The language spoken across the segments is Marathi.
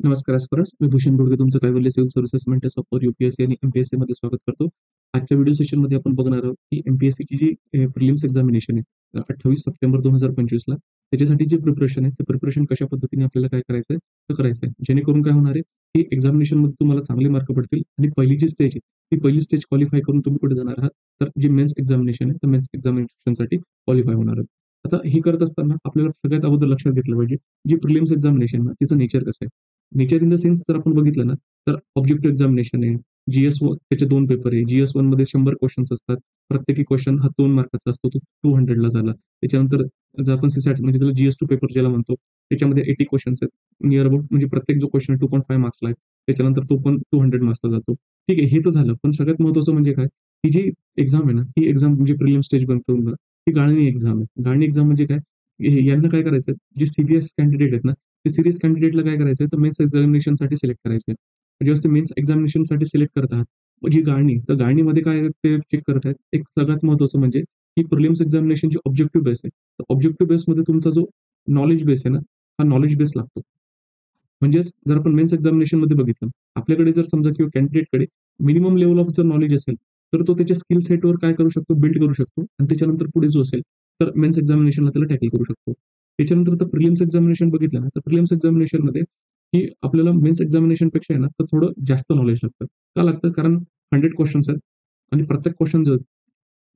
नमस्कार स्पर्श मी भूषण बोडके तुमचं कैवल्य civil services mental support UPSC आणि एमपीएससी मध्ये स्वागत करतो. आजच्या व्हिडिओ सेशनमध्ये आपण बघणार आहोत की एमपीएससीची जी प्रिलिम्स एक्झामिनेशन आहे 28 सप्टेंबर 2025 ला त्याच्यासाठी जे प्रिपरेशन आहे ते प्रिपरेशन कशा पद्धतीने आपल्याला काय करायचं आहे तर करायचं आहे जेणेकरून काय होणार आहे की एक्झामिनेशन मध्ये तुम्हाला चांगले मार्क पडतील आणि पहिली जी स्टेज आहे ती पहिली स्टेज क्वालिफाय करून तुम्ही कुठे जाणार आहात तर जे मेन्स एक्झामिनेशन आहे तर मेन्स एक्झामिनेशनसाठी क्वालिफाय होणार आहे. आता हे करत असताना आपल्याला सगळ्यात अगोदर लक्षात घेतलं पाहिजे जी प्रिलिम्स एक्झामिनेशन ना तिचं नेचर कसं आहे. नेचर इन द सेन्स जर आपण बघितलं ना तर ऑब्जेक्टिव्ह एक्झामिनेशन आहे. जीएस त्याचे 2 पेपर आहे. जीएस 1 मध्ये 100 क्वेश्चन्स असतात. प्रत्येकी क्वेश्चन हा 2 मार्काचा असतो. तो 200 ला झाला. त्याच्यानंतर जर आपण सीसॅट म्हणजे त्याला जीएस 2 पेपर ज्याला म्हणतो त्याच्यामध्ये 80 क्वेश्चन्स आहेत. नियर अबाउट म्हणजे प्रत्येक जो क्वेश्चन 2.5 मार्क्सला आहे. त्याच्यानंतर तो पण 200 मार्क्सला जातो. ठीक आहे, हे तर झालं. पण सगळ्यात महत्त्वाचं म्हणजे काय, ही जी एक्झाम आहे ना, ही एक्झाम म्हणजे प्रिलिम स्टेज बनतो ना, ही गाळणी एक्झाम आहे. गाळणी एक्झाम म्हणजे काय, यांना काय करायचं, जे सीरियस कॅन्डिडेट आहेत ना, ते सिरियस कॅन्डिडेटला काय करायचंय तर मेन्स एक्झामिनेशनसाठी सिलेक्ट करायचंय. जेव्हा ते मेन्स एक्झामिनेशनसाठी सिलेक्ट करतात, मग जी गाळणी, तर गाळणीमध्ये काय ते चेक करत आहेत. एक सगळ्यात महत्त्वाचं म्हणजे ही प्रिलिम्स एक्झामिनेशनची ऑब्जेक्टिव्ह बेस आहे. तर ऑब्जेक्टिव्ह बेसमध्ये तुमचा जो नॉलेज बेस आहे ना, हा नॉलेज बेस लागतो. म्हणजेच जर आपण मेन्स एक्झामिनेशनमध्ये बघितलं, आपल्याकडे जर समजा किंवा कॅन्डिडेटकडे मिनिमम लेव्हल ऑफ जर नॉलेज असेल, तर तो त्याच्या स्किल सेटवर काय करू शकतो, बिल्ड करू शकतो आणि त्याच्यानंतर पुढे जो असेल, तर मेन्स एक्झामिनेशनला त्याला टॅकल करू शकतो. त्याच्यानंतर तर प्रिलिम्स एक्झामिनेशन बघितलं ना, तर प्रिलिम्स एक्झामिनेशनमध्ये की आपल्याला मेन्स एक्झामिनेशनपेक्षा आहे ना, तर थोडं जास्त नॉलेज लागतं. का लागतं? कारण 100 क्वेशन्स आहेत आणि प्रत्येक क्वेशन जो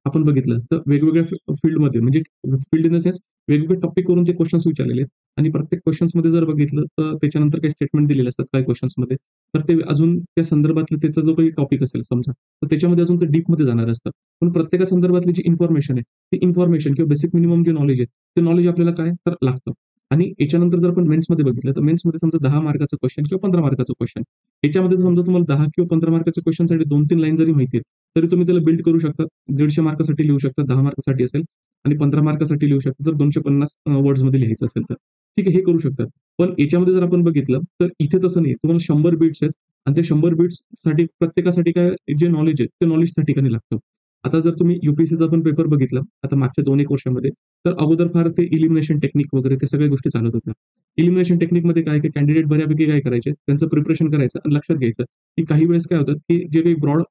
आपण बघितलं तर वेगवेगळ्या फील्डमध्ये म्हणजे फील्ड इन द सेन्स वेगवेगळे टॉपिकवरून ते क्वेश्चन्स विचारलेले आहेत आणि प्रत्येक क्वेश्चन्समध्ये जर बघितलं तर त्याच्यानंतर काही स्टेटमेंट दिलेले असतात काही क्वेश्चन्समध्ये. तर ते अजून त्या संदर्भातलं त्याचा जो काही टॉपिक असेल समजा, तर त्याच्यामध्ये अजून ते डीपमध्ये जाणार असतात. पण प्रत्येका संदर्भातली जी इन्फॉर्मेशन आहे, ती इन्फॉर्मेशन किंवा बेसिक मिनिमम जे नॉलेज आहे, ते नॉलेज आपल्याला काय तर लागतं. आणि याच्यानंतर जर आपण मेन्समध्ये बघितलं, तर मेन्समध्ये समजा 10 मार्काचं क्वेश्चन किंवा 15 मार्काचं क्वेश्चन. याच्यामध्ये समजा तुम्हाला 10 किंवा 15 मार्काच्या क्वेश्चनसाठी 2-3 लाईन जरी माहिती आहे, तरी तुम्ही त्याला बिल्ड करू शकता. 150 मार्कासाठी लिहू शकता, 10 मार्कासाठी असेल आणि 15 मार्कासाठी लिहू शकता, जर 250 वर्ड्समध्ये लिहायचं असेल तर. ठीक आहे, हे करू शकतात. पण याच्यामध्ये जर आपण बघितलं, तर इथे तसं नाही. तुम्हाला 100 बीट्स आहेत आणि त्या 100 बीट्ससाठी प्रत्येकासाठी काय जे नॉलेज आहे, ते नॉलेज त्या ठिकाणी लागतं. आता जर तुम्ही यूपीएससीचा पण पेपर बघितला, आता मागच्या 2-1 वर्षामध्ये, तर अगोदर फार ते एलिमिनेशन टेक्निक वगैरे त्या सगळ्या गोष्टी चालत होत्या. एलिमिनेशन टेक्निकमध्ये काय, की कॅन्डिडेट बऱ्यापैकी काय करायचे, त्यांचं प्रिपरेशन करायचं आणि लक्षात घ्यायचं, की काही वेळेस काय होतं, की जे काही ब्रॉड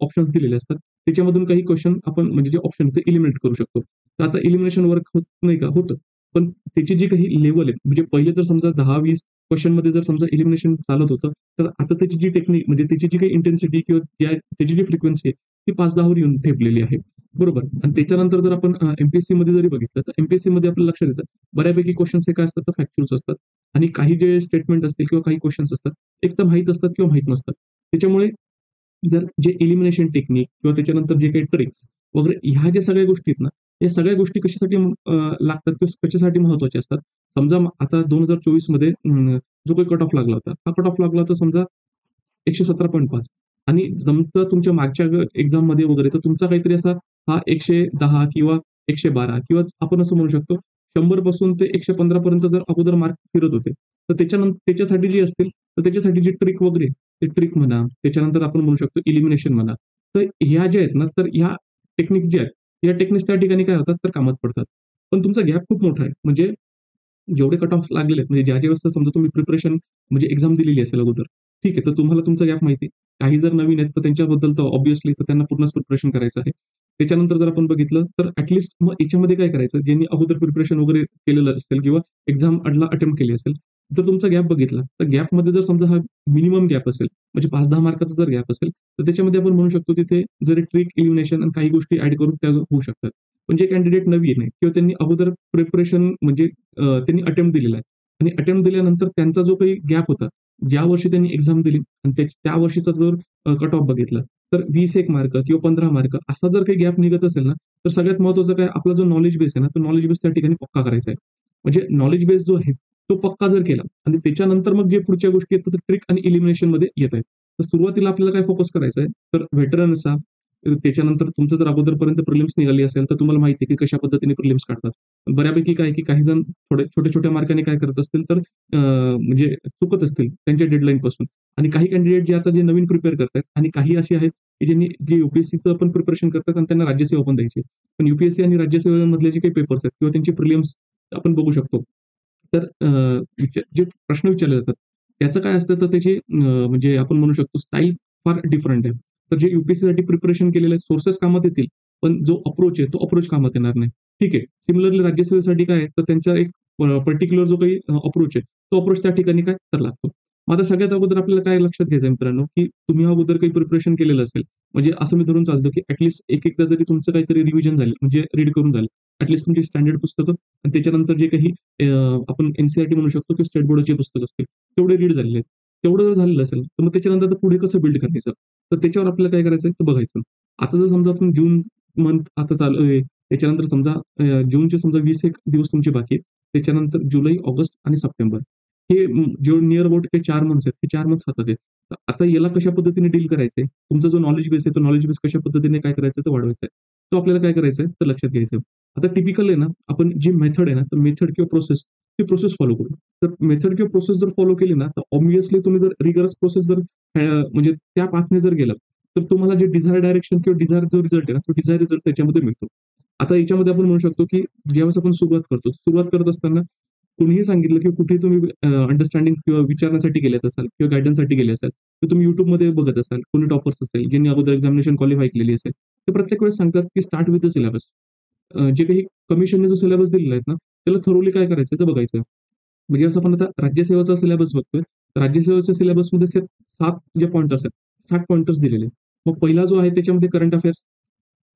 ऑप्शन्स दिलेले असतात, त्याच्यामधून काही क्वेश्चन आपण म्हणजे जे ऑप्शन ते इलिमिनेट करू शकतो. तर आता इलिमिनेशन वर्क होत नाही का? होतं. पण त्याची जी काही लेव्हल आहे, म्हणजे पहिले जर समजा 10-20 क्वेशनमध्ये जर समजा इलिमिनेशन चालत होतं, तर आता त्याची जी टेक्निक म्हणजे त्याची जी काही इंटेन्सिटी किंवा त्याची जी फ्रिक्वेन्सी आहे, ती 5-10 वर येऊन ठेपलेली आहे. बरोबर. आणि त्याच्यानंतर जर आपण एमपीएससीमध्ये जरी बघितलं, तर एमपीएससीमध्ये आपल्याला लक्षात येतं, बऱ्यापैकी क्वेशन्स हे काय असतात, तर फॅक्च्युअल्स असतात आणि काही जे स्टेटमेंट असतील किंवा काही क्वेशन्स असतात, एक तर माहीत असतात किंवा माहीत नसतात. त्याच्यामुळे जर जे एलिमिनेशन टेक्निक किंवा त्याच्यानंतर जे काही ट्रिक्स वगैरे ह्या ज्या सगळ्या गोष्टी आहेत ना, या सगळ्या गोष्टी कशासाठी लागतात किंवा कशासाठी महत्त्वाच्या असतात. समजा आता 2024 मध्ये जो काही कट ऑफ लागला होता. हा कट ऑफ लागला होता समजा 117.5 आणि जमतं तुमच्या मागच्या एक्झाममध्ये वगैरे तर तुमचा काहीतरी असा हा 110 किंवा 112 किंवा आपण असं म्हणू शकतो 100 पासून ते 115 पर्यंत जर अगोदर मार्क फिरत होते, तर त्याच्यासाठी जे असतील, तर त्याच्यासाठी जी ट्रिक वगैरे ते ट्रिक म्हणा, त्याच्यानंतर आपण म्हणू शकतो एलिमिनेशन म्हणा. तर ह्या ज्या आहेत ना, तर ह्या टेक्निक्स ज्या आहेत, या टेक्निक्स त्या ठिकाणी काय होतात, तर कामात पडतात. पण तुमचा गॅप खूप मोठा आहे. म्हणजे जेवढे कट ऑफ लागलेले आहेत, म्हणजे ज्या वेळेस समजा तुम्ही प्रिपरेशन म्हणजे एक्झाम दिलेली असेल अगोदर. ठीक आहे, तर तुम्हाला तुमचा गॅप माहिती आहे. काही जर नवीन आहेत, तर त्यांच्याबद्दल तर ऑब्व्हियसली तर त्यांना पूर्णच प्रिपरेशन करायचं आहे. त्याच्यानंतर जर आपण बघितलं, तर मग याच्यामध्ये काय करायचं, ज्यांनी अगोदर प्रिपरेशन वगैरे केलेलं असेल किंवा एक्झाम अडला अटेम्प्ट केली असेल, तर तुमचा गॅप बघितला. तर गॅपमध्ये जर समजा हा मिनिमम गॅप असेल, म्हणजे 5-10 मार्काचा जर गॅप असेल, तर त्याच्यामध्ये आपण म्हणू शकतो तिथे जरी ट्रिक, एलिमिनेशन आणि काही गोष्टी ॲड करून त्या होऊ शकतात. पण जे कॅन्डिडेट नवीन आहे किंवा त्यांनी अगोदर प्रिपरेशन म्हणजे त्यांनी अटेम्प्ट दिलेला आहे आणि अटेम्प्ट दिल्यानंतर त्यांचा जो काही गॅप होता, ज्या वर्षी त्यांनी एक्झाम दिली आणि त्या वर्षीचा जर कट ऑफ बघितला, तर 21 मार्क किंवा 15 मार्क असा जर काही गॅप निघत असेल ना, तर सगळ्यात महत्त्वाचं काय आपला जो नॉलेज बेस आहे ना, तो नॉलेज बेस त्या ठिकाणी पक्का करायचा आहे. म्हणजे नॉलेज बेस जो आहे, तो पक्का जर केला आणि त्याच्यानंतर मग जे पुढच्या गोष्टी आहेत, तर ट्रिक आणि एलिमिनेशनमध्ये येत आहेत. तर सुरुवातीला आपल्याला काय फोकस करायचा आहे, तर व्हेटरन असा, त्याच्यानंतर तुमचं जर अगोदरपर्यंत प्रिलिम्स निघाली असेल, तर तुम्हाला माहिती आहे की कशा पद्धतीने प्रिलिम्स काढतात. बऱ्यापैकी काय की काही जण थोडे छोट्या-छोट्या मार्काने काय करत असतील तर म्हणजे चुकत असतील त्यांच्या डेडलाईनपासून आणि काही कॅन्डिडेट जे आता जे नवीन प्रिपेअर करतायत आणि काही अशी आहेत, की ज्यांनी जे यूपीएससीचं पण प्रिपरेशन करतात आणि त्यांना राज्यसेवा पण द्यायची आहे. पण यूपीएससी आणि राज्यसेवेमधले जे काही पेपर्स आहेत किंवा त्यांचे प्रिलिम्स आपण बघू शकतो. तर जे प्रश्न विचारले जातात, त्याचं काय असतं तर त्याची म्हणजे आपण म्हणू शकतो स्टाईल फार डिफरंट आहे. तर जे UPSC साठी प्रिपरेशन केलेले सोर्सेस कामात येतील, पण जो अप्रोच आहे तो अप्रोच कामात येणार नाही. ठीक आहे. सिमिलरली राज्यसेवेसाठी काय आहे, तर त्यांचा एक पर्टिक्युलर जो काही अप्रोच आहे, तो अप्रोच त्या ठिकाणी काय तर लागतो. मग आता सगळ्यात अगोदर आपल्याला काय लक्षात घ्यायचं आहे मित्रांनो, की तुम्ही अगोदर काही प्रिपरेशन केलेलं असेल, म्हणजे असं मी धरून चालतो, की एक-एकदा तरी तुमचं काहीतरी रिव्हिजन झालं, म्हणजे रीड करून झालं. तुमची स्टँडर्ड पुस्तकं आणि त्याच्यानंतर जे काही आपण NCERT म्हणू शकतो, की स्टेट बोर्डाची पुस्तकं असतील, तेवढे रीड झालेले आहेत. तेवढं जर झालेलं असेल, तर मग त्याच्यानंतर आता पुढे कसं बिल्ड करायचं? तर त्याच्यावर आपल्याला काय करायचं तर बघायचं. आता जर समजा आपण जून मंथ आता चालू आहे, त्याच्यानंतर समजा जूनचे समजा 20 एक दिवस तुमचे बाकी आहेत. त्याच्यानंतर जुलै, ऑगस्ट आणि सप्टेंबर हे जे निअर अबाउट हे 4 मंथ्स आहेत. हे 4 मंथ्स हातात आहेत. तर आता याला कशा पद्धतीने डील करायचंय? तुमचा जो नॉलेज बेस आहे, तो नॉलेज बेस कशा पद्धतीने काय करायचं तर वाढवायचा आहे. तो आपल्याला काय करायचंय तर लक्षात घ्यायचं आता टिपिकल आहे ना, आपण जी मेथड आहे ना, तर मेथड किंवा प्रोसेस ती प्रोसेस फॉलो करू. तर मेथड किंवा प्रोसेस जर फॉलो केली ना, तर ऑब्व्हियसली तुम्ही जर रिगरस प्रोसेस जर म्हणजे त्या पाथने जर गेलात, तर तुम्हाला जे डिझायर डायरेक्शन किंवा डिझायर जो रिझल्ट आहे ना, तो डिझायर रिझल्ट त्याच्यामध्ये मिळतो. आता याच्यामध्ये आपण म्हणू शकतो, की ज्यावेळेस आपण सुरुवात करतो, सुरुवात करत असताना कुणीही सांगितलं, की कुठे तुम्ही अंडरस्टँडिंग किंवा विचारण्यासाठी गेलेत असाल किंवा गाईडन्ससाठी गेले असाल, तर तुम्ही YouTubeमध्ये बघत असाल, कोणी टॉपर्स असेल, ज्यांनी अगोदर एक्झामिनेशन क्वालिफाय केलेली असेल, ते प्रत्येक वेळेस सांगतात, की स्टार्ट विथ द सिलेबस. जे काही कमिशनने जो सिलेबस दिलेला आहे ना, त्याला थरोली काय करायचं तर बघायचं. म्हणजे असं आपण आता राज्यसेवेचा सिलेबस बघतोय. तर राज्यसेवेच्या सिलेबसमध्ये 7 जे पॉइंटर्स आहेत, 60 पॉइंटर्स दिलेले आहेत. मग पहिला जो आहे त्याच्यामध्ये करंट अफेअर्स,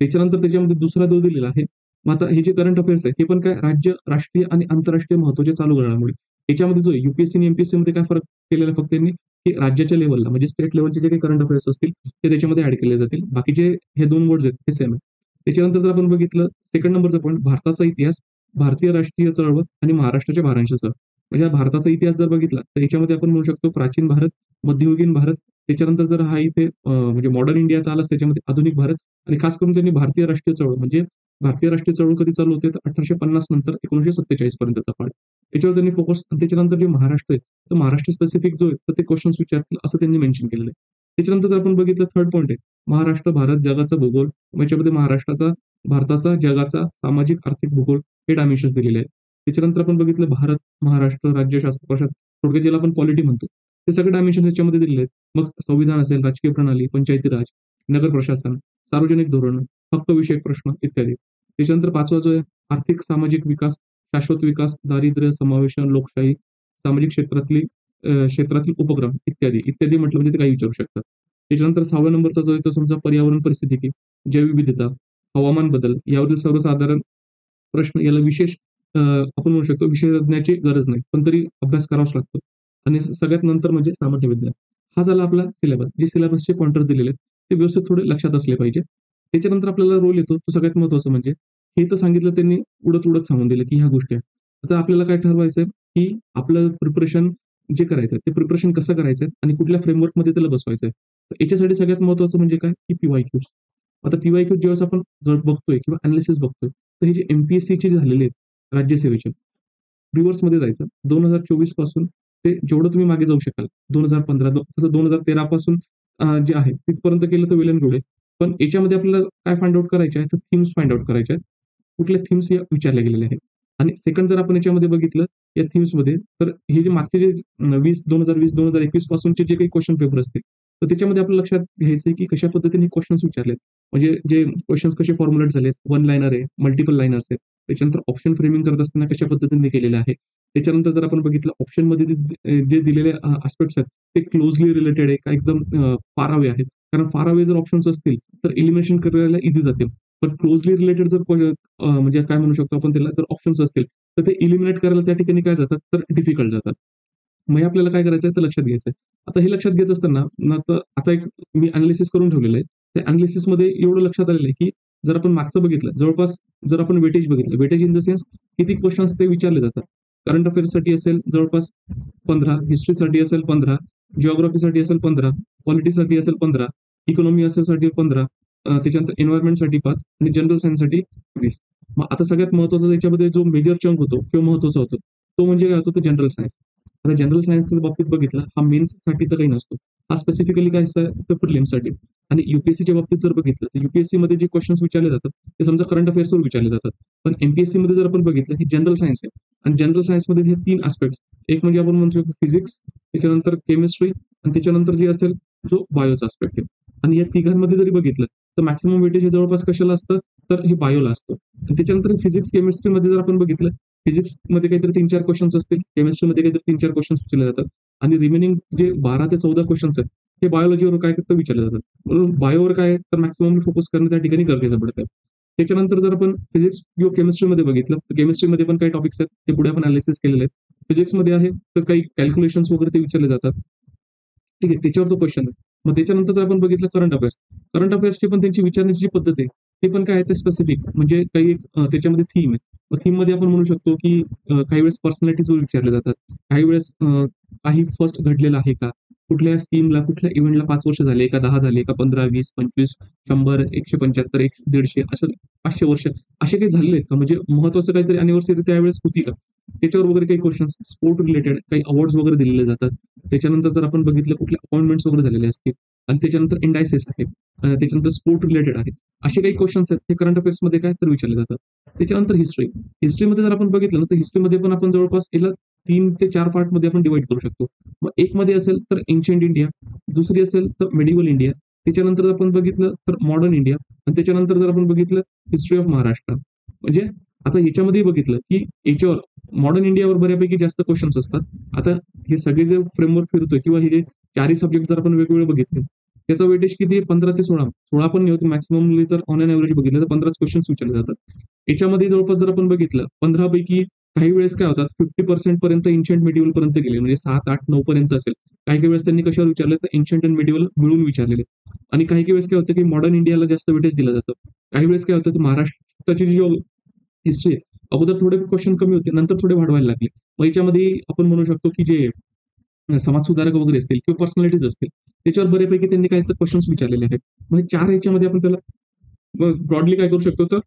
त्याच्यानंतर त्याच्यामध्ये दुसरा जो दिलेला आहे. मग आता हे जे करंट अफेअर्स आहे, हे पण काय राज्य, राष्ट्रीय आणि आंतरराष्ट्रीय महत्त्वाच्या चालू घडामोडी. याच्यामध्ये जो UPSC आणि MPSC काय फरक केलेला फक्त त्यांनी, की राज्याच्या लेव्हलला म्हणजे स्टेट लेव्हलचे जे काही करंट अफेअर्स असतील, ते त्याच्यामध्ये ॲड केले जातील. बाकीचे हे 2 वर्ड्स आहेत, हे सेम आहे. त्याच्यानंतर जर आपण बघितलं सेकंड नंबरचा पॉइंट भारताचा इतिहास, भारतीय राष्ट्रीय चळवळ आणि महाराष्ट्राच्या भारांशासह. म्हणजे हा भारताचा इतिहास जर बघितला, तर याच्यामध्ये आपण म्हणू शकतो प्राचीन भारत, मध्ययुगीन भारत, त्याच्यानंतर जर हा इथे म्हणजे मॉडर्न इंडियात आलाच त्याच्यामध्ये आधुनिक भारत आणि खास करून त्यांनी भारतीय राष्ट्रीय चळवळ म्हणजे भारतीय राष्ट्रीय चळवळ कधी चालू होते तर 1850 नंतर 1947 पर्यंतचा काळ. याच्यावर त्यांनी फोकस आणि त्याच्यानंतर जे महाराष्ट्र आहे, तर महाराष्ट्र स्पेसिफिक जो आहे, तर ते क्वेशन्स विचारतील असं त्यांनी मेन्शन केलेलं आहे. त्याच्यानंतर जर आपण बघितलं थर्ड पॉइंट आहे, महाराष्ट्र, भारत, जगाचा भूगोल. याच्यामध्ये भारताचा, जगाचा सामाजिक आर्थिक भूगोल हे डायमेन्शन्स दिलेले आहेत. त्याच्यानंतर आपण बघितलं भारत, महाराष्ट्र, राज्यशास्त्र, प्रशासक थोडक्यात ज्याला आपण पॉलिटी म्हणतो. ते सगळे डायमेन्शन्स याच्यामध्ये दिलेले आहेत. मग संविधान असेल, राजकीय प्रणाली, पंचायती राज, नगर प्रशासन, सार्वजनिक धोरण, हक्क विषयक प्रश्न इत्यादी. त्याच्यानंतर 5वा जो आहे आर्थिक सामाजिक विकास, शाश्वत विकास, दारिद्र्य, समावेशन, लोकशाही, सामाजिक क्षेत्रातील उपक्रम इत्यादी. इत्यादी म्हटलं म्हणजे ते काही विचारू शकतात. त्याच्यानंतर 6व्या नंबरचा जो आहे तो समजा पर्यावरण परिस्थितिकी, जैवविविधता, हवामान बदल यावरील सर्वसाधारण प्रश्न याला विशेष आपण म्हणू शकतो विषयज्ञाची गरज नाही. पण तरी अभ्यास करावाच लागतो. आणि सगळ्यात नंतर म्हणजे सामान्य विज्ञान. हा झाला आपला सिलेबस. जे सिलेबसचे पॉइंटर दिलेले आहेत, ते व्यवस्थित थोडे लक्षात असले पाहिजे. त्याच्यानंतर आपल्याला रोल येतो, तो सगळ्यात महत्त्वाचं म्हणजे हे तर सांगितलं त्यांनी उडत-उडत सांगून दिलं, की ह्या गोष्टी आहेत. आता आपल्याला काय ठरवायचंय, की आपलं प्रिपरेशन जे करायचंय, ते प्रिपरेशन कसं करायचंय आणि कुठल्या फ्रेमवर्कमध्ये त्याला बसवायचंय. तर याच्यासाठी सगळ्यात महत्त्वाचं म्हणजे काय, की PYQs. आता PYQ ज्यावेळेस आपण बघतोय किंवा एनालिसिस बघतोय, तर हे जे MPSCचे झालेले आहेत राज्यसेवेचे, रिव्हर्समध्ये जायचं. 2024 पासून ते जेवढं तुम्ही मागे जाऊ शकाल. 2015 तसं 2013 पासून जे आहे तिथपर्यंत केलं तर वेल एंड गुड आहे. पण याच्यामध्ये आपल्याला काय फाइंड आउट करायचे आहे, तर थीम्स फाइंड आउट करायच्या आहेत. कुठल्या थीम्स या विचारल्या गेलेल्या आहेत. आणि सेकंड जर आपण याच्यामध्ये बघितलं या थीम्समध्ये, तर हे जे मागचे जे 2021 पासूनचे जे काही क्वेशन पेपर असतील, तर त्याच्यामध्ये आपल्याला लक्षात घ्यायचं आहे, की कशा पद्धतीने हे क्वेशन्स विचारलेत. म्हणजे जे क्वेशन्स कसे फॉर्म्युलेट झालेत, वन लाइनर आहे, मल्टिपल लाइनर्स आहेत. त्याच्यानंतर ऑप्शन फ्रेमिंग करत असताना कशा पद्धतीने केलेलं आहे. त्याच्यानंतर जर आपण बघितलं ऑप्शनमध्ये जे दिलेले ॲस्पेक्ट्स आहेत, ते क्लोजली रिलेटेड आहे का एकदम फार अवे आहेत. कारण फार अवे जर ऑप्शन्स असतील, तर एलिमिनेशन करायला ईझी जाते. पण क्लोजली रिलेटेड जर म्हणजे काय म्हणू शकतो आपण त्याला, जर ऑप्शन्स असतील, तर ते एलिमिनेट करायला त्या ठिकाणी काय जातात, तर डिफिकल्ट जातात. मग हे आपल्याला काय करायचंय तर लक्षात घ्यायचंय. आता हे लक्षात घेत असताना ना तर आता एक मी एनालिसिस करून ठेवलेलं आहे. त्या एनालिसिसमध्ये एवढं लक्षात आलेलं आहे, की जर आपण मागचं बघितलं, जवळपास जर आपण वेटेज बघितलं, वेटेज इन द सेन्स किती क्वेशन्स ते विचारले जातात. करंट अफेअर्ससाठी असेल जवळपास 15, हिस्ट्रीसाठी असेल 15, जिओग्राफीसाठी असेल 15, पॉलिटिक्ससाठी असेल 15, इकॉनॉमी असेल 15, त्याच्यानंतर एन्व्हायर्नमेंटसाठी 5 आणि जनरल सायन्ससाठी 20. मग आता सगळ्यात महत्त्वाचा त्याच्यामध्ये जो मेजर चंक होतो किंवा महत्त्वाचा होतो, तो म्हणजे काय होतो, तो जनरल सायन्स. आता जनरल सायन्सच्या बाबतीत बघितलं, हा मेन्ससाठी तर काही नसतो. हा स्पेसिफिकली काय असतं तर प्रिलिम्ससाठी. आणि युपीएससीच्या बाबतीत जर बघितलं तर युपीएससी मध्ये जे क्वेश्चन्स विचारले जातात ते समजा करंट अफेअर्सवर विचारले जातात. पण एमपीएससी मध्ये जर आपण बघितलं हे जनरल सायन्स आहे. आणि जनरल सायन्समध्ये हे 3 ॲस्पेक्ट्स, एक म्हणजे आपण म्हणतो फिजिक्स, त्याच्यानंतर केमिस्ट्री आणि त्याच्यानंतर जे असेल जो बायोचा ॲस्पेक्ट आहे. आणि या तिघांमध्ये जरी बघितलं तर मॅक्सिमम वेटेज हे जवळपास कशाला असतं तर हे बायोला असतं. आणि त्याच्यानंतर फिजिक्स केमिस्ट्रीमध्ये जर आपण बघितलं, फिजिक्समध्ये काहीतरी 3-4 क्वेश्चन्स असतील, केमिस्ट्रीमध्ये काहीतरी 3-4 क्वेश्चन्स विचारले जातात. आणि रिमेनिंग जे 12 ते 14 क्वेश्चन्स आहेत हे बायोलॉजीवर काय करतं विचारले जातात. म्हणून बायोवर काय आहे तर मॅक्सिमम फोकस करणं त्या ठिकाणी गरजेचं पडतं. त्याच्यानंतर जर आपण फिजिक्स किंवा केमिस्ट्रीमध्ये बघितलं तर केमिस्ट्रीमध्ये पण काही टॉपिक्स आहेत ते पुढे आपण अनालिसिस केलेले आहेत. फिजिक्समध्ये आहे तर काही कॅल्क्युलेशन्स वगैरे ते विचारले जातात. ठीक आहे, त्याच्यावर तो क्वेश्चन आहे. मग त्याच्यानंतर जर आपण बघितलं करंट अफेअर्स. करंट अफेअर्सची पण त्यांची विचारण्याची जी पद्धत आहे, ते पण काय आहे ते स्पेसिफिक म्हणजे काही त्याच्यामध्ये थीम आहे. मग थीममध्ये आपण म्हणू शकतो, की काही वेळेस पर्सनॅलिटीजवर विचारले जातात. काही वेळेस काही फर्स्ट घडलेलं आहे का? कुठल्या स्कीमला, कुठल्या इव्हेंटला 5 वर्ष झाले का 10 झाले का 15, 20, 25, 100, 175, 150 असं 500 वर्ष असे काही झालेले आहेत का? म्हणजे महत्त्वाचं काहीतरी अॅनिव्हर्सरी त्यावेळेस होती का? त्याच्यावर वगैरे काही क्वेशन्स, स्पोर्ट रिलेटेड काही अवॉर्ड्स वगैरे दिलेले जातात. त्याच्यानंतर जर आपण बघितलं कुठले अपॉइंटमेंट्स वगैरे झालेले असतील आणि त्याच्यानंतर इंडायसेस आहेत, त्याच्यानंतर स्पोर्ट रिलेटेड आहेत. असे काही क्वेश्चन्स आहेत हे करंट अफेअर्समध्ये काय तर विचारले जातात. त्याच्यानंतर हिस्ट्री. हिस्ट्रीमध्ये जर आपण बघितलं ना तर हिस्ट्रीमध्ये पण आपण जवळपास याला 3 ते 4 पार्टमध्ये आपण डिव्हाईड करू शकतो. मग एक मध्ये असेल तर एन्शियंट इंडिया, दुसरी असेल तर मेडिव्हल इंडिया, त्याच्यानंतर जर आपण बघितलं तर मॉडर्न इंडिया आणि त्याच्यानंतर जर आपण बघितलं हिस्ट्री ऑफ महाराष्ट्र. म्हणजे आता याच्यामध्ये बघितलं की याच्यावर मॉडर्न इंडियावर बऱ्यापैकी जास्त क्वेश्चन्स असतात. आता हे सगळे जे फ्रेमवर्क फिरतोय किंवा हे जे चारही सब्जेक्ट जर आपण वेगवेगळे बघितले, त्याचं वेटेज किती आहे 15 ते 16. 16 पण नाही होत मॅक्सिममली तर ऑन एन एव्हरेज बघितलं तर 15च क्वेश्चन्स विचारले जातात. याच्यामध्ये जवळपास जर आपण बघितलं 15 पैकी काही वेळेस काय होतात 50% पर्यंत एन्शियंट मेडिव्हल पर्यंत गेले म्हणजे 7, 8, 9 पर्यंत असेल. काही काही वेळेस त्यांनी कशावर विचारलं तर एन्शियंट आणि मेडिव्हल मिळून विचारलेले. आणि काही काही वेळेस काय होतं की मॉडर्न इंडियाला जास्त वेटेज दिलं जातं. काही वेळेस काय होतं की महाराष्ट्राची जी हिस्ट्री आहे, अगोदर थोडे क्वेश्चन कमी होते, नंतर थोडे वाढवायला लागले. मग याच्यामध्ये आपण म्हणू शकतो की जे समाजसुधारक वगैरे असतील किंवा पर्सनॅलिटीज असतील, त्याच्यावर बऱ्यापैकी त्यांनी काही तर क्वेश्चन्स विचारलेले आहेत. मग 4 ह्याच्यामध्ये आपण त्याला ब्रॉडली काय करू शकतो तर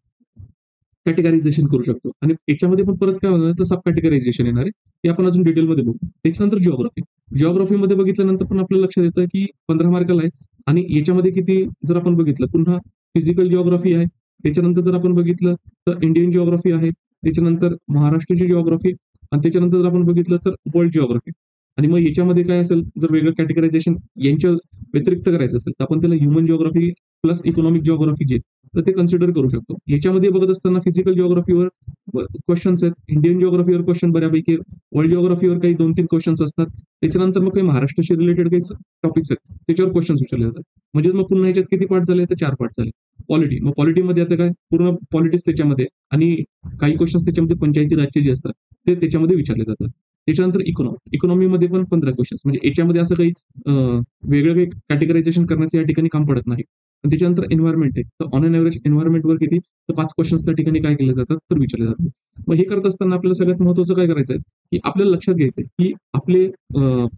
कॅटेगरायझेशन करू शकतो. आणि याच्यामध्ये पण परत काय होणार तर सब कॅटेगरायझेशन येणार आहे. ते आपण अजून डिटेलमध्ये बघू. त्याच्यानंतर जिओग्राफी. जिओग्राफीमध्ये बघितल्यानंतर पण आपल्याला लक्षात येतं की 15 मार्काला आहे आणि याच्यामध्ये किती जर आपण बघितलं पुन्हा फिजिकल जिओग्राफी आहे. त्याच्यानंतर जर आपण बघितलं तर इंडियन जिओग्राफी आहे. त्याच्यानंतर महाराष्ट्राची जिओग्राफी आणि त्याच्यानंतर जर आपण बघितलं तर वर्ल्ड जिओग्राफी. आणि मग याच्यामध्ये काय असेल जर वेगळं कॅटेगरायझेशन यांच्या व्यतिरिक्त करायचं असेल तर आपण त्याला human geography plus economic geography जे तर ते कन्सिडर करू शकतो. याच्यामध्ये बघत असताना फिजिकल जिओग्राफीवर क्वेश्चन्स आहेत, इंडियन जिओग्राफीवर क्वेश्चन बऱ्यापैकी, वर्ल्ड जिओग्राफीवर काही 2-3 क्वेश्चन्स असतात. त्याच्यानंतर मग काही महाराष्ट्राशी रिलेटेड काही टॉपिक्स आहेत, त्याच्यावर क्वेश्चन्स विचारले जातात. म्हणजे मग पुन्हा ह्याच्यात किती पार्ट झाले तर 4 पार्ट झाले. पॉलिटी. मग पॉलिटीमध्ये आता काय पूर्ण पॉलिटिक्स त्याच्यामध्ये आणि काही क्वेश्चन्स त्याच्यामध्ये पंचायती राज्य जे असतात ते त्याच्यामध्ये विचारले जातात. त्याच्यानंतर इकॉनॉमी. इकॉनॉमीमध्ये पण 15 क्वेश्चन्स म्हणजे याच्यामध्ये असं काही वेगळं काही कॅटेगरायझेशन करण्याचं या ठिकाणी काम पडत नाही. आणि त्याच्यानंतर एन्व्हायरमेंट आहे. तर ऑन एन एव्हरेज एन्व्हायरमेंटवर किती तर 5 क्वेश्चन्स त्या ठिकाणी काय केले जातात तर विचारले जातात. मग हे करत असताना आपल्याला सगळ्यात महत्त्वाचं काय करायचं आहे, की आपल्याला लक्षात घ्यायचं आहे, की आपले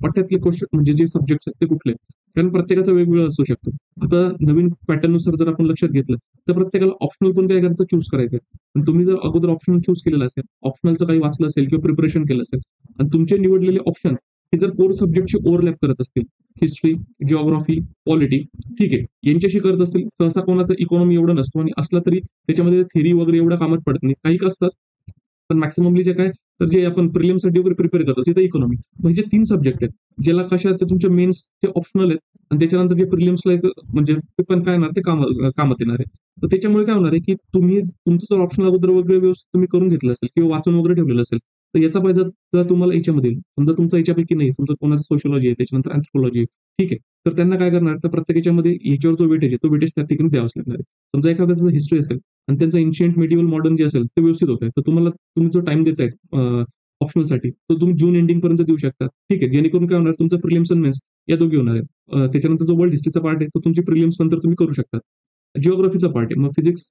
पठ्यातले क्वेश्चन म्हणजे जे सब्जेक्ट्स आहेत ते कुठले? कारण प्रत्येकाचा वेगवेगळा असू शकतो. आता नवीन पॅटर्ननुसार जर आपण लक्षात घेतलं, तर प्रत्येकाला ऑप्शनल पण काय करायचं चूज करायचं आहे. आणि तुम्ही जर अगोदर ऑप्शनल चूज केलेलं असेल, ऑप्शनलचं काही वाचलं असेल किंवा प्रिपरेशन केलं असेल आणि तुमचे निवडलेले ऑप्शन हे जर कोर सब्जेक्टशी ओव्हरलॅप करत असतील, हिस्ट्री, जिओग्राफी, पॉलिटी ठीक आहे. यांच्याशी करत असतील, सहसा कोणाचा इकॉनॉमी एवढा नसतो आणि असला तरी त्याच्यामध्ये थेरी वगैरे एवढ्या कामात पडत नाही. काही असतात, पण मॅक्सिममली जे काय तर जे आपण प्रिलिमसाठी वगैरे प्रिपेअर करतो तिथे इकॉनॉमी. म्हणजे 3 सब्जेक्ट आहेत. ज्याला कशा ते तुमचे मेन्सचे ऑप्शनल आहेत आणि त्याच्यानंतर जे प्रिलिम्सला एक म्हणजे ते पण काय येणार ते कामात येणार आहे. तर त्याच्यामुळे काय होणार आहे, की तुम्ही तुमचं जर ऑप्शनल अगोदर वगैरे व्यवस्थित तुम्ही करून घेतलं असेल किंवा वाचून वगैरे ठेवलेलं असेल, तर याचा फायदा तर तुम्हाला याच्यामध्ये येईल. समजा तुमचा याच्यापैकी नाही, समजा कोणाचं सोशिओलॉजी आहे, त्याच्यानंतर अँथ्रोपॉलॉजी आहे, ठीक आहे. तर त्यांना काय करणार तर प्रत्येक याच्यामध्ये याच्यावर जो वेटेज आहे, तो वेटेज त्या ठिकाणी द्यावाच लागणार आहे. समजा एखाद्याचं हिस्ट्री असेल आणि त्यांचं एन्शियंट, मिडिव्हल, मॉडर्न जे असेल ते व्यवस्थित होत आहे. तर तुम्हाला तुम्ही जो टाईम देतायत ऑप्शनलसाठी तो तुम्ही जून एंडिंग पर्यंत देऊ शकता. ठीक आहे. जेणेकरून काय होणार तुमचं प्रिलिम्स आणि मेन्स या दोघी होणार आहेत. त्याच्यानंतर जो वर्ल्ड हिस्ट्रीचा पार्ट आहे तो तुमची प्रिलिम्स नंतर तुम्ही करू शकता. जिओग्राफीचा पार्ट आहे. मग फिजिक्स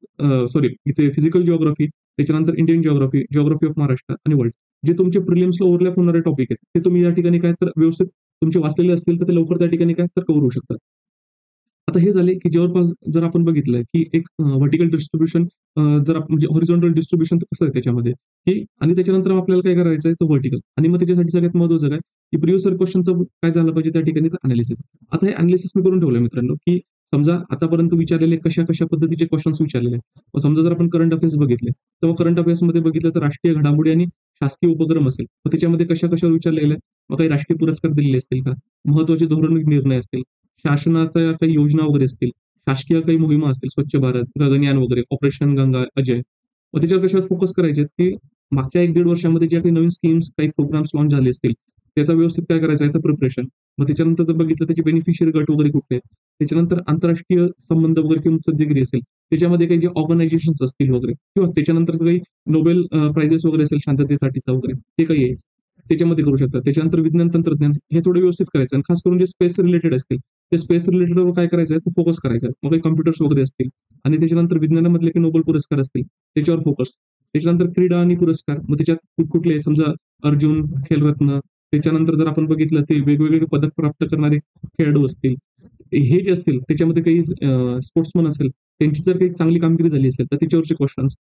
सॉरी इथे फिजिकल जिओग्राफी, त्याच्यानंतर Indian geography, geography of Maharashtra आणि वर्ल्ड. जे तुमचे प्रिलिम्सला ओव्हरलॅप होणारे टॉपिक आहेत, ते तुम्ही या ठिकाणी काय तर व्यवस्थित तुमचे वाचलेले असतील तर ते लवकर त्या ठिकाणी काय तर कव्हर होऊ शकतात. आता हे झाले, की जवळपास जर आपण बघितलं, की एक व्हर्टिकल डिस्ट्रिब्युशन जर आपण म्हणजे हॉरिझॉन्टल डिस्ट्रिब्युशन कसं आहे त्याच्यामध्ये, की आणि त्याच्यानंतर आपल्याला काय करायचं आहे तर व्हर्टिकल आणि मग त्याच्यासाठी सगळ्यात महत्त्वाचं काय की प्रिव्हियस इयर क्वेश्चनचं काय झालं पाहिजे त्या ठिकाणी अनालिसिस. आता हे अनालिसिस मी करून ठेवलंय मित्रांनो, की समजा आतापर्यंत विचारलेले कशा पद्धतीचे क्वेश्चन्स विचारलेले आहेत. मग समजा जर आपण करंट अफेअर्स बघितले, तर मग करंट अफेअर्समध्ये बघितलं तर राष्ट्रीय घडामोडी आणि शासकीय उपक्रम असेल, मग त्याच्यामध्ये कशावर विचारलेलं आहे. मग काही राष्ट्रीय पुरस्कार दिलेले असतील का, महत्वाचे धोरणिक निर्णय असतील, शासनाच्या काही योजना वगैरे असतील, शासकीय काही मोहिमा असतील, स्वच्छ भारत, गगनयान वगैरे, ऑपरेशन गंगा, अजय. मग त्याच्यावर कशावर फोकस करायचे, की मागच्या 1-1.5 वर्षामध्ये ज्या काही नवीन स्कीम्स, काही प्रोग्राम्स लॉन्च झाले असतील, त्याचा व्यवस्थित काय करायचं आहे तर प्रिपरेशन. मग त्याच्यानंतर जर बघितलं त्याचे बेनिफिशियरी गट वगैरे कुठले आहेत. त्याच्यानंतर आंतरराष्ट्रीय संबंध वगैरे किंवा उच्च डिग्री असेल, त्याच्यामध्ये काही जे ऑर्गनायझेशन्स असतील वगैरे किंवा त्याच्यानंतर काही नोबेल प्राइजेस वगैरे असेल शांततेसाठीचा वगैरे, ते काही आहे. त्याच्यामध्ये करू शकतात. त्याच्यानंतर विज्ञान तंत्रज्ञान हे थोडं व्यवस्थित करायचं आणि खास करून जे स्पेस रिलेटेड असतील, ते स्पेस रिलेटेडवर काय करायचं आहे, तर फोकस करायचा आहे. मग काही कॉम्प्युटर्स वगैरे असतील आणि त्याच्यानंतर विज्ञानामधले काही नोबेल पुरस्कार असतील, त्याच्यावर फोकस. त्याच्यानंतर क्रीडा आणि पुरस्कार, मग त्याच्यात कुठले समजा अर्जुन, खेलरत्न, त्याच्यानंतर जर आपण बघितलं ते वेगवेगळे पदक प्राप्त करणारे खेळाडू असतील, हे जे असतील त्याच्यामध्ये काही स्पोर्ट्समन असेल, त्यांची जर काही चांगली कामगिरी झाली असेल, तर त्याच्यावरचे क्वेश्चन्स.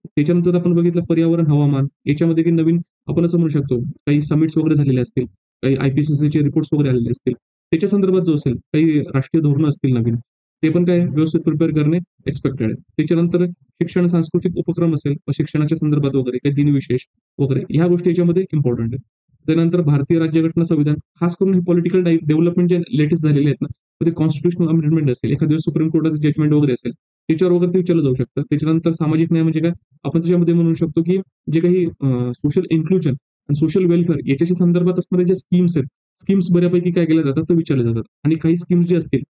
त्याच्यानंतर आपण बघितलं पर्यावरण, हवामान याच्यामध्ये काही नवीन आपण असं म्हणू शकतो, काही समिट्स वगैरे झालेले असतील, काही आयपीसीसीचे रिपोर्ट्स वगैरे आलेले असतील. त्याच्या संदर्भात जो असेल, काही राष्ट्रीय धोरणं असतील नवीन, ते पण काय व्यवस्थित प्रिपेअर करणे एक्सपेक्टेड आहे. त्याच्यानंतर शिक्षण सांस्कृतिक उपक्रम असेल, शिक्षणाच्या संदर्भात वगैरे काही दिनविशेष वगैरे ह्या गोष्टी याच्यामध्ये इम्पॉर्टंट आहे. त्यानंतर भारतीय राज्यघटना संविधान, खास करून हे पॉलिटिकल डेव्हलपमेंट जे लेटेस्ट झालेले आहेत ना, तर ते कॉन्स्टिट्युशनल अमेंडमेंट असेल, एखाद्या सुप्रीम कोर्टाचं जजमेंट वगैरे असेल, त्याच्यावर वगैरे ते विचारलं जाऊ शकतं. त्याच्यानंतर सामाजिक न्याय म्हणजे काय, आपण त्याच्यामध्ये म्हणू शकतो की जे काही सोशल इन्क्लुजन आणि सोशल वेलफेअर याच्याशी संदर्भात असणारे जे स्कीम्स आहेत, स्कीम्स बऱ्यापैकी काय केल्या जातात तर विचारल्या जातात. आणि काही स्कीम्स जे असतील,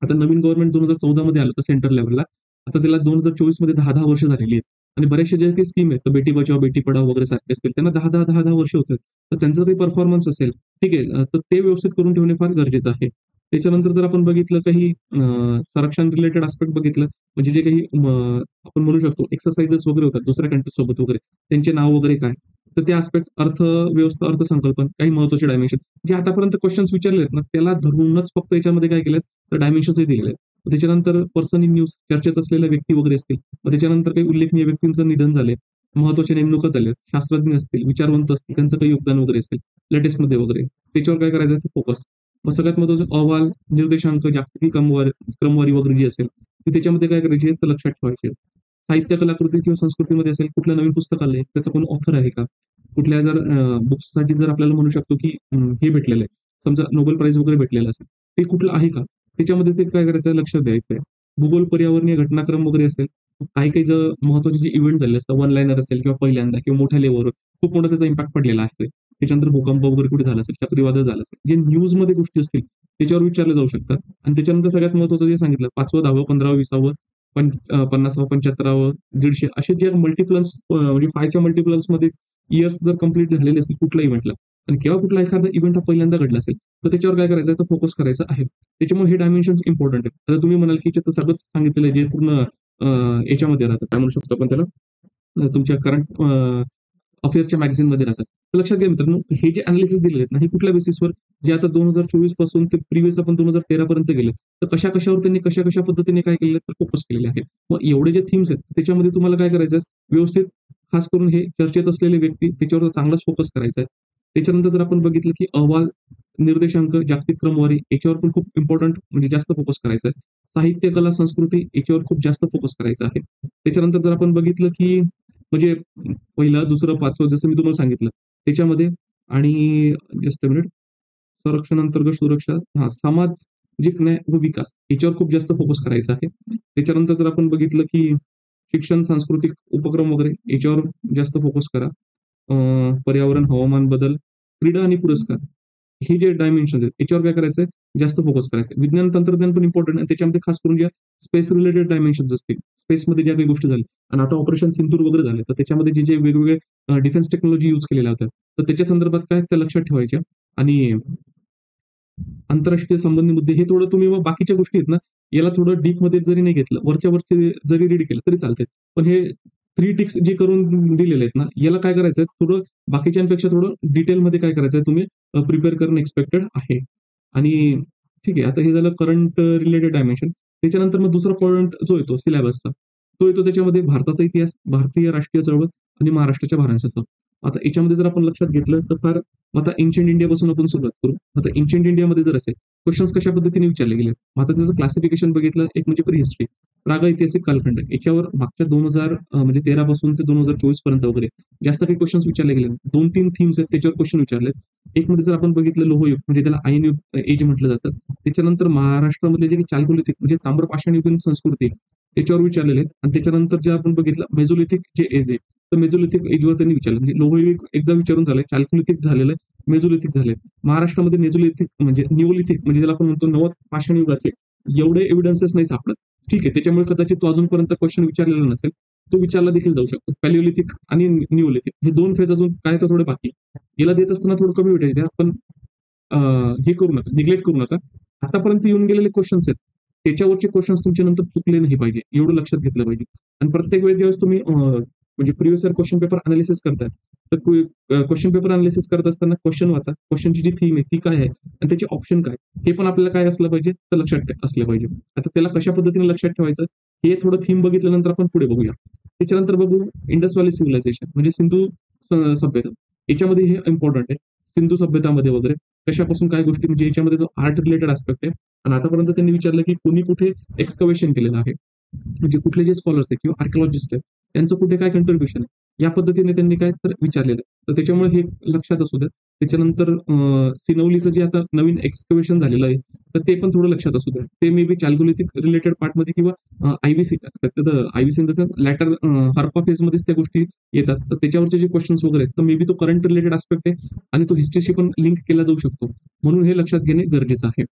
आता नवीन गव्हर्नमेंट 2014 मध्ये आलं होतं सेंटर लेव्हलला. आता त्याला 2024 मध्ये 10-10 वर्ष झालेली आहेत. आणि बऱ्याचशा ज्या काही स्कीम आहेत, तर बेटी बचाओ, बेटी पढाओ वगैरे सारखे असतील, त्यांना 10-10, 10-10 वर्ष होतात. तर त्यांचा काही परफॉर्मन्स असेल, ठीक आहे, तर ते व्यवस्थित करून ठेवणे फार गरजेचं आहे. त्याच्यानंतर जर आपण बघितलं काही संरक्षण रिलेटेड आस्पेक्ट बघितलं, म्हणजे जे काही आपण म्हणू शकतो एक्सरसाइजेस वगैरे होतात दुसऱ्या कंट्री सोबत वगैरे, त्यांचे नाव वगैरे काय, तर ते आस्पेक्ट अर्थव्यवस्था, अर्थसंकल्पन, काही महत्वाचे डायमेन्शन जे आतापर्यंत क्वेश्चन्स विचारले आहेत ना, त्याला धरूनच फक्त याच्यामध्ये काय केलेत, तर डायमेन्शन्सही दिलेले आहेत. त्याच्यानंतर पर्सन इन न्यूज, चर्चेत असलेल्या व्यक्ती वगैरे असतील, मग त्याच्यानंतर काही उल्लेखनीय व्यक्तींचं निधन झाले, महत्वाच्या नेमणुका झाल्या, शास्त्रज्ञ असतील, विचारवंत असतील, त्यांचं काही योगदान वगैरे असेल लेटेस्टमध्ये वगैरे, त्याच्यावर काय करायचं ते फोकस. मग सगळ्यात महत्वाचं अहवाल, निर्देशांक, जागतिक क्रमवारी वगैरे जी असेल, ती त्याच्यामध्ये काय करायची तर लक्षात ठेवायची. साहित्य, कलाकृती किंवा संस्कृतीमध्ये असेल, कुठलं नवीन पुस्तक आलंय, त्याचा कोण ऑथर आहे का? कुठल्या जर बुक्ससाठी जर आपल्याला म्हणू शकतो, की हे भेटलेलं आहे, समजा नोबेल प्राइज वगैरे भेटलेलं असेल, ते कुठलं आहे का? त्याच्यामध्ये ते काय करायचं आहे, लक्ष द्यायचं आहे. भूगोल, पर्यावरणीय घटनाक्रम वगैरे असेल, काही-काही जर महत्त्वाचे जे इव्हेंट झाले असतात, वन लाइनर असेल किंवा पहिल्यांदा किंवा मोठ्या लेव्हलवर खूप मोठा त्याचा इम्पॅक्ट पडलेला आहे. त्याच्यानंतर भूकंप वगैरे कुठे झाला असेल, चक्रीवादळ झालं असेल, जे न्यूजमध्ये गोष्टी असतील, त्याच्यावर विचारले जाऊ शकतात. आणि त्याच्यानंतर सगळ्यात महत्त्वाचं जे सांगितलं 5वं, 10वं, 15वं, 20वं, 50वं, 75वं, 150 असे जे मल्टिप्लन्स म्हणजे 5च्या मल्टिप्लन्समध्ये इयर्स जर कंप्लीट झालेले असतील कुठल्या इव्हेंटला आणि केव्हा कुठला एखादा इव्हेंट हा पहिल्यांदा घडला असेल, तर त्याच्यावर काय करायचं आहे, तर फोकस करायचा आहे. त्याच्यामुळे हे डायमेन्शन्स इम्पॉर्टंट आहेत. आता तुम्ही म्हणाल, की याच्यात सगळंच सांगितलेलं आहे, जे पूर्ण याच्यामध्ये राहतं, काय म्हणू शकतो आपण त्याला, तुमच्या करंट अफेअर्सच्या मॅगझिनमध्ये राहतात. तर लक्षात घ्या मित्रांनो, हे जे अनालिसिस दिलेले आहेत ना, हे कुठल्या बेसिसवर, जे आता 2024 पासून ते प्रिव्हियस आपण 2013 पर्यंत गेले, तर कशा-कशावर त्यांनी कशा-कशा पद्धतीने काय केलेलं तर फोकस केलेले आहे. मग एवढे जे थीम्स आहेत, त्याच्यामध्ये तुम्हाला काय करायचं आहे, व्यवस्थित खास करून हे चर्चेत असलेले व्यक्ती त्याच्यावर चांगलाच फोकस करायचा आहे. त्याच्यानंतर जर आपण बघितलं, की अहवाल, निर्देशांक, जागतिक क्रमवारी याच्यावर पण खूप इम्पोर्टंट म्हणजे जास्त फोकस करायचा आहे. साहित्य, कला, संस्कृती याच्यावर खूप जास्त फोकस करायचा आहे. त्याच्यानंतर जर आपण बघितलं, की म्हणजे पहिलं, दुसरं, 5वं जसं मी तुम्हाला सांगितलं त्याच्यामध्ये. आणि जस्ट अ मिनिट, संरक्षण, अंतर्गत सुरक्षा, हां, सामाजिक न्याय व विकास याच्यावर खूप जास्त फोकस करायचा आहे. त्याच्यानंतर जर आपण बघितलं, की शिक्षण, सांस्कृतिक उपक्रम वगैरे याच्यावर जास्त फोकस करा. पर्यावरण, हवामान बदल, क्रीडा आणि पुरस्कार हे जे डायमेन्शन्स आहेत याच्यावर काय करायचंय, जास्त फोकस करायचा. विज्ञान तंत्रज्ञान पण इम्पॉर्टंट आहे. त्याच्यामध्ये खास करून ज्या स्पेस रिलेटेड डायमेन्शन्स असतील, स्पेसमध्ये ज्या काही गोष्टी झाल्या आणि आता ऑपरेशन सिंदूर वगैरे झाले, तर त्याच्यामध्ये जे वेगवेगळे डिफेन्स टेक्नॉलॉजी यूज केलेल्या होत्या, तर त्याच्या संदर्भात काय त्या लक्षात ठेवायच्या. आणि आंतरराष्ट्रीय संबंधी मुद्दे हे थोडं तुम्ही मग बाकीच्या गोष्टी आहेत ना, याला थोडं डीपमध्ये जरी नाही घेतलं, वरच्या जरी रीड केलं तरी चालतंय. पण हे 3 टिक्स जे करून दिलेले आहेत ना, याला काय करायचंय, थोडं बाकीच्यांपेक्षा थोडं डिटेलमध्ये काय करायचंय तुम्ही प्रिपेअर करणं एक्सपेक्टेड आहे. आणि ठीक आहे, आता हे झालं करंट रिलेटेड डायमेन्शन. त्याच्यानंतर मग दुसरा पॉइंट जो येतो सिलेबसचा, तो येतो त्याच्यामध्ये भारताचा इतिहास, भारतीय राष्ट्रीय चळवळ आणि महाराष्ट्राच्या भारांशाचा. आता याच्यामध्ये जर आपण लक्षात घेतलं तर फार आता एन्शियंट इंडियापासून आपण सुरुवात करू. आता एन्शियंट इंडियामध्ये जर असेल क्वेश्चन्स कशा पद्धतीने विचारले गेले. आता त्याचं क्लासिफिकेशन बघितलं एक म्हणजे प्री हिस्ट्री, प्रागैतिहासिक कालखंड. याच्यावर मागच्या 2000 म्हणजे 13 पासून ते 2024 पर्यंत वगैरे जास्त काही क्वेश्चन्स विचारले गेले. 2-3 थीम्स आहेत त्याच्यावर क्वेश्चन विचारलेत. एक मध्ये जर आपण बघितलं लोहयुग म्हणजे त्याला आयन युग एज म्हटलं जातं. त्याच्यानंतर महाराष्ट्रामधले जे चाल्कोलिथिक म्हणजे ताम्रपाषाणयुगीन संस्कृती त्याच्यावर विचारलेले आहेत आणि त्याच्यानंतर जे आपण बघितलं मेझोलिथिक जे एज आहे तर मेझोलिथिक एजवर त्यांनी विचारलं. म्हणजे लोहयुग एकदा विचारून झालंय, चाल्कोलिथिक झालेलं आहे, मेझोलिथिक झाले. महाराष्ट्रामध्ये मेझोलिथिक म्हणजे निओलिथिक म्हणजे ज्याला आपण म्हणतो नवत पाषाण युगाचे एवढे एव्हिडन्सेस नाही सापडत. ठीक आहे, त्याच्यामुळे कदाचित तो अजूनपर्यंत क्वेश्चन विचारलेला नसेल, तो विचारला देखील जाऊ शकतो. पॅलिओलिथिक आणि निओलिथिक हे 2 फेज अजून काय तर थोडे बाकी. याला देत असताना थोडं कमी वेटेज द्या, पण हे करू नका, निग्लेक्ट करू नका. आतापर्यंत येऊन गेलेले क्वेश्चन्स आहेत त्याच्यावरचे क्वेश्चन्स तुमच्या नंतर चुकले नाही पाहिजे, एवढं लक्षात घेतलं पाहिजे. आणि प्रत्येक वेळेस ज्यावेळेस तुम्ही म्हणजे previous year question paper analysis करताय तर क्वेश्चन पेपर अनालिसिस करत असताना क्वेश्चन वाचा, क्वेश्चनची जी थीम आहे ती काय आहे आणि त्याचे ऑप्शन काय हे पण आपल्याला काय असलं पाहिजे तर लक्षात असलं पाहिजे. आता त्याला कशा पद्धतीने लक्षात ठेवायचं हे थोडं थीम बघितल्यानंतर आपण पुढे बघूया. त्याच्यानंतर बघू इंडस व्हॅली सिव्हिलायझेशन म्हणजे सिंधू सभ्यता. याच्यामध्ये हे इम्पॉर्टंट आहे. सिंधू सभ्यतामध्ये वगैरे कशापासून काय गोष्टी म्हणजे याच्यामध्ये जो आर्ट रिलेटेड ऍस्पेक्ट आहे आणि आतापर्यंत त्यांनी विचारलं की कोणी कुठे एक्सकवेशन केलेलं आहे, म्हणजे कुठले जे स्कॉलर्स आहेत किंवा आर्किओलॉजिस्ट आहेत त्यांचं कुठे काय कंट्रीब्युशन आहे या पद्धतीने त्यांनी काय तर विचारलेलं आहे. तर त्याच्यामुळे हे लक्षात असू द्या. त्याच्यानंतर सिनवलीचं जे आता नवीन एक्सकवेशन झालेलं आहे तर ते पण थोडं लक्षात असू द्या. ते मे बी चाल्कोलिथिक रिलेटेड पार्टमध्ये किंवा आयबीसी आयबीसी तसं लॅटर हरपा फेजमध्येच त्या गोष्टी येतात. तर त्याच्यावरचे जे क्वेश्चन्स वगैरे आहेत तर मे बी तो करंट रिलेटेड ऍस्पेक्ट आहे आणि तो हिस्ट्रीशी पण लिंक केला जाऊ शकतो. म्हणून हे लक्षात घेणे गरजेचं आहे.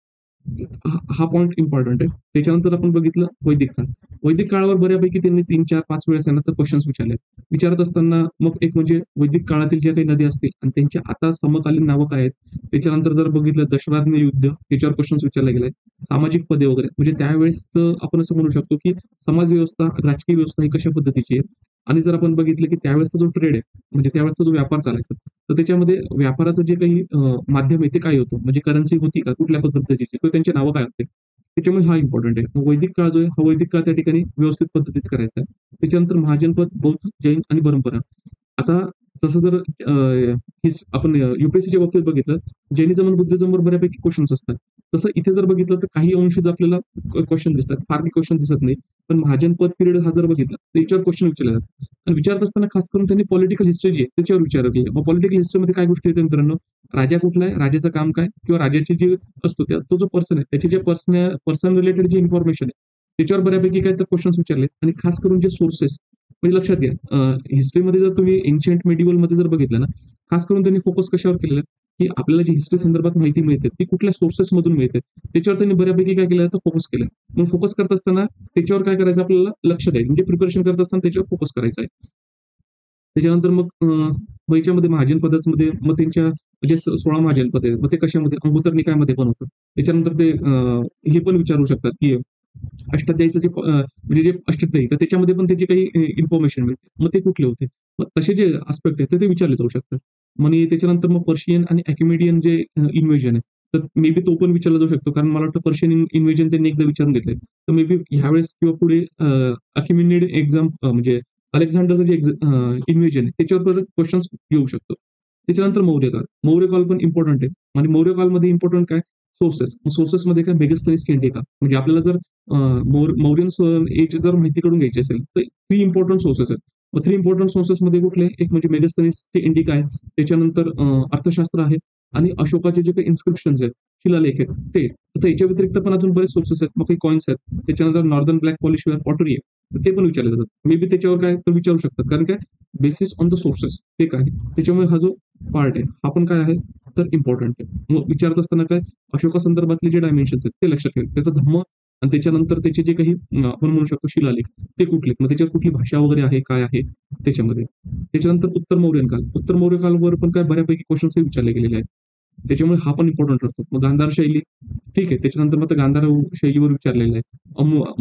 हा पॉईंट इम्पॉर्टंट आहे. त्याच्यानंतर आपण बघितलं वैदिक काळ. वैदिक काळावर बऱ्यापैकी त्यांनी 3-4-5 वेळेस आहे ना तर क्वेश्चन्स विचारले. विचारत असताना मग एक म्हणजे वैदिक काळातील ज्या काही नदी असतील आणि त्यांच्या आता समकालीन नावं काय आहेत. त्याच्यानंतर जर बघितलं दशराज्ञ युद्ध त्याच्यावर क्वेश्चन्स विचारले गेले. सामाजिक पदे वगैरे म्हणजे त्यावेळेस आपण असं म्हणू शकतो की समाज व्यवस्था राजकीय व्यवस्था ही कशा पद्धतीची आहे. आणि जर आपण बघितलं की त्यावेळेसचा जो ट्रेड आहे म्हणजे त्यावेळेसचा जो व्यापार चालायचा तर त्याच्यामध्ये व्यापाराचं जे काही माध्यम आहे ते काय होतं म्हणजे करन्सी होती का कुठल्या पद्धतीची किंवा त्यांचे नावं काय होते. त्याच्यामुळे हा इम्पॉर्टंट आहे. वैदिक काळ जो आहे हा वैदिक काळ त्या ठिकाणी व्यवस्थित पद्धतीत करायचा आहे. त्याच्यानंतर महाजनपद बौद्ध जैन आणि परंपरा. आता तसं जर आपण युपीएससीच्या बाबतीत बघितलं जैनिझम आणि बुद्धिझमवर बऱ्यापैकी क्वेश्चन्स असतात. तसं इथे जर बघितलं तर काही अंशच आपल्याला क्वेश्चन दिसतात, फार काही क्वेश्चन दिसत नाही. पण महाजनपद पिरियड हा जर बघितला तर याच्यावर क्वेश्चन विचारले जातात. आणि विचारत असताना खास करून त्यांनी पॉलिटिकल हिस्ट्री जी आहे त्याच्यावर विचारली. मग पॉलिटिकल हिस्ट्रीमध्ये काय गोष्टी येतात मित्रांनो, राजा कुठला आहे, राजाचं काम काय किंवा राजाची जी असतो तो जो पर्सन आहे त्याचे जे पर्सन रिलेटेड जी इन्फॉर्मेशन आहे त्याच्यावर बऱ्यापैकी काय तर क्वेश्चन्स विचारले. आणि खास करून जे सोर्सेस म्हणजे लक्षात घ्या हिस्ट्रीमध्ये जर तुम्ही एन्शियंट मेडिवल मध्ये जर बघितलं ना खास करून त्यांनी फोकस कशावर केलेलं की आपल्याला जी हिस्ट्री संदर्भात माहिती मिळते ती कुठल्या सोर्सेस मधून मिळते त्याच्यावर त्यांनी बऱ्यापैकी काय केलं तर फोकस केलं. मग फोकस करत असताना त्याच्यावर काय करायचं आपल्याला लक्ष द्यायचं म्हणजे प्रिपरेशन करत असताना त्याच्यावर फोकस करायचा आहे. त्याच्यानंतर मग याच्यामध्ये महाजन पदामध्ये मग त्यांच्या जे 16 महाजन पद आहेत मग ते कशामध्ये अंगुत्तर निकायामध्ये पण होतं. त्याच्यानंतर ते हे पण विचारू शकतात की अष्टाध्यायीचं जे म्हणजे जे अष्टाध्यायी तर त्याच्यामध्ये पण त्याची काही इन्फॉर्मेशन मिळते. मग ते कुठले होते. मग तसे जे आस्पेक्ट आहेत ते विचारले जाऊ शकतात. आणि त्याच्यानंतर मग पर्शियन आणि अॅक्युमेडियन जे इन्व्हेजन आहे तर मे बी तो पण विचारला जाऊ शकतो. कारण मला वाटतं पर्शियन इन्व्हेजन त्यांनी एकदा विचारून घेतलंय. तर मे बी ह्यावेळेस किंवा पुढे अॅक्युमेनिड एक्झाम म्हणजे अलेक्झांडरचं जे इन्व्हेजन आहे त्याच्यावर क्वेश्चन्स येऊ शकतो. त्याच्यानंतर मौर्यकाळ. मौर्यकाळ पण इम्पॉर्टंट आहे. आणि मौर्यकाळमध्ये इम्पॉर्टंट काय सोर्सेस. सोर्सेसमध्ये काय मेगास्थनीज स्कॅन्डिका म्हणजे आपल्याला जर मौर्यन एज जर माहिती करून घ्यायची असेल तर 3 इम्पॉर्टंट सोर्सेस आहेत. मग 3 इम्पॉर्टंट सोर्सेसमध्ये कुठले एक म्हणजे मेगास्थनीजचे इंडिका आहे. त्याच्यानंतर अर्थशास्त्र आहे आणि अशोकाचे जे काही इन्स्क्रिप्शन्स आहेत शिलालेख आहेत ते. आता याच्या व्यतिरिक्त पण अजून बरेच सोर्सेस आहेत. मग काही कॉइन्स आहेत. त्याच्यानंतर नॉर्दर्न ब्लॅक पॉलिश पॉटरी आहे. तर ते पण विचारले जातात. मे बी त्याच्यावर काय तर विचारू शकतात. कारण काय बेसिस ऑन द सोर्सेस ते काय त्याच्यामुळे हा जो पार्ट आहे हा पण काय आहे तर इम्पॉर्टंट आहे. मग विचारत असताना काय अशोका संदर्भातले जे डायमेन्शन्स आहेत ते लक्षात ठेवा. त्याचा धम्म आणि त्याच्यानंतर त्याचे जे काही आपण म्हणू शकतो शिलालेख ते कुठले मग त्याच्यावर कुठली भाषा वगैरे आहे काय आहे त्याच्यामध्ये. त्याच्यानंतर उत्तर मौर्यन काल. उत्तर मौर्य कालवर पण काय बऱ्यापैकी क्वेश्चन्स विचारले गेलेले आहेत. त्याच्यामुळे हा पण इम्पॉर्टंट ठरतो. मग गांधार शैली ठीक आहे. त्याच्यानंतर मग गांधार शैलीवर विचारलेलं आहे.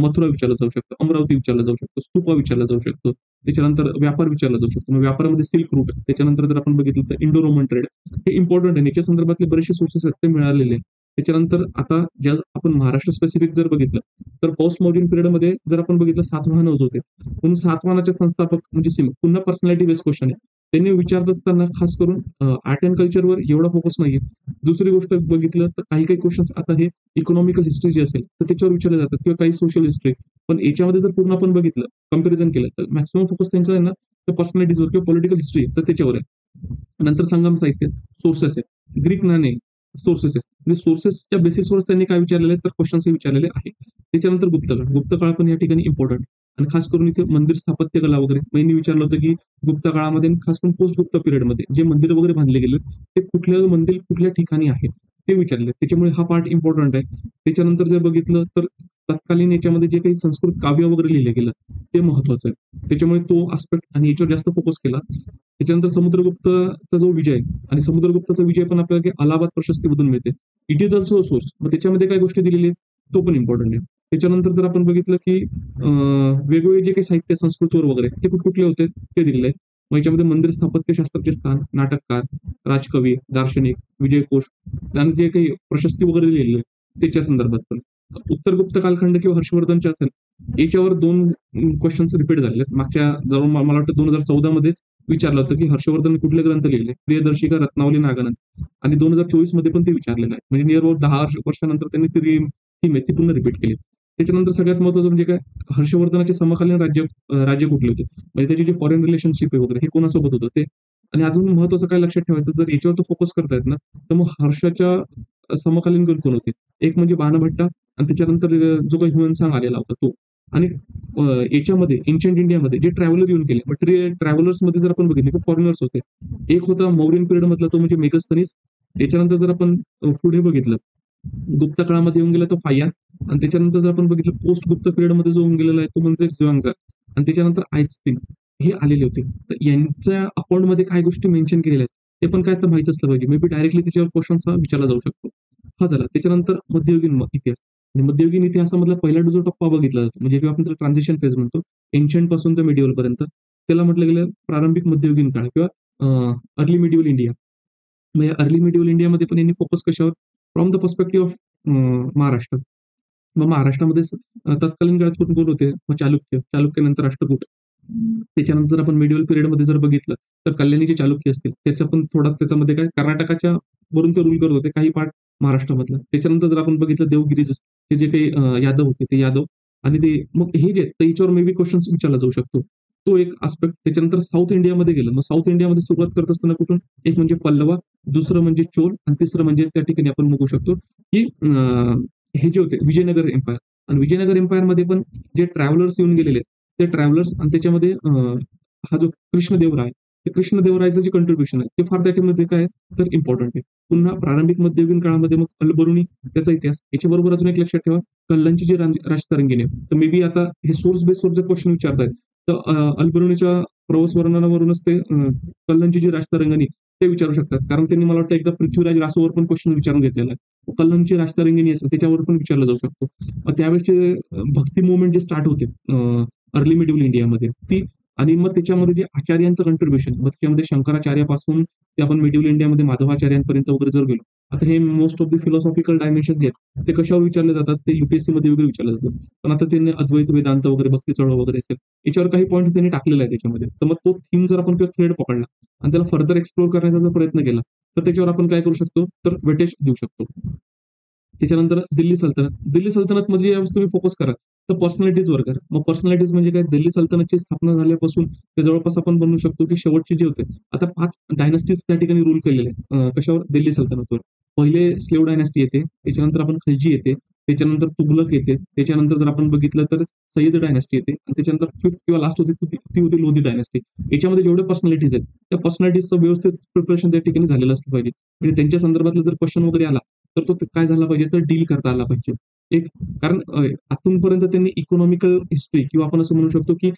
मथुरा विचारलं जाऊ शकतं, अमरावती विचारलं जाऊ शकतं, स्तूपा विचारला जाऊ शकतो. त्याच्यानंतर व्यापार विचारला जाऊ शकतो. मग व्यापारामध्ये सिल्क रूट त्याच्यानंतर जर आपण बघितलं तर इंडो रोमन ट्रेड हे इम्पॉर्टंट आहे. याच्या संदर्भातले बरेचसे सोर्सेस आहेत ते मिळालेले आहेत. त्याच्यानंतर आता ज्या आपण महाराष्ट्र स्पेसिफिक जर बघितलं तर पोस्ट मॉडर्न पिरियडमध्ये जर आपण बघितलं सातवाहन होते. म्हणून सातवाहनाचे संस्थापक म्हणजे पुन्हा पर्सनॅलिटी बेस्ड क्वेश्चन आहे. त्यांनी विचारत असताना खास करून आर्ट अँड कल्चरवर एवढा फोकस नाहीये. दुसरी गोष्ट बघितलं तर काही काही क्वेश्चन्स आता हे इकॉनॉमिकल हिस्ट्री जी असेल तर त्याच्यावर विचारले जातात किंवा काही सोशल हिस्ट्री. पण याच्यामध्ये जर पूर्ण आपण बघितलं, कंपॅरिझन केलं तर मॅक्सिमम फोकस त्यांचा आहे ना, तर पर्सनॅलिटीजवर किंवा पॉलिटिकल हिस्ट्री तर त्याच्यावर आहे. नंतर संगम साहित्य, सोर्सेस आहेत, ग्रीक नाणे, सोर्सेस आहेत. म्हणजे सोर्सेसच्या बेसिसवर त्यांनी काय विचारलेले तर क्वेश्चन्स विचारलेले आहेत. त्याच्यानंतर गुप्तकाळ पण या ठिकाणी इम्पॉर्टंट. आणि खास करून इथे मंदिर स्थापत्य कला वगैरे मी विचारलं होतं की गुप्त काळामध्ये आणि खास करून पोस्ट गुप्त पिरियडमध्ये जे मंदिर वगैरे बांधले गेले ते कुठल्या मंदिर कुठल्या ठिकाणी आहे ते विचारले. त्याच्यामुळे हा पार्ट इम्पॉर्टंट आहे. त्याच्यानंतर जर बघितलं तर तत्कालीन याच्यामध्ये जे काही संस्कृत काव्य वगैरे लिहिलं गेलं ते महत्वाचं आहे. त्याच्यामुळे तो आस्पेक्ट आणि याच्यावर जास्त फोकस केला. त्याच्यानंतर समुद्रगुप्तचा जो विजय आणि समुद्रगुप्तचा विजय पण आपल्याला अलाहाबाद प्रशस्तीमधून मिळते. It is also source. मग त्याच्यामध्ये काय गोष्टी दिलेली आहेत तो पण इम्पॉर्टंट आहे. त्याच्यानंतर जर आपण बघितलं की वेगवेगळे जे काही साहित्य संस्कृतवर वगैरे ते कुठले होते ते दिलेले आहे. मग याच्यामध्ये मंदिर स्थापत्यशास्त्राचे स्थान, नाटककार, राजकवी, दार्शनिक, विजयकोश आणि जे काही प्रशस्ती वगैरे लिहिलेले त्याच्या संदर्भात पण. उत्तर गुप्त कालखंड किंवा हर्षवर्धनचे असेल याच्यावर दोन क्वेश्चन्स रिपीट झाले. मागच्या जवळ मला वाटतं 2014 मध्येच विचारलं होतं की हर्षवर्धन कुठले ग्रंथ लिहिले, प्रियदर्शिका, रत्नावली, नागानंद. आणि 2024 मध्ये पण ते विचारलेलं आहे. म्हणजे नियर अबाउट 10 वर्षानंतर त्यांनी ती थीम आहे ती पुन्हा रिपीट केली. त्याच्यानंतर सगळ्यात महत्वाचं म्हणजे काय, हर्षवर्धनाचे समकालीन राज्य कुठले होते, म्हणजे त्याची जी फॉरेन रिलेशनशिप आहे वगैरे हे कोणासोबत होतं ते. आणि अजून महत्वाचं काय लक्षात ठेवायचं, जर याच्यावर तो फोकस करतायत ना तर मग हर्षाच्या समकालीन कोण होते. एक म्हणजे बाणभट्टा आणि त्याच्यानंतर जो काही ह्युएन आलेला होता तो. आणि याच्यामध्ये एन्शियंट इंडियामध्ये जे ट्रॅव्हलर येऊन गेले, मग ट्रॅव्हलर्स मध्ये जर आपण बघितले की फॉरेनर्स होते. एक होता मौर्यन पिरियड मधला तो म्हणजे मेगस्थनीस. त्याच्यानंतर जर आपण पुढे बघितलं गुप्त काळामध्ये येऊन गेला तो फायन. आणि त्याच्यानंतर जर आपण बघितलं पोस्ट गुप्त पिरियड मध्ये जो होऊन गेलेला आहे तो म्हणजे जुआंगझा. आणि त्याच्यानंतर आयत्सिंग हे आलेले होते. तर यांच्या अकाउंटमध्ये काय गोष्टी मेन्शन केलेल्या आहेत ते पण काय तर माहित असलं पाहिजे. मे बी डायरेक्टली त्याच्यावर क्वेश्चन्स विचारला जाऊ शकतो. हा झाला. त्याच्यानंतर मध्ययुगीन इतिहास. आणि मध्ययुगीन इतिहासामधला पहिला जो टप्पा बघितला जातो म्हणजे किंवा आपण ट्रान्झिशन फेज म्हणतो, एन्शियंट पासून तर मिडिवल पर्यंत, त्याला म्हटलं गेलं प्रारंभिक मध्ययुगीन काळ किंवा अर्ली मिडिवल इंडिया. म्हणजे अर्ली मिडिवल इंडियामध्ये पण यांनी फोकस कशावर, from the perspective of Maharashtra. मग महाराष्ट्रामध्ये तत्कालीन काळात कोण होते, मग चालुक्यानंतर राष्ट्रकूट. त्याच्यानंतर आपण मिडिवल पिरियडमध्ये जर बघितलं तर कल्याणी जे चालुक्य असतील त्याच्या पण थोडा त्याच्यामध्ये काय कर्नाटकाच्या वरून ते रूल करत होते, काही पार्ट महाराष्ट्रामधलं. त्याच्यानंतर जर आपण बघितलं देवगिरी ते जे काही यादव होते ते यादव. आणि ते मग हे जे तर याच्यावर मे बी क्वेश्चन्स विचारला जाऊ शकतो. तो एक आस्पेक्ट. त्याच्यानंतर साऊथ इंडियामध्ये गेलं, मग साऊथ इंडियामध्ये सुरुवात करत असताना कुठून, एक म्हणजे पल्लवा, दुसरं म्हणजे चोल आणि तिसरं म्हणजे त्या ठिकाणी आपण बघू शकतो की हे जे होते विजयनगर एम्पायर. आणि विजयनगर एम्पायर मध्ये पण जे ट्रॅव्हलर्स येऊन गेलेले ते ट्रॅव्हलर्स आणि त्याच्यामध्ये हा जो कृष्णदेवराय, ते कृष्णदेवरायचं जे कंट्रीब्युशन आहे ते फार त्याच्यामध्ये काय तर इम्पॉर्टंट आहे. पुन्हा प्रारंभिक मध्ययुगीन काळामध्ये मग अल्बरुनी त्याचा इतिहास. याच्याबरोबर अजून एक लक्षात ठेवा, कल्लांची जी राजतरंगिणी आहे तर मे बी आता हे सोर्स बेसवर जर क्वेश्चन विचारतायत तर अल्बरुनीच्या प्रवास वर्णनावरूनच ते कल्लांची जी राजतरंगिणी ते विचारू शकतात. कारण त्यांनी मला वाटतं एकदा पृथ्वीराज रासोवर पण क्वेश्चन विचारून घेतलेला आहे. कल्लांची राजतरंगिणी असेल त्याच्यावर पण विचारलं जाऊ शकतो. त्यावेळेसचे भक्ती मुवमेंट जे स्टार्ट होते अर्ली मिडिवल इंडियामध्ये ती. आणि मग त्याच्यामध्ये जे आचार्यांचं कंट्रीब्युशन, मग त्याच्यामध्ये शंकराचार्यापासून ते आपण मिडिवल इंडियामध्ये माधवाचार्यांपर्यंत वगैरे जर गेलो. आता हे most of the philosophical dimension जे आहेत ते कशावर विचारले जातात, ते युपीएससी मध्ये वगैरे विचारले जातात. पण आता त्यांनी अद्वैत वेदांत वगैरे भक्ती चळवळ वगैरे असेल याच्यावर काही पॉईंट त्यांनी टाकलेला आहे त्याच्यामध्ये. तर मग तो थीम जर आपण किंवा थ्रेड पकडला आणि त्याला फर्दर एक्सप्लोर करण्याचा जर प्रयत्न केला तर त्याच्यावर आपण काय करू शकतो तर वेटेज देऊ शकतो. त्याच्यानंतर दिल्ली सल्तनत मध्ये यावेळेस तुम्ही फोकस करा तर पर्सनॅलिटीजवर करा. मग पर्सनॅलिटीज म्हणजे काय, दिल्ली सल्तनतची स्थापना झाल्यापासून ते जवळपास आपण बनवू शकतो की शेवटचे जे होते आता 5 डायनास्टीज त्या ठिकाणी रूल केलेले कशावर, दिल्ली सल्तनतवर. पहिले स्लेव डायनास्टी येते, त्याच्यानंतर आपण खलजी येते, त्याच्यानंतर तुगलक येते, त्याच्यानंतर जर आपण बघितलं तर सय्यद डायनास्टी येते आणि त्याच्यानंतर फिफ्थ किंवा लास्ट होती ती होती लोधी डायनास्टी. याच्यामध्ये जेवढे पर्सनॅलिटीज आहेत त्या पर्सनॅलिटीजचं व्यवस्थित प्रिपरेशन त्या ठिकाणी झालेलं असलं पाहिजे. म्हणजे त्यांच्या संदर्भातला जर क्वेश्चन वगैरे आला तर तो काय झाला पाहिजे तर डील करता आला पाहिजे. एक कारण आतापर्यंत त्यांनी इकॉनॉमिकल हिस्ट्री किंवा आपण असं म्हणू शकतो की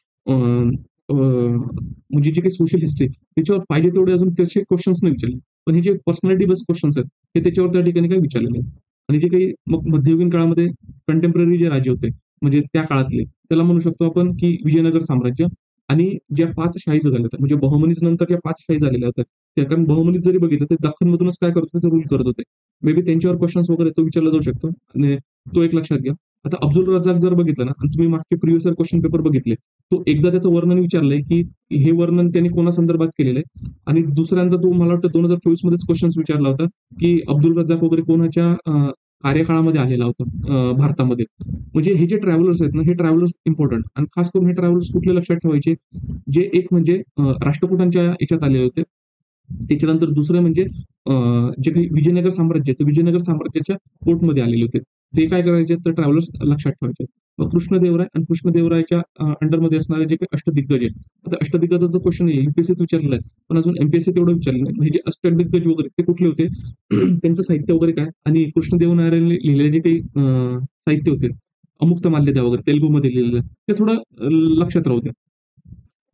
म्हणजे जे काही सोशल हिस्ट्री त्याच्यावर पाहिजे तेवढे अजून त्याचे क्वेश्चन्स नाही विचारले. पण हे जे पर्सनॅलिटी बेस्ड क्वेश्चन्स आहेत हे त्याच्यावर त्या ठिकाणी काय विचारलेले आहेत. आणि जे काही मग मध्ययुगीन काळामध्ये कंटेम्पररी जे राज्य होते म्हणजे त्या काळातले त्याला म्हणू शकतो आपण की विजयनगर साम्राज्य. आणि ज्या 5 शाही झाल्या होत्या म्हणजे बहमनीज नंतर ज्या 5 शाही झालेल्या होत्या त्या, कारण बहमनीज जरी बघितलं ते दख्खनमधूनच काय करत होते, रूल करत होते. मे बी त्यांच्यावर क्वेश्चन्स वगैरे तो विचारला जाऊ शकतो. आणि तो एक लक्षात घ्या. आता अब्दुल रजाक जर बघितलं ना आणि तुम्ही मागचे प्रिव्हियस क्वेश्चन पेपर बघितले, तो एकदा त्याचं वर्णन विचारलंय की हे वर्णन त्यांनी कोणासंदर्भात केलेलं आहे, आणि दुसऱ्यांदा तो मला वाटतं 2024 मध्येच क्वेश्चन विचारला होता की अब्दुल रजाक वगैरे कोणाच्या कार्यकाळामध्ये आलेला होता भारतामध्ये. म्हणजे हे जे ट्रॅव्हलर्स आहेत ना, हे ट्रॅव्हलर्स इम्पॉर्टंट, आणि खास करून हे ट्रॅव्हलर्स कुठले लक्षात ठेवायचे, जे एक म्हणजे राष्ट्रकुटांच्या याच्यात आलेले होते. त्याच्यानंतर दुसरं म्हणजे जे काही विजयनगर साम्राज्य आहे, ते विजयनगर साम्राज्याच्या कोर्टमध्ये आलेले होते. ते काय करायचे तर ट्रॅव्हलर्स लक्षात ठेवायचे. मग कृष्णदेवराय आणि कृष्णदेवरायच्या अंडरमध्ये असणारे जे काही अष्टदिग्गज आहे. आता अष्टदिग्गजाचा क्वेश्चन आहे एमपीएससीत विचारलेला आहे, पण अजून एमपीएससी तेवढं विचारलं नाही. म्हणजे अष्टदिग्गज वगैरे ते कुठले होते, त्यांचं साहित्य वगैरे काय, आणि कृष्णदेवरायाने लिहिलेले जे काही साहित्य होते, अमुक्त माल्यदा वगैरे तेलुगूमध्ये लिहिलेलं, ते थोडं लक्षात राहू द्या.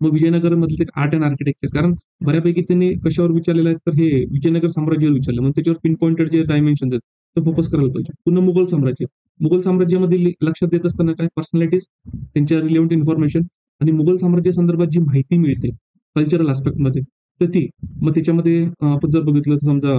मग विजयनगर मधले आर्ट अँड आर्किटेक्चर, कारण बऱ्यापैकी त्यांनी कशावर विचारलेलं आहे तर हे विजयनगर साम्राज्यावर विचारलं, मग त्याच्यावर पिन पॉइंटेड जे डायमेन्शन आहेत ते फोकस करायला पाहिजे. पुन्हा मुघल साम्राज्य, मुघल साम्राज्यामध्ये लक्षात देत असताना काय पर्सनॅलिटीज, त्यांच्या रिलेव्हंट इन्फॉर्मेशन, आणि मुघल साम्राज्य संदर्भात जी माहिती मिळते कल्चरल आस्पेक्टमध्ये, तर ती मग त्याच्यामध्ये आपण जर बघितलं तर समजा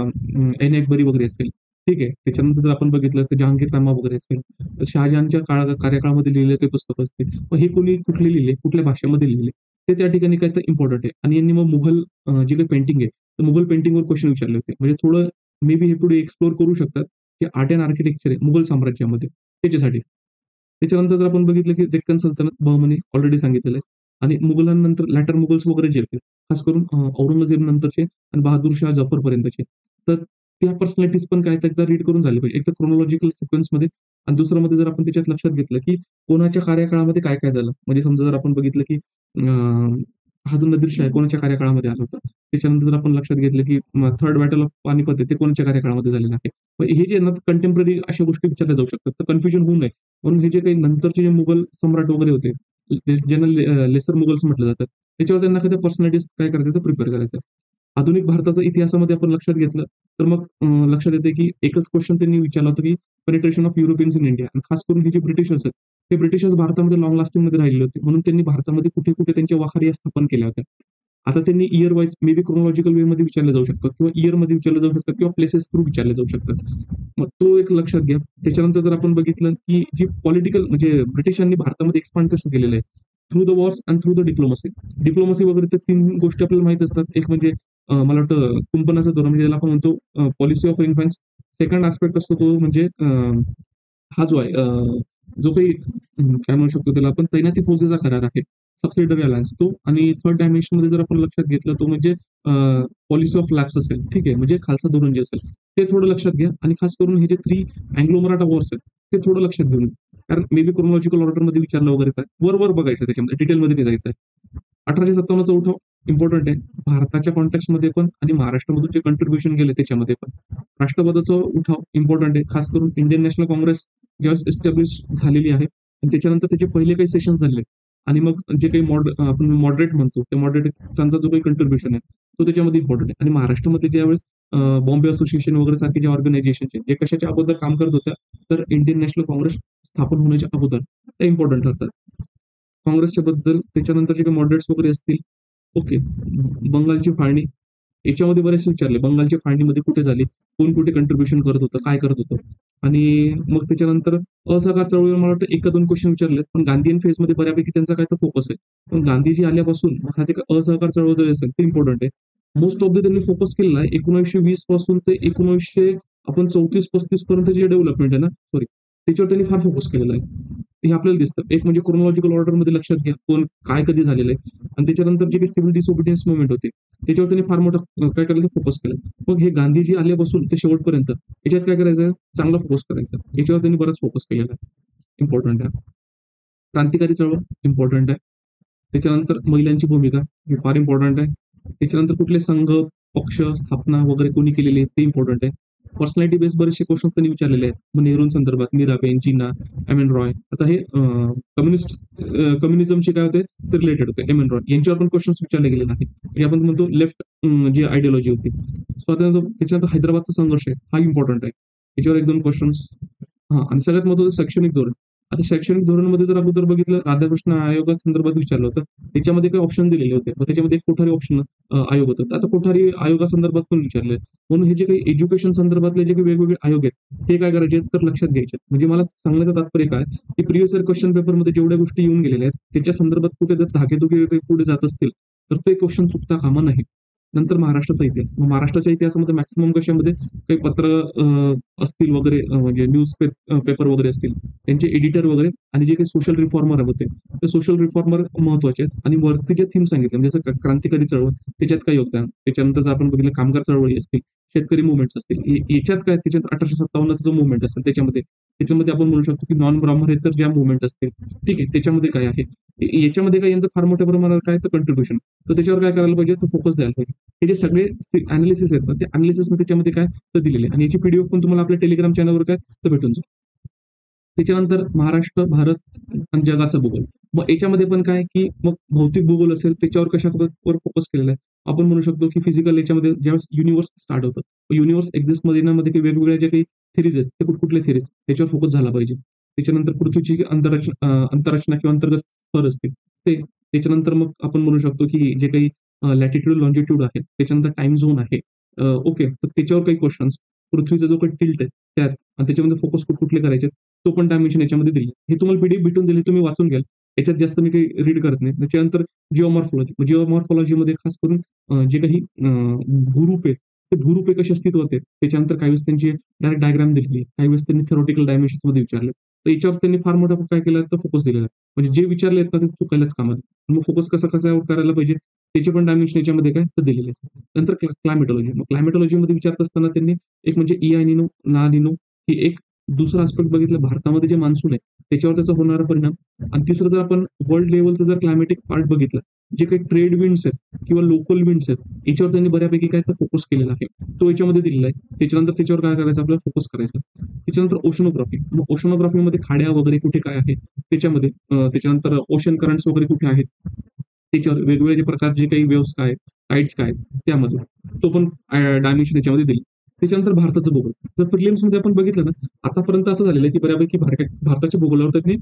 ऐन अकबरी वगैरे असेल, ठीक आहे. त्याच्यानंतर जर आपण बघितलं तर जहांगीरनामा वगैरे असेल, शहाजहानच्या कार्यकाळामध्ये लिहिलेले काही पुस्तकं असतील, मग हे कोणी कुठले लिहिले, कुठल्या भाषेमध्ये लिहिले, ते त्या ठिकाणी काय तर इम्पॉर्टंट आहे. आणि यांनी मग मुघल जे काही पेंटिंग आहे, तर मुघल पेंटिंगवर क्वेश्चन विचारले होते. म्हणजे थोडं मे बी हे पुढे एक्सप्लोर करू शकतात की आर्ट अँड आर्किटेक्चर आहे मुघल साम्राज्यामध्ये, त्याच्यासाठी. त्याच्यानंतर जर आपण बघितलं की डेक्कन सल्तनत, बहमनी ऑलरेडी सांगितलेलं आहे. आणि मुघलांनंतर लॅटर मुघल्स वगैरे जे होते, खास करून औरंगजेब नंतरचे आणि बहादूर शाह जफर पर्यंतचे, तर त्या पर्सनॅलिटीज पण काय तर एकदा रीड करून झाले पाहिजे. एक तर क्रोनॉलॉजिकल सिक्वेन्समध्ये, आणि दुसरं मध्ये जर आपण त्याच्यात लक्षात घेतलं की कोणाच्या कार्यकाळामध्ये काय काय झालं. म्हणजे समजा जर आपण बघितलं की बहादूर नदीरशाह कोणाच्या कार्यकाळामध्ये आलं होतं. त्याच्यानंतर जर आपण लक्षात घेतलं की थर्ड बॅटल ऑफ पानिपत आहे, ते कोणाच्या कार्यकाळामध्ये झालेलं आहे. मग हे जे ना कंटेम्पररी अशा गोष्टी विचारल्या जाऊ शकतात, तर कन्फ्युजन होऊ नये म्हणून हे जे काही नंतरचे जे मुघल सम्राट वगैरे होते, ज्यांना लेसर मुघल्स म्हटलं जातं, त्याच्यावर त्यांना एखाद्या पर्सनॅलिटीज काय करायचं तर प्रिपेअर करायचं. आधुनिक भारताचा इतिहासामध्ये आपण लक्षात घेतलं तर मग लक्षात येते की एकच क्वेश्चन त्यांनी विचारला होता की penetration of Europeans in India, आणि खास करून हे जे ब्रिटिशर्स आहेत, ते ब्रिटिशर्स भारतामध्ये लॉंग लास्टिंग मध्ये राहिले होते, म्हणून त्यांनी भारतामध्ये कुठे कुठे त्यांच्या वाखारी स्थापन केल्या होत्या. आता त्यांनी year wise maybe chronological way मध्ये विचारले जाऊ शकतात, किंवा इयर मध्ये विचारले जाऊ शकतात, किंवा प्लेसेस थ्रू विचारले जाऊ शकतात. मग तो एक लक्षात घ्या. त्याच्यानंतर जर आपण बघितलं की जी पॉलिटिकल म्हणजे ब्रिटिशांनी भारतामध्ये एक्सपांड कसं केलेलं आहे, through the Wars and through the diplomacy. Diplomacy वगैरे तर 3 गोष्टी आपल्याला माहित असतात. एक म्हणजे मला वाटतं कुंपणाचं धोरण, म्हणजे त्याला आपण म्हणतो policy of influence. Second aspect असतो तो म्हणजे हा जो आहे जो काही काय म्हणू शकतो त्याला आपण, तैनाती फौजेचा करार आहे, सबसिडरी अलायन्स तो. आणि थर्ड डायमेन्शन मध्ये जर आपण लक्षात घेतलं तो म्हणजे पॉलिसी ऑफ लॅप्स असेल, ठीक आहे, म्हणजे खालचा धोरण जे असेल ते थोडं लक्षात घ्या. आणि खास करून हे जे 3 अँग्लो मराठा वॉर्स आहेत ते थोडं लक्षात घेऊन, कारण मे बी क्रोनॉलॉजिकल ऑर्डर मध्ये विचारलं वगैरे काय, वर बघायचं, त्याच्यामध्ये डिटेलमध्ये नाही जायचं आहे. 1857चा उठाव इम्पॉर्टंट आहे भारताच्या कॉन्टेक्स्टमध्ये पण, आणि महाराष्ट्रामधून जे कंट्रीब्युशन गेले त्याच्यामध्ये पण. राष्ट्रवादाचा उठाव इम्पॉर्टंट आहे, खास करून इंडियन नॅशनल काँग्रेस ज्यावेळेस एस्टॅब्लिश झालेली आहे, आणि त्याच्यानंतर त्याचे पहिले काही सेशन झाले, आणि मग जे काही आपण मॉडरेट म्हणतो, त्या मॉडरेटांचा जो काही कंट्रीब्युशन आहे तो त्याच्यामध्ये इम्पॉर्टंट आहे. आणि महाराष्ट्रामध्ये ज्यावेळेस बॉम्बे असोसिएशन वगैरे सारखे जे ऑर्गनायझेशन ते कशाच्या अगोदर काम करत होत्या, तर इंडियन नॅशनल काँग्रेस स्थापन होण्याच्या अगोदर त्या इम्पॉर्टंट ठरतात. काँग्रेसच्या बद्दल त्याच्यानंतर जे काही मॉडरेट्स वगैरे असतील, ओके. बंगालची फाळणी, याच्यामध्ये बरेचसे विचारले, बंगालच्या फाळणीमध्ये कुठे झाली, कोण कुठे कंट्रीब्युशन करत होतं, काय करत होतं. आणि मग त्याच्यानंतर असहकार चळवळीवर मला वाटतं 1-2 क्वेश्चन विचारलेत, पण गांधीयन फेजमध्ये बऱ्यापैकी त्यांचा काय तर फोकस आहे. पण गांधीजी आल्यापासून हा जे असहकार चळवळ जरी असेल ते इम्पॉर्टंट आहे. मोस्ट ऑफ द त्यांनी फोकस केलेला आहे 1920 पासून ते 1900 आपण 34-35 पर्यंत जे डेव्हलपमेंट आहे ना, सॉरी, त्याच्यावर त्यांनी फार फोकस केलेला आहे. हे आपल्याला दिसतं. एक म्हणजे क्रोनॉलॉजिकल ऑर्डरमध्ये लक्षात घ्या, कोण काय कधी झालेलं आहे, आणि त्याच्यानंतर जे काही सिव्हिल डिसओबिडियन्स मुवमेंट होते, त्याच्यावर त्यांनी फार मोठा काय करायचं फोकस केलं. मग हे गांधीजी आल्यापासून ते शेवटपर्यंत याच्यात काय करायचं, चांगला फोकस करायचा. याच्यावर त्यांनी बराच फोकस केलेला आहे, इम्पॉर्टंट आहे. क्रांतिकारी चळवळ इम्पॉर्टंट आहे. त्याच्यानंतर महिलांची भूमिका ही फार इम्पॉर्टंट आहे. त्याच्यानंतर कुठले संघ, पक्ष स्थापना वगैरे कोणी केलेली आहे ते इम्पॉर्टंट आहे. पर्सनॅलिटी बेस बरेचसे क्वेश्चन त्यांनी विचारलेले आहेत. मग नेहरूंसंदर्भात मीराबेन, जिना, एम एन रॉय. आता हे कम्युनिझमचे काय होते ते रिलेटेड होते, एम एन रॉय यांच्यावर पण क्वेश्चन विचारले गेले नाही. म्हणजे आपण म्हणतो लेफ्ट जी आयडिओलॉजी होती स्वातंत्र्य. त्याच्यानंतर हैदराबादचा संघर्ष आहे, हा इम्पॉर्टंट आहे. याच्यावर 1-2 क्वेश्चन्स. हा, आणि सगळ्यात महत्त्वाचं शैक्षणिक धोरण. आता शैक्षणिक धोरणमध्ये जर अगोदर बघितलं, राधाकृष्ण आयोगासंदर्भात विचारलं होतं. त्याच्यामध्ये काही ऑप्शन दिलेले होते. मग त्याच्यामध्ये एक कोठारी ऑप्शन आयोग होतं. तर आता कोठारी आयोगासंदर्भात पण विचारलंय. म्हणून हे जे काही एज्युकेशन संदर्भातले जे काही वेगवेगळे आयोग आहेत, हे काय करायचे तर लक्षात घ्यायचे. म्हणजे मला सांगण्याचं तात्पर्य काय, की प्रिव्हियस इयर क्वेश्चन पेपरमध्ये जेवढ्या गोष्टी येऊन गेलेल्या आहेत, त्याच्या संदर्भात कुठे जर धागेधोके वगैरे पुढे जात असतील, तर ते क्वेश्चन चुकता कामा नये. नंतर महाराष्ट्राचा इतिहास. मग महाराष्ट्राच्या इतिहासामध्ये मॅक्सिमम कशामध्ये काही पत्र असतील वगैरे म्हणजे न्यूज पेपर वगैरे असतील, त्यांचे एडिटर वगैरे आणि जे काही सोशल रिफॉर्मर होते, ते सोशल रिफॉर्मर महत्वाचे आहेत आणि वरती जे थीम सांगितले म्हणजे जसं क्रांतिकारी चळवळ त्याच्यात काय योगदान, त्याच्यानंतर जर आपण बघितलं कामगार चळवळी असतील, शेतकरी मुवमेंट्स असतील, याच्यात काय त्याच्यात 1857चा जो मुवमेंट असेल त्याच्यामध्ये आपण म्हणू शकतो की नॉन ब्राह्मणेतर ज्या मुवमेंट असतील, ठीक आहे, त्याच्यामध्ये काय आहे, याच्यामध्ये काय यांचं फार मोठ्या प्रमाणावर काय तर कंट्रीब्युशन, तर त्याच्यावर काय करायला पाहिजे, तर फोकस द्यायला पाहिजे. हे जे सगळे अनालिसिस आहेत ना, ते अनालिसिस त्याच्यामध्ये काय तर दिलेले आणि याची पीडीएफ पण तुम्हाला आपल्या टेलिग्राम चॅनलवर काय तर भेटून जाईल. त्याच्यानंतर महाराष्ट्र, भारत आणि जगाचा भूगोल. मग याच्यामध्ये पण काय, की मग भौतिक भूगोल असेल त्याच्यावर कशावर फोकस केलेला आहे. आपण म्हणू शकतो, की फिजिकल याच्यामध्ये ज्यावेळेस युनिव्हर्स स्टार्ट होतं. युनिव्हर्स एक्झिस्ट मध्ये ना मध्ये काही वेगवेगळ्या ज्या काही थिरीज आहेत, ते कुठकुठल्या थिरीज त्याच्यावर फोकस झाला पाहिजे. त्याच्यानंतर पृथ्वीची अंतररचना किंवा अंतर्गत स्तर असतील ते. त्याच्यानंतर मग आपण म्हणू शकतो, की जे काही लॅटिट्यूड, लॉन्जिट्यूड आहे, त्याच्यानंतर टाइम झोन आहे. ओके. तर त्याच्यावर काही क्वेश्चन्स, पृथ्वीचा जो काही टिल्ट आहे त्यात आणि त्याच्यामध्ये फोकस कुठले करायचे तो पण डायमेन्शन याच्यामध्ये दिली. हे तुम्हाला पीडीएफ भेटून जाईल, तुम्ही वाचून घ्याल. याच्यात जास्त मी काही रीड करत नाही. त्याच्यानंतर जिओमॉर्फॉलॉजी. जिओमॉर्फॉलॉजीमध्ये खास करून जे काही भूरूप आहेत, ते भूरूपे कशी अस्तित्वात आहेत. त्याच्यानंतर काही वेळेस त्यांची डायरेक्ट डायग्राम दिलेली आहे. काही वेळेस त्यांनी थेरॉटिकल डायमेन्शन्समध्ये विचारले. तर याच्यावर त्यांनी फार मोठा काय केला तर फोकस दिलेला आहे. म्हणजे जे विचारले आहेत ना, ते चुकायलाच कामा नये. मग फोकस कसा करायला पाहिजे, त्याचे पण डायमेन्शन याच्यामध्ये काय तर दिलेले आहेत. नंतर क्लायमेटॉलॉजी. मग क्लायमेटॉलॉजीमध्ये विचारत असताना त्यांनी एक म्हणजे इयानिनो, ला निनो ही एक दुसरा आस्पेक्ट बघितलं भारतामध्ये जे मान्सून आहे, त्याच्यावर त्याचा होणारा परिणाम आणि तिसरं जर आपण वर्ल्ड लेव्हलचं जर क्लायमॅटिक पार्ट बघितलं, जे काही ट्रेड विंड्स आहेत किंवा लोकल विंड्स आहेत, याच्यावर त्यांनी बऱ्यापैकी काय तर फोकस केलेला आहे. तो याच्यामध्ये दिलेला आहे. त्याच्यानंतर त्याच्यावर काय करायचं आपल्याला फोकस करायचा. त्याच्यानंतर ओशनोग्राफी. मग ओशनोग्राफीमध्ये खाड्या वगैरे कुठे काय आहे त्याच्यामध्ये त्याच्यानंतर ओशन करंट्स वगैरे कुठे आहेत, त्याच्यावर वेगवेगळे जे प्रकार जे काही वेव्स काय, टाइड्स काय त्यामध्ये तो पण डायमेन्शन याच्यामध्ये दिली. त्याच्यानंतर भारताचं भूगोल. जर प्रिलिम्समध्ये आपण बघितलं ना, आतापर्यंत असं झालेलं आहे, की बऱ्यापैकी भारताच्या भूगोलावर त्यांनी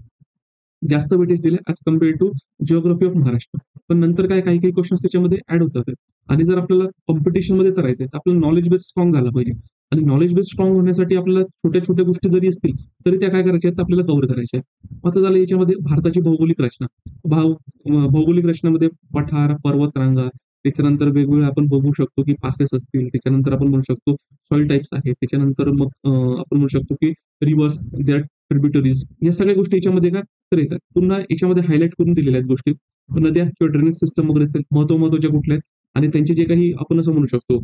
जास्त वेटेज दिले as compare to geography of Maharashtra. पण नंतर काय काही-काही क्वेशन्स त्याच्यामध्ये ॲड होतात आणि जर आपल्याला कॉम्पिटिशनमध्ये करायचंय, तर आपल्याला नॉलेज बेस स्ट्रॉंग झाला पाहिजे आणि नॉलेज बेस स्ट्रॉंग होण्यासाठी आपल्याला छोट्या-छोट्या गोष्टी जरी असतील, तरी त्या काय करायच्या आहेत, तर आपल्याला कव्हर करायच्या आहेत. आता झालं याच्यामध्ये भारताची भौगोलिक रचना. भौगोलिक रचनेमध्ये पठार, पर्वतरांगा, त्याच्यानंतर वेगवेगळे आपण बघू शकतो, की पासेस असतील, त्याच्यानंतर आपण म्हणू शकतो सॉइल टाइप्स आहेत, त्याच्यानंतर मग आपण म्हणू शकतो, की रिव्हर्स, देअर ट्रिब्युटरीज, या सगळ्या गोष्टी याच्यामध्ये काय तर येतात. पुन्हा याच्यामध्ये हायलाइट करून दिलेल्या आहेत गोष्टी. नद्या किंवा ड्रेनेज सिस्टम वगैरे असेल, महत्त्वाच्या कुठल्या आहेत आणि त्यांचे जे काही आपण असं म्हणू शकतो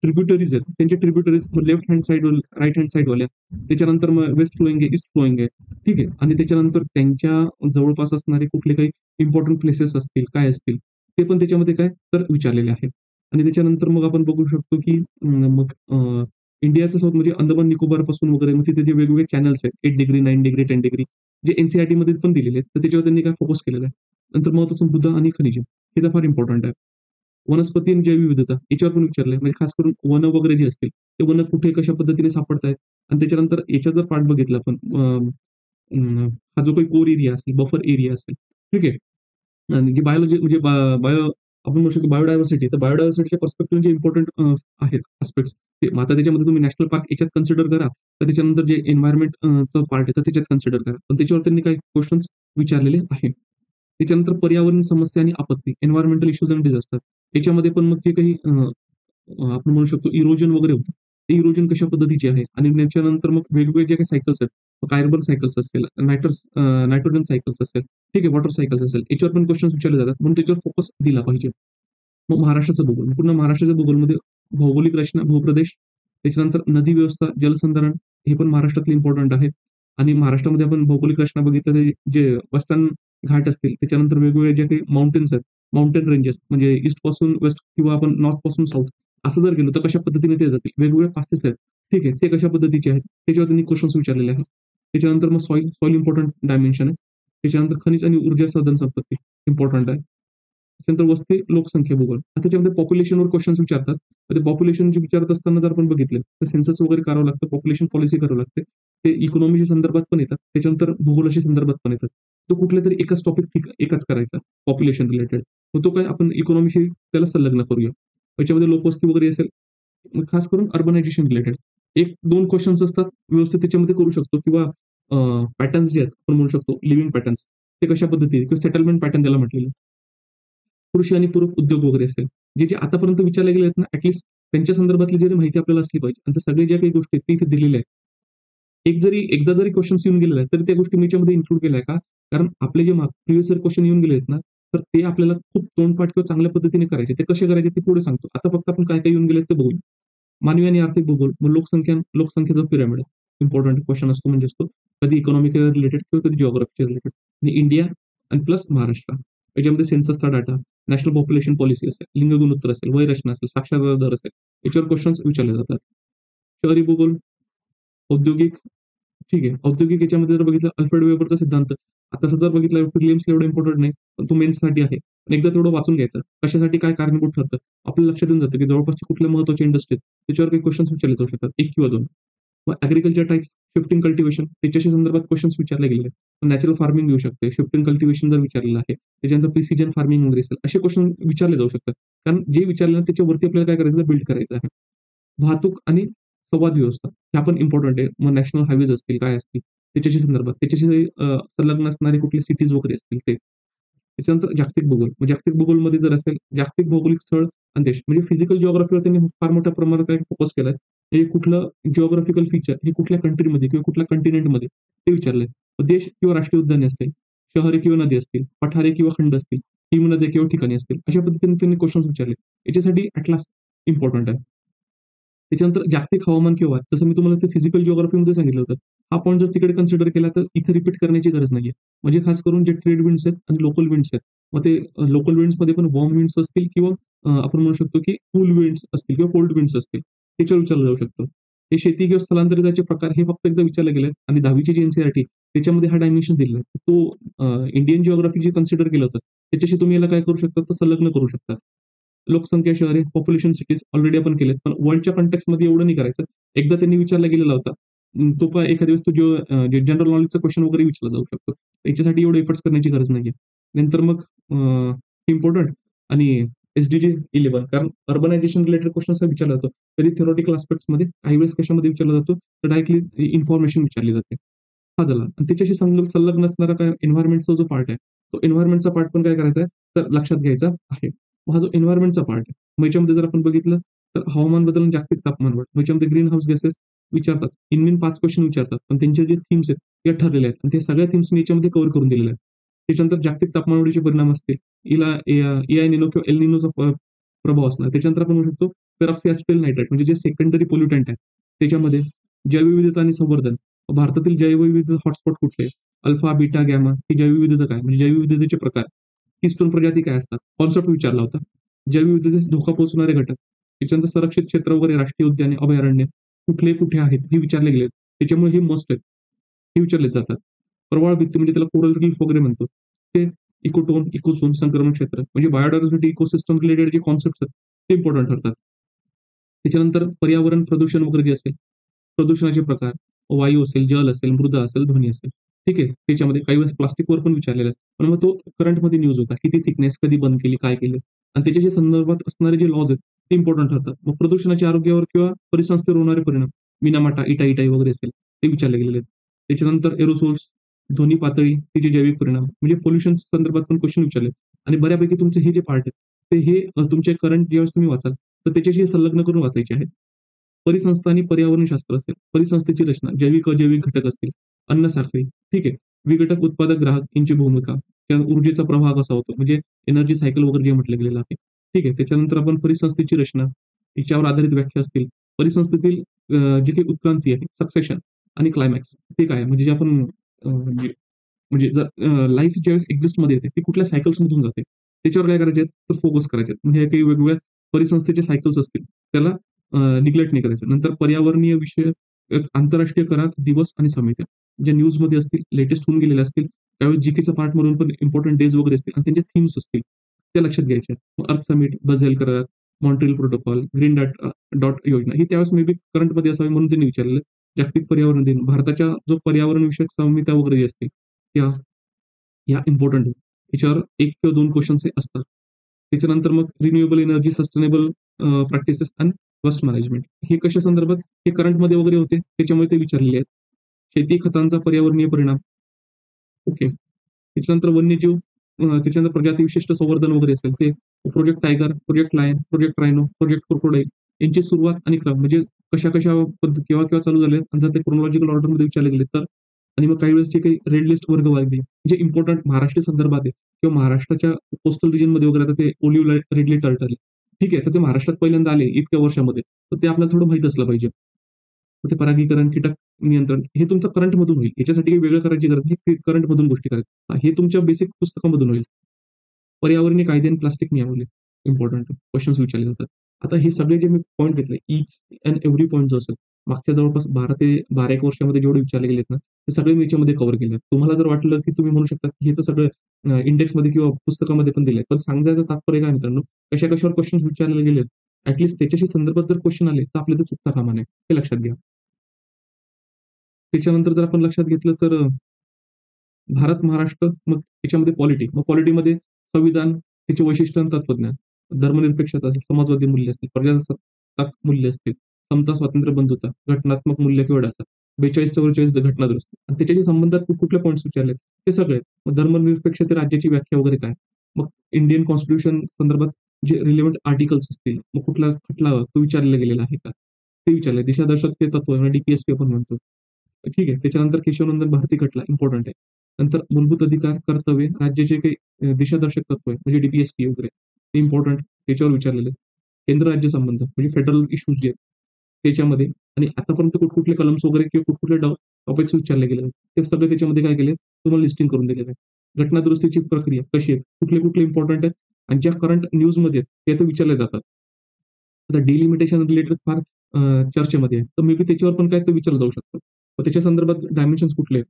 ट्रिब्युटरीज आहेत, त्यांचे tributaries left hand side, right hand side वाल्या, त्याच्यानंतर मग वेस्ट फ्लोइंग आहे, ईस्ट फ्लोइंग आहे. ठीक आहे. आणि त्याच्यानंतर त्यांच्या जवळपास असणारे कुठले काही इम्पॉर्टंट प्लेसेस असतील, काय असतील, ते पण त्याच्यामध्ये काय तर विचारलेले आहेत. आणि त्याच्यानंतर मग आपण बघू शकतो, की मग इंडियाचं साऊथ म्हणजे अंदमान निकोबार पासून वगैरे मग तिथे जे वेगवेगळे चॅनल्स आहेत 8 डिग्री, 9 डिग्री, 10 डिग्री जे एनसीईआरटी मध्ये पण दिलेले आहेत. तर त्याच्यावर त्यांनी काय फोकस केलेला आहे. नंतर महत्त्वाचं मृदा आणि खनिजे. हे तर फार इम्पॉर्टंट आहे. वनस्पती आणि जैवविविधता याच्यावर पण विचारलंय. म्हणजे खास करून वन वगैरे जे असतील, ते वन कुठे कशा पद्धतीने सापडतायत आणि त्याच्यानंतर याचा जर पार्ट बघितला आपण हा जो काही कोर एरिया असेल, बफर एरिया असेल, ठीक आहे. आणि जी बायोलॉजी म्हणजे बायो आपण म्हणू शकतो बायोडायव्हर्सिटी. तर बायोडायव्हर्सिटीच्या पर्स्पेक्टिव्ह जे इम्पोर्टंट आहेत एस्पेक्ट्स ते मग आता त्याच्यामध्ये तुम्ही नॅशनल पार्क याच्यात कन्सिडर करा. तर त्याच्यानंतर जे एन्व्हायर्नमेंट चं पार्ट आहे तर त्याच्यात कन्सिडर करा. पण त्याच्यावर त्यांनी काही क्वेशन्स विचारलेले आहेत. त्याच्यानंतर पर्यावरण समस्या आणि आपत्ती, एन्व्हायर्नमेंटल इश्यूज आणि डिझास्टर. याच्यामध्ये पण मग जे काही आपण म्हणू शकतो इरोजन वगैरे होतं. ते इरोजन कशा पद्धतीचे आहे आणि त्याच्यानंतर मग वेगवेगळे जे काही सायकल्स आहेत, कार्बन सायकल्स असतील, नायट्रोजन सायकल्स असेल, ठीक आहे, वॉटर सायकल्स असेल, याच्यावर पण क्वेशन्स विचारले जातात. म्हणून त्याच्यावर फोकस दिला पाहिजे. मग महाराष्ट्राचं भूगोल. पूर्ण महाराष्ट्राच्या भूगोलमध्ये भौगोलिक रचना, भूप्रदेश, त्याच्यानंतर नदी व्यवस्था, जलसंधारण हे पण महाराष्ट्रातले इम्पोर्टंट आहे. आणि महाराष्ट्रामध्ये आपण भौगोलिक रचना बघितलं तर जे वेस्टर्न घाट असतील, त्याच्यानंतर वेगवेगळे जे काही माउंटेन्स आहेत, माउंटेन रेंजेस म्हणजे ईस्ट पासून वेस्ट किंवा आपण नॉर्थ पासून साऊथ असं जर गेलो तर कशा पद्धतीने ते जातील. वेगवेगळे पासेस आहेत. ठीक आहे. ते कशा पद्धतीचे आहेत, त्याच्यावर त्यांनी क्वेशन्स विचारलेले आहेत. त्याच्यानंतर मग सॉइल इम्पोर्टंट डायमेन्शन आहे. त्याच्यानंतर खनिज आणि ऊर्जा साधन संपत्ती इम्पोर्टंट आहे. त्याच्यानंतर वस्ती, लोकसंख्या, भूगोल. आता त्याच्यामध्ये पॉप्युलेशनवर क्वेशन्स विचारतात. तर ते पॉप्युलेशन जे विचारत असताना जर आपण बघितलं, तर सेन्सस वगैरे करावं लागतं, पॉप्युलेशन पॉलिसी करावी लागते. ते इकॉनॉमीच्या संदर्भात पण येतात, त्याच्यानंतर भूगोलाच्या संदर्भात पण येतात. तो कुठल्या तरी एकाच टॉपिक एकाच करायचा, पॉप्युलेशन रिलेटेड. मग तो काय आपण इकॉनॉमीशी त्याला संलग्न करूया. त्याच्यामध्ये लोकवस्ती वगैरे असेल, मग खास करून अर्बनायझेशन रिलेटेड. 1-2 क्वेशन्स असतात व्यवस्थित त्याच्यामध्ये करू शकतो किंवा पॅटर्न्स जे आहेत आपण म्हणू शकतो लिव्हिंग पॅटर्न्स ते कशा पद्धतीने किंवा सेटलमेंट पॅटर्न त्याला म्हटलेलं. कृषी आणि पूरक उद्योग वगैरे असेल, जे आतापर्यंत विचारले गेले आहेत ना, ॲटलीस्ट त्यांच्या संदर्भातली जरी माहिती आपल्याला असली पाहिजे आणि त्या सगळ्या ज्या काही गोष्टी आहेत ते इथे दिलेल्या आहेत. एकदा जरी क्वेशन्स येऊन गेलेले आहेत, तरी त्या गोष्टी मी याच्यामध्ये इन्क्लूड केल्या का? कारण आपले जे प्रिव्हियस इयर क्वेशन येऊन गेले आहेत ना, तर ते आपल्याला खूप तोंडपाठ किंवा चांगल्या पद्धतीने करायचे. ते कसे करायचे ते पुढे सांगतो. आता फक्त आपण काय-काय येऊन गेलेत ते बघूया. मानवी आणि आर्थिक भूगोल, मग लोकसंख्येचा पिरॅमिड इम्पोर्टंट क्वेशन असतो म्हणजे असतो. कधी इकॉनॉमिकल रिलेटेड किंवा कधी जिओग्राफीच्या रिलेटेड. आणि इंडिया आणि प्लस महाराष्ट्र. याच्यामध्ये सेन्ससचा डाटा, नॅशनल पॉप्युलेशन पॉलिसी असेल, लिंग गुणोत्तर असेल, वय रचना असेल, साक्षरता दर असेल, याच्यावर क्वेशन्स विचारले जातात. शहरी भूगोल, औद्योगिक ठीक आहे. औद्योगिक याच्यामध्ये जर बघितलं अल्फ्रेड वेबरचा सिद्धांत. आता तसं जर बघितलं प्रिलिम्सला एवढं इम्पोर्टंट नाही, पण तो मेन्ससाठी आहे. पण एकदा तेवढं वाचून घ्यायचं. कशासाठी काय कारणीभूत ठरतं. आपल्या लक्षात येऊन जातं, की जवळपासच्या कुठल्या महत्त्वाच्या इंडस्ट्री आहेत, त्याच्यावर काही क्वेशन्स विचारले जाऊ शकतात. 1 किंवा 2. मग ॲग्रीकल्चर टाइप्स, शिफ्टिंग कल्टिव्हेशन त्याच्याशी संदर्भात क्वेशन्स विचारले गेलेले आहेत. नॅचरल फार्मिंग येऊ शकते, शिफ्टिंग कल्टिव्हेशन जर विचारलेलं आहे. त्याच्यानंतर प्रिसिजन फार्मिंग वगैरे असेल, असे क्वेशन विचारले जाऊ शकतात. कारण जे विचारले त्याच्यावरती आपल्याला काय करायचं बिल्ड करायचं आहे. वाहतूक आणि संवाद व्यवस्था ह्या पण इम्पोर्टंट आहे. मग नॅशनल हायवेज असतील, काय असतील त्याच्याशी संदर्भात, त्याच्याशी संलग्न असणारे कुठले सिटीज वगैरे असतील ते. त्याच्यानंतर जागतिक भूगोल. मग जागतिक भूगोलमध्ये जर असेल, जागतिक भौगोलिक स्थळ आणि देश म्हणजे फिजिकल जिओग्राफीवर त्यांनी फार मोठ्या प्रमाणात काही फोकस केलाय. हे कुठलं जिओग्राफिकल फीचर हे कुठल्या कंट्रीमध्ये किंवा कुठल्या कंटिनेंटमध्ये ते विचारलंय. देश किंवा राष्ट्रीय उद्याने असतील, शहरे किंवा नदी असतील, पठारे किंवा खंड असतील, हिमनद्या किंवा ठिकाणी असतील. अशा पद्धतीने त्यांनी क्वेशन्स विचारले. याच्यासाठी अॅटलास इम्पोर्टंट आहे. त्याच्यानंतर जागतिक हवामान किंवा जसं मी तुम्हाला ते फिजिकल जिओग्राफीमध्ये सांगितलं होतं. हा पॉइंट जर तिकडे कन्सिडर केला तर इथे रिपीट करण्याची गरज नाहीये. म्हणजे खास करून जे ट्रेड विंड्स आहेत आणि लोकल विंड्स आहेत. मग ते लोकल विंड्समध्ये पण वॉर्म विंड्स असतील किंवा आपण म्हणू शकतो की कूल विंड्स असतील किंवा कोल्ड विंड्स असतील. त्याच्यावर विचारलं जाऊ शकतं. हे शेती किंवा स्थलांतरिताचे प्रकार हे फक्त एकदा विचारले गेलेत आणि 10वीची जी एन-सी-ई-आर-टी त्याच्यामध्ये हा डायमेन्शन दिलेला आहे. तो इंडियन जिओग्राफी जे कन्सिडर केलं होतं, त्याच्याशी तुम्ही याला काय करू शकता तर संलग्न करू शकता. लोकसंख्या, शहरे, पॉप्युलेशन सिटीज ऑलरेडी आपण केलेत. पण वर्ल्डच्या कॉन्टेक्स्टमध्ये एवढं नाही करायचं. एकदा त्यांनी विचारला गेलेला होता. तो पण एखाद्या वेळेस तो जे जनरल नॉलेजचा क्वेशन वगैरे विचारला जाऊ शकतो. याच्यासाठी एवढे एफर्ट्स करण्याची गरज नाहीये. नंतर मग इम्पोर्टंट आणि एस-डी-जी 11 कारण अर्बनायझेशन रिलेटेड क्वेशन्स विचारला जातो. कधी थिओरिटिकल ॲस्पेक्ट्समध्ये, काही वेळेस कशामध्ये विचारला जातो, तर डायरेक्टली इन्फॉर्मेशन विचारली जाते. हा झाला आणि त्याच्याशी संलग्न असणारा काय एन्व्हायर्नमेंटचा जो पार्ट आहे, तो एन्व्हायर्नमेंटचा पार्ट पण काय करायचा आहे, तर लक्षात घ्यायचा आहे. मग हा जो एन्व्हायर्नमेंटचा पार्ट आहे, मग याच्यामध्ये जर आपण बघितलं, तर हवामान बदल आणि जागतिक तापमान वाढ. मग याच्यामध्ये ग्रीन हाऊस गॅसेस विचारतात. इन 5 क्वेशन विचारतात. पण त्यांचे जे थीम्स आहेत, त्या ठरलेल्या आहेत आणि त्या सगळ्या थीम्स मी याच्यामध्ये कव्हर करून दिलेल्या आहेत. त्याच्यानंतर जागतिक तापमानवाढीचे परिणाम असतील, एआय निनो किंवा एल निनोचा प्रभाव असणार. त्याच्यानंतर आपण म्हणू शकतो पेरॉक्सी नायट्रेट म्हणजे जे सेकंडरी पोल्युटंट आहे, त्याच्यामध्ये जैवविविधता आणि संवर्धन. भारतातील जैवविविध हॉटस्पॉट कुठले? अल्फा, बीटा, गॅमा ही जैवविविधता काय? म्हणजे जैवविविधतेचे प्रकार. कीस्टोन प्रजाती काय असतात? कॉन्सेप्ट विचारला होता. जैवविविधतेस धोका पोहोचणारे घटक. त्याच्यानंतर संरक्षित क्षेत्र वगैरे राष्ट्रीय उद्याने, अभयारण्य कुठे आहेत हे विचारले गेलेत. त्याच्यामुळे हे मस्ट आहेत. हे विचारले जातात. प्रवाळ भित्ती म्हणजे त्याला कोरल रीफ वगैरे म्हणतो. ते इकोटोन, इकोझोन, संक्रमण क्षेत्र म्हणजे बायोडायव्हर्सिटी, इकोसिस्टम रिलेटेड जे कॉन्सेप्ट्स आहेत ते इम्पोर्टंट ठरतात. त्याच्यानंतर पर्यावरण प्रदूषण वगैरे जे असेल, प्रदूषणाचे प्रकार, वायू असेल, जल असेल, मृदा असेल, ध्वनी असेल. ठीक आहे. त्याच्यामध्ये काही वेळेस प्लास्टिकवर पण विचारलेलं आहे. पण मग तो करंटमध्ये न्यूज होता. किती थिकनेस, कधी बंद केली, काय केलं आणि त्याच्याशी संदर्भात असणारे जे लॉज आहेत ते इम्पोर्टंट ठरतात. मग प्रदूषणाच्या आरोग्यावर किंवा परिसंस्थेवर होणारे परिणाम, मिनामाटा, इटाई वगैरे असेल ते विचारले गेलेले आहेत. त्याच्यानंतर एरोसोल्स, ध्वनी पातळी, तिचे जैविक परिणाम म्हणजे पोल्युशन संदर्भात पण क्वेशन विचारले आणि बऱ्यापैकी तुमचे हे जे पार्ट आहेत, ते हे तुमचे करंट ज्यावेळेस तुम्ही वाचाल, तर त्याच्याशी संलग्न करून वाचायचे आहेत. परिसंस्था आणि पर्यावरणशास्त्र असेल, परिसंस्थेची रचना, जैविक, अजैविक घटक असतील, अन्न साखळी, ठीक आहे. विघटक, उत्पादक, ग्राहक यांची भूमिका, त्यानंतर ऊर्जेचा प्रवाह कसा होतो, म्हणजे एनर्जी सायकल वगैरे जे म्हटलं गेलेलं आहे. ठीक आहे. त्याच्यानंतर आपण परिसंस्थेची रचना, याच्यावर आधारित व्याख्या असतील. परिसंस्थेतील जी काही उत्क्रांती आहे, सक्सेशन आणि क्लायमॅक्स ते काय आहे? म्हणजे जे आपण म्हणजे जर लाईफ ज्यावेळेस एक्झिस्टमध्ये येते, ती कुठल्या सायकल्समधून जाते, त्याच्यावर काय करायचे आहेत, तर फोकस करायचे आहेत. म्हणजे हे काही वेगवेगळ्या परिसंस्थेचे सायकल्स असतील, त्याला निग्लेक्ट नाही करायचं. नंतर पर्यावरणीय विषय, आंतरराष्ट्रीय करार, दिवस आणि समित्या, ज्या न्यूजमध्ये असतील, लेटेस्ट होऊन गेलेल्या असतील, त्यावेळेस जीकेचा पार्ट म्हणून पण इम्पोर्टंट डेज वगैरे असतील आणि त्यांचे थीम्स असतील, त्या लक्षात घ्यायच्या आहेत. मग अर्थ समिट, बझेल करार, मॉन्ट्रियल प्रोटोकॉल, ग्रीन डॉट योजना ही त्यावेळेस मे बी करंटमध्ये असावी म्हणून त्यांनी विचारलेलं. जागतिक पर्यावरण दिन, भारताच्या जो पर्यावरण विषयक संहिता वगैरे जे असतील त्या या इम्पॉर्टंट आहे. याच्यावर 1 किंवा 2 क्वेशन्स हे असतात. त्याच्यानंतर मग renewable energy, sustainable practices and waste management. हे कशा संदर्भात? हे करंटमध्ये वगैरे होते, त्याच्यामुळे ते विचारलेले आहेत. शेती खतांचा पर्यावरणीय परिणाम. ओके. त्याच्यानंतर वन्यजीव, त्याच्यानंतर प्रजाती विशिष्ट संवर्धन वगैरे असेल ते project tiger, project lion, project rhino, project crocodile यांची सुरुवात आणि क्रम म्हणजे कशा-कशा केव्हा-केव्हा चालू झाले आणि जर ते क्रोनॉलॉजिकल ऑर्डरमध्ये विचारले गेले तर. आणि मग काही वेळेस जे काही रेड लिस्ट वर्गवारी जे इम्पोर्टंट महाराष्ट्र संदर्भात आहे किंवा महाराष्ट्राच्या कोस्टल रिजनमध्ये वगैरे आता ते ओलिव्ह रेडली टर्टल आहे. ठीक आहे, तर ते महाराष्ट्रात पहिल्यांदा आले इतक्या वर्षामध्ये, तर ते आपल्याला थोडं माहीत असलं पाहिजे. मग ते परागीकरण, कीटक नियंत्रण हे तुमचं करंटमधून होईल. याच्यासाठी काही वेगळं करायची गरज नाही. करंटमधून गोष्टी करायच्या. हे तुमच्या बेसिक पुस्तकामधून होईल. पर्यावरणीय कायदे आणि प्लास्टिक नियमावली इम्पॉर्टंट क्वेश्चन्स विचारले जातात. आता हे सगळे जे मी पॉइंट घेतले, ईच अँड एव्हरी पॉइंट जो असेल, मागच्या जवळपास 12 ते 12 एक वर्षामध्ये जेवढे विचारले गेलेत ना, ते सगळे मी याच्यामध्ये कव्हर केले आहेत. तुम्हाला जर वाटलं, की तुम्ही म्हणू शकता, की हे तर सगळं इंडेक्समध्ये किंवा पुस्तकामध्ये पण दिलंय. पण सांगायचं तात्पर्य काय मित्रांनो, कशा-कशावर क्वेश्चन्स विचारले गेलेत, त्याच्याशी संदर्भात जर क्वेश्चन आले, तर आपल्याला ते चुकता कामा नये. हे लक्षात घ्या. त्याच्यानंतर जर आपण लक्षात घेतलं तर भारत, महाराष्ट्र, मग त्याच्यामध्ये पॉलिटी. मग पॉलिटीमध्ये संविधान, त्याचे वैशिष्ट्य आणि तत्वज्ञान, धर्मनिरपेक्षता असेल, समाजवादी मूल्य असेल, प्रजासत्ताक मूल्य असतील, समता, स्वातंत्र्य, बंधुता, घटनात्मक मूल्य किंवा ढाचा, 42-44 घटना दुरुस्ती आणि त्याच्याशी संबंधात कुठले पॉइंट्स विचारलेत ते सगळे. मग धर्मनिरपेक्षते राज्याची व्याख्या वगैरे काय? मग इंडियन कॉन्स्टिट्यूशन संदर्भात जे रिलेव्हंट आर्टिकल्स असतील, मग कुठला खटला तो विचारला गेलेला आहे का? ते विचारलंय. दिशादर्शक ते तत्व डी-पी-एस-पी आपण म्हणतो. ठीक आहे. त्याच्यानंतर केशवनंदन भारती खटला इम्पॉर्टंट आहे. नंतर मूलभूत अधिकार, कर्तव्य, राज्याचे काही दिशादर्शक तत्व आहे, म्हणजे डी-पी-एस-पी वगैरे ते इम्पॉर्टंट त्याच्यावर विचारलेले. केंद्र राज्य संबंध म्हणजे फेडरल इश्यूज जे आहेत त्याच्यामध्ये आणि आतापर्यंत कुठकुठले कलम्स वगैरे किंवा कुठकुठले टॉपिक्स विचारले गेले आहेत, ते सगळे त्याच्यामध्ये काय केले तुम्हाला लिस्टिंग करून दिलेलं आहे. घटना दुरुस्तीची प्रक्रिया कशी आहे, कुठले कुठले आहेत आणि ज्या करंट न्यूजमध्ये आहेत ते विचारले जातात. आता डिलिमिटेशन रिलेटेड फार चर्चेमध्ये आहे. तर मे बी त्याच्यावर पण काय ते विचारलं जाऊ शकतं. मग त्याच्या संदर्भात डायमेन्शन्स कुठले आहेत?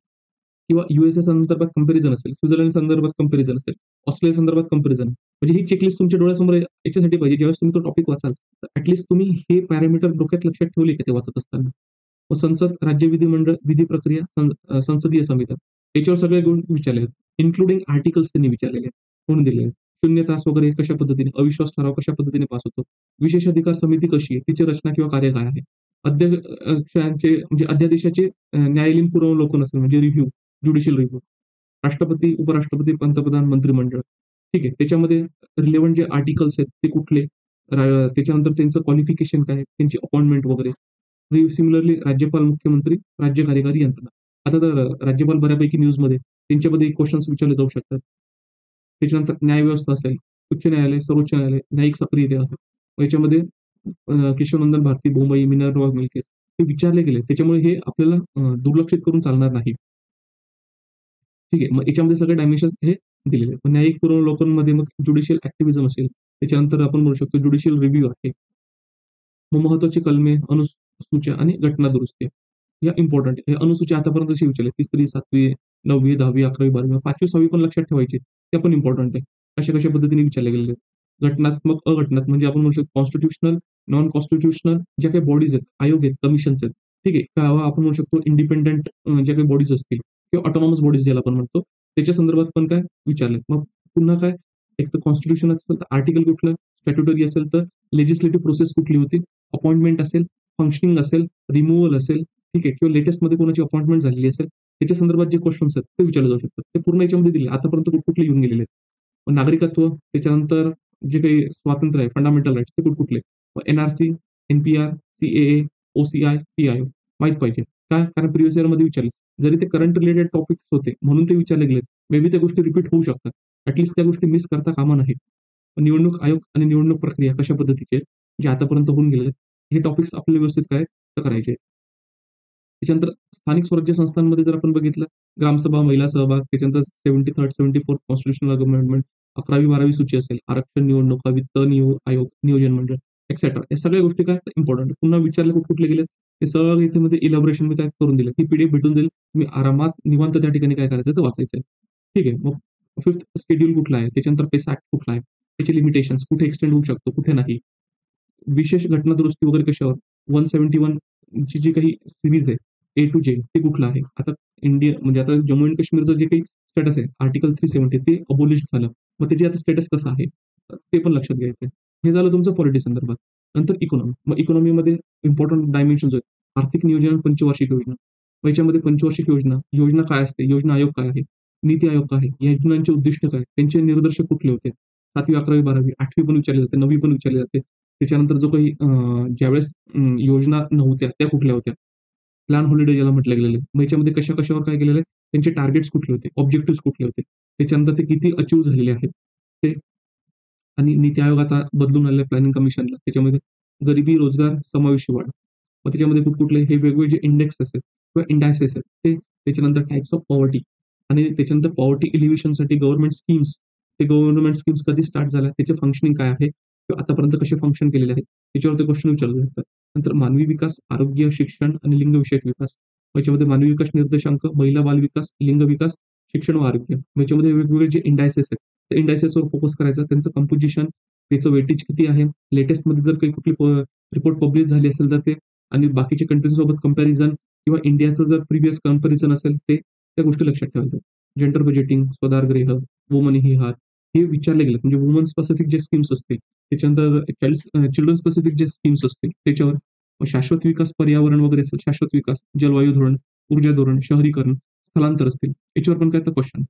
किंवा यूएसए संदर्भात कंपॅरिझन असेल, स्वित्झर्लंड संदर्भात कंपॅरिझन असेल, ऑस्ट्रेलिया संदर्भात कंपॅरिझन. म्हणजे ही चेकलिस्ट तुमच्या डोळ्यासमोर याच्यासाठी पाहिजे ज्यावेळेस तुम्ही तो टॉपिक वाचाल, तर ॲटलीस्ट तुम्ही हे पॅरामीटर डोक्यात लक्षात ठेवले का ते वाचत असताना. मग संसद, राज्य विधिमंडळ, विधी प्रक्रिया, संसदीय समित्या याच्यावर सगळे गुण विचारले आहेत. इन्क्लुडिंग आर्टिकल्स त्यांनी विचारलेले आहेत. कोण दिले आहेत? 0 तास वगैरे कशा पद्धतीने, अविश्वास ठराव कशा पद्धतीने पास होतो, विशेष अधिकार समिती कशी आहे, तिची रचना किंवा कार्य काय आहे, अध्यक्षांचे म्हणजे अध्यादेशाचे न्यायालयीन पुरावलोकन असेल म्हणजे रिव्ह्यू, ज्युडिशियल रिव्ह्यू, राष्ट्रपती, उपराष्ट्रपती, पंतप्रधान, मंत्रिमंडळ. ठीक आहे. त्याच्यामध्ये रिलेव्हंट जे आर्टिकल्स आहेत ते कुठले, त्याच्यानंतर त्यांचं क्वालिफिकेशन काय, त्यांची अपॉइंटमेंट वगैरे. सिमिलरली राज्यपाल, मुख्यमंत्री, राज्य कार्यकारी यंत्रणा. आता तर राज्यपाल बऱ्यापैकी न्यूजमध्ये त्यांच्यामध्ये क्वेश्चन्स विचारले जाऊ शकतात. त्याच्यानंतर न्यायव्यवस्था असेल, उच्च न्यायालय, सर्वोच्च न्यायालय, न्यायिक सक्रियता आहे. याच्यामध्ये केशवनंदन भारती, बोंबई, मिनर्वा मिल्केस हे विचारले गेले. त्याच्यामुळे हे आपल्याला दुर्लक्षित करून चालणार नाही. ठीक आहे. मग याच्यामध्ये सगळे डायमेन्शन्स हे दिलेले आहेत. न्यायिक पुरावलोकनमध्ये मग ज्युडिशियल ॲक्टिव्हिझम असेल, त्याच्यानंतर आपण म्हणू शकतो ज्युडिशियल रिव्ह्यू आहे. मग महत्त्वाची कलमे, अनुसूच्या आणि घटना दुरुस्ती. या इम्पॉर्टंट आहे. हे अनुसूच्या आतापर्यंत असे विचारले 3री, 7वी, 9वी, 10वी, 11वी, 12वी, 5वी, 6वी पण लक्षात ठेवायचे. ते पण इम्पॉर्टंट आहे. कशा-कशा पद्धतीने विचारले गेलेले आहेत. घटनात्मक, अघटनात्मक म्हणजे आपण म्हणू शकतो कॉन्स्टिट्यूशनल, नॉन कॉन्स्टिट्यूशनल ज्या काही बॉडीज आहेत, आयोग आहेत, कमिशन्स आहेत. ठीक आहे. किंवा आपण म्हणू शकतो इंडिपेंडंट ज्या काही बॉडीज असतील किंवा ऑटोनॉमस बॉडीज ज्याला आपण म्हणतो, त्याच्या संदर्भात पण काय विचारले. मग पुन्हा काय, एक तर कॉन्स्टिट्यूशन असेल तर आर्टिकल कुठलं, स्टॅट्युटरी असेल तर लेजिस्लेटिव्ह प्रोसेस कुठली होती, अपॉइंटमेंट असेल, फंक्शनिंग असेल, रिमूव्हल असेल, ठीक आहे, किंवा लेटेस्टमध्ये कोणाची अपॉइंटमेंट झालेली असेल, त्याच्या संदर्भात जे क्वेश्चन्स आहेत ते विचारले जाऊ शकतात. ते पूर्ण याच्यामध्ये दिले. आतापर्यंत कुठले येऊन गेलेले आहेत. मग नागरिकत्व, त्याच्यानंतर जे काही स्वातंत्र्य आहे, फंडामेंटल राइट्स ते कुठले. मग एन-आर-सी, एन-पी-आर, सी-ए-ए, ओ-सी-आय, पी-आय-ओ माहीत पाहिजे. काय? कारण प्रिव्हियस इयरमध्ये विचारले. जरी ते करंट रिलेटेड टॉपिक्स होते म्हणून ते विचारले गेलेत. मे बी त्या गोष्टी रिपीट होऊ शकतात. ॲटलीस्ट त्या गोष्टी मिस करता कामा नये. निवडणूक आयोग आणि निवडणूक प्रक्रिया कशा पद्धतीची आहे, जे आतापर्यंत होऊन गेलेले आहेत. हे टॉपिक्स आपल्याला व्यवस्थित काय तर करायचे. त्याच्यानंतर स्थानिक स्वराज्य संस्थांमध्ये जर आपण बघितलं, ग्रामसभा, महिला सहभाग, त्याच्यानंतर 73rd, 74th कॉन्स्टिट्युशनल अमेंडमेंट, 11वी, 12वी सूची असेल, आरक्षण, निवडणुका, वित्त आयोग, नियोजन मंडळ, एक्सेट्रा. या सगळ्या गोष्टी काय इम्पॉर्टंट. पुन्हा विचारले कुठले गेलेत, ते सगळं इथे इलॅबोरेशन मी काय करून दिलं. ही पीडीएफ भेटून जाईल. तुम्ही आरामात निवांत त्या ठिकाणी काय करायचं ते वाचायचं. ठीक आहे. मग 5th शेड्यूल कुठला आहे, त्याच्यानंतर पेसा ॲक्ट कुठला आहे, त्याचे लिमिटेशन्स कुठे एक्सटेंड होऊ शकतो, कुठे नाही. विशेष घटना दुरुस्ती वगैरे कशावर, 171 ची जी काही सीरीज आहे, ए टू जे ते कुठलं आहे. आता इंडिया म्हणजे आता जम्मू अँड काश्मीरचं जे काही स्टेटस आहे आर्टिकल 370 ते अबोलिश झालं. मग त्याचे आता स्टेटस कसं आहे ते पण लक्षात घ्यायचं आहे. हे झालं तुमचं पॉलिटी संदर्भात. नंतर इकॉनॉमी. मग इकॉनॉमीमध्ये इम्पॉर्टंट डायमेन्शन्स आहेत. आर्थिक नियोजन आणि पंचवार्षिक योजना. मग याच्यामध्ये पंचवार्षिक योजना, योजना काय असते, योजना आयोग काय आहे, नीती आयोग काय आहे, या योजनांचे उद्दिष्ट काय, त्यांचे निर्देशक कुठले होते, 7वी, 11वी, 12वी, 8वी पण विचारली जाते, 9वी पण विचारली जाते. त्याच्यानंतर जो काही ज्यावेळेस योजना नव्हत्या त्या कुठल्या होत्या, प्लॅन हॉलिडे ज्याला म्हटलं गेलेलं आहे. मग याच्यामध्ये कशा-कशावर काय केलेलं आहे, त्यांचे टार्गेट्स कुठले होते, ऑब्जेक्टिव्हज कुठले होते, त्याच्यानंतर ते किती अचीव्ह झालेले आहेत ते. आणि नीती आयोग आता बदलून आलेलं आहे प्लॅनिंग कमिशनला. त्याच्यामध्ये गरिबी, रोजगार, समावेशी वाढ. मग त्याच्यामध्ये कुठकुठले हे वेगवेगळे जे इंडेक्स असतात किंवा इंडायसेस आहेत ते, त्याच्यानंतर टाइप्स ऑफ पॉवर्टी आणि त्याच्यानंतर पॉवर्टी एलिव्हेशनसाठी गव्हर्नमेंट स्कीम्स, ते गव्हर्नमेंट स्कीम्स कधी स्टार्ट झाल्या, त्याचे फंक्शनिंग काय आहे किंवा आतापर्यंत कसे फंक्शन केलेले आहेत, त्याच्यावर ते क्वेश्चन विचारले जातात. नंतर मानवी विकास, आरोग्य, शिक्षण आणि लिंगविषयक विकास. मग याच्यामध्ये मानवी विकास निर्देशांक, महिला बाल विकास, लिंग विकास, शिक्षण व आरोग्य. मग याच्यामध्ये वेगवेगळे जे इंडायसेस आहेत, त्या इंडायसेसवर फोकस करायचा, त्यांचं कंपोजिशन, त्याचं वेटेज किती आहे, लेटेस्टमध्ये जर काही कुठली रिपोर्ट पब्लिश झाली असेल तर ते, आणि बाकीच्या कंट्रीजसोबत कंपॅरिझन किंवा इंडियाचं जर प्रिव्हियस कंपॅरिझन असेल ते, त्या गोष्टी लक्षात ठेवायच्या. जेंडर बजेटिंग, स्वदारगृह, वुमन ही हात, हे विचारले गेले. म्हणजे वुमन स्पेसिफिक जे स्कीम्स असतील, त्याच्यानंतर चिल्ड्रन स्पेसिफिक जे स्कीम्स असतील त्याच्यावर. मग शाश्वत विकास, पर्यावरण वगैरे असेल, शाश्वत विकास, जलवायू धोरण, ऊर्जा धोरण, शहरीकरण, स्थलांतर असतील, याच्यावर पण काय तर क्वेश्चन.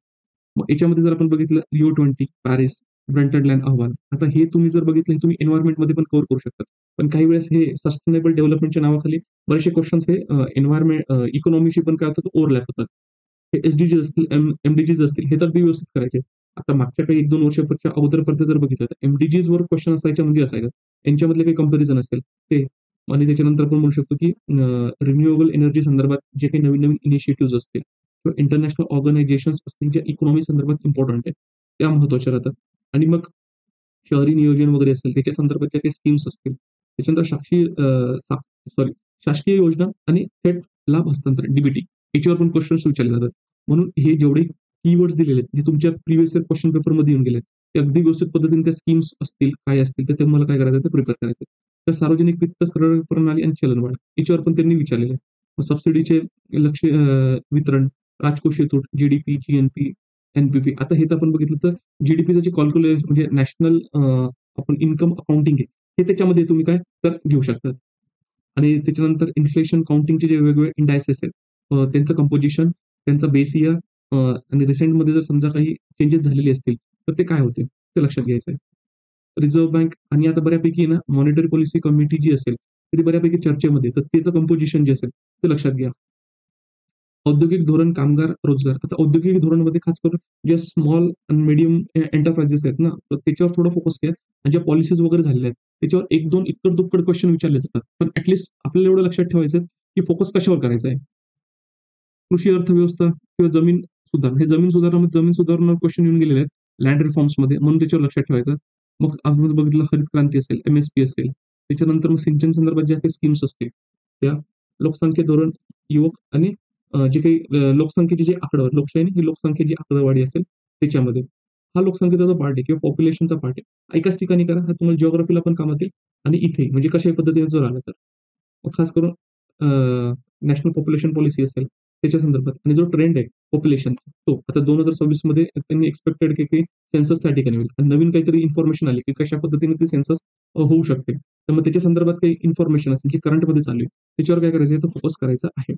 मग याच्यामध्ये जर आपण बघितलं रिओ 20, पॅरिस, ब्रंटनलँड अहवाल. आता हे तुम्ही जर बघितलं, हे तुम्ही एन्व्हायरमेंटमध्ये पण कव्हर करू शकता. पण काही वेळेस हे सस्टेनेबल डेव्हलपमेंटच्या नावाखाली बरेचसे क्वेश्चन्स हे इकॉनॉमीशी पण काय होतात, ओव्हरलॅप होतात. हे एसडीजीज असतील, एमडीजीज असतील, हे तर ते व्यवस्थित करायचे. आता मागच्या काही 1-2 वर्षापेक्षा अगोदरपर्यंत जर बघितलं तर एमडीजीजवर क्वेश्चन असायच्या म्हणजे असायचं. यांच्यामधले काही कंपॅरिझन असेल ते. आणि त्याच्यानंतर आपण म्हणू शकतो की रिन्युएबल एनर्जी संदर्भात जे काही नवीन-नवीन इनिशिएटिव्हज असतील किंवा इंटरनॅशनल ऑर्गनायझेशन्स असतील, ज्या इकॉनॉमी संदर्भात इम्पॉर्टंट आहेत, त्या महत्त्वाच्या राहतात. आणि मग शहरी नियोजन वगैरे असेल, त्याच्या संदर्भात ज्या काही स्कीम्स असतील, त्याच्यानंतर शासकीय योजना आणि थेट लाभ हस्तांतरण, डीबीटी, याच्यावर पण क्वेश्चन्स विचारले जातात. म्हणून हे जेवढे कीवर्ड्स दिलेले आहेत, जे तुमच्या प्रिव्हियस इयर क्वेश्चन पेपरमध्ये येऊन गेले, ते अगदी व्यवस्थित पद्धतीने त्या स्कीम्स असतील, काय असतील, तर तुम्हाला काय करायचं, ते प्रिपेअर करायचं. तर सार्वजनिक वित्त, कर प्रणाली आणि चलनवाढ, याच्यावर पण त्यांनी विचारलेलं आहे. मग सबसिडीचे लक्ष वितरण, राजकोषीय तूट, जीडीपी, जीएनपी, एनपीपी. आता हे तर आपण बघितलं तर जीडीपीचं जे कॅल्क्युलेशन म्हणजे नॅशनल आपण इन्कम अकाउंटिंग आहे, हे त्याच्यामध्ये तुम्ही काय तर घेऊ शकता. आणि त्याच्यानंतर इन्फ्लेशन काउंटिंगचे जे वेगवेगळे इंडायसेस आहेत, त्यांचं कंपोजिशन, त्यांचा बेस इयर, आणि रिसेंटमध्ये जर समजा काही चेंजेस झालेले असतील, तर ते काय होते, ते लक्षात घ्यायचं आहे. रिझर्व्ह बँक आणि आता बऱ्यापैकी ना मॉनिटरी पॉलिसी कमिटी जी असेल, ती बऱ्यापैकी चर्चेमध्ये, तर त्याचं कंपोजिशन जे असेल, ते लक्षात घ्या. औद्योगिक धोरण, कामगार, रोजगार. आता औद्योगिक धोरणमध्ये खास करून जे स्मॉल आणि मीडियम एंटरप्राइजेस आहेत ना, तर त्याच्यावर थोडं फोकस करा. आणि ज्या पॉलिसीज वगैरे झालेल्या आहेत, त्याच्यावर 1-2 इक्कड-दुक्कड क्वेश्चन विचारले जातात. पण आपल्याला एवढं लक्षात ठेवायचं की फोकस कशावर करायचा आहे. कृषी अर्थव्यवस्था किंवा जमीन सुधारणा. हे जमीन सुधारणा क्वेश्चन येऊन गेलेले आहेत लँड रिफॉर्म्समध्ये, म्हणून त्याच्यावर लक्षात ठेवायचं. मग आपण बघितलं हरित क्रांती असेल, एम-एस-पी असेल, त्याच्यानंतर मग सिंचन संदर्भात ज्या काही स्कीम्स असतील, त्या लोकसंख्या धोरण, युवक आणि जे काही लोकसंख्येची जी आकडेवारी, लोकशाही ही लोकसंख्येची आकडेवारी असेल त्याच्यामध्ये. हा लोकसंख्येचा जो पार्ट आहे किंवा पॉप्युलेशनचा पार्ट आहे, एकाच ठिकाणी करा. हा तुम्हाला जिओग्राफीला पण कामात येईल आणि इथे म्हणजे कशाही पद्धतीने जर आलं तर. मग खास करून नॅशनल पॉप्युलेशन पॉलिसी असेल त्याच्या संदर्भात, आणि जो ट्रेंड आहे पॉप्युलेशनचा, तो आता 2026 मध्ये त्यांनी एक्सपेक्टेड की सेन्सस त्या ठिकाणी होईल आणि नवीन काहीतरी इन्फॉर्मेशन आली की कशा पद्धतीने ते सेन्सस होऊ शकते. तर मग त्याच्या संदर्भात काही इन्फॉर्मेशन असेल जी करंटमध्ये चालू आहे, त्याच्यावर काय करायचं आहे, तर फोकस करायचा आहे.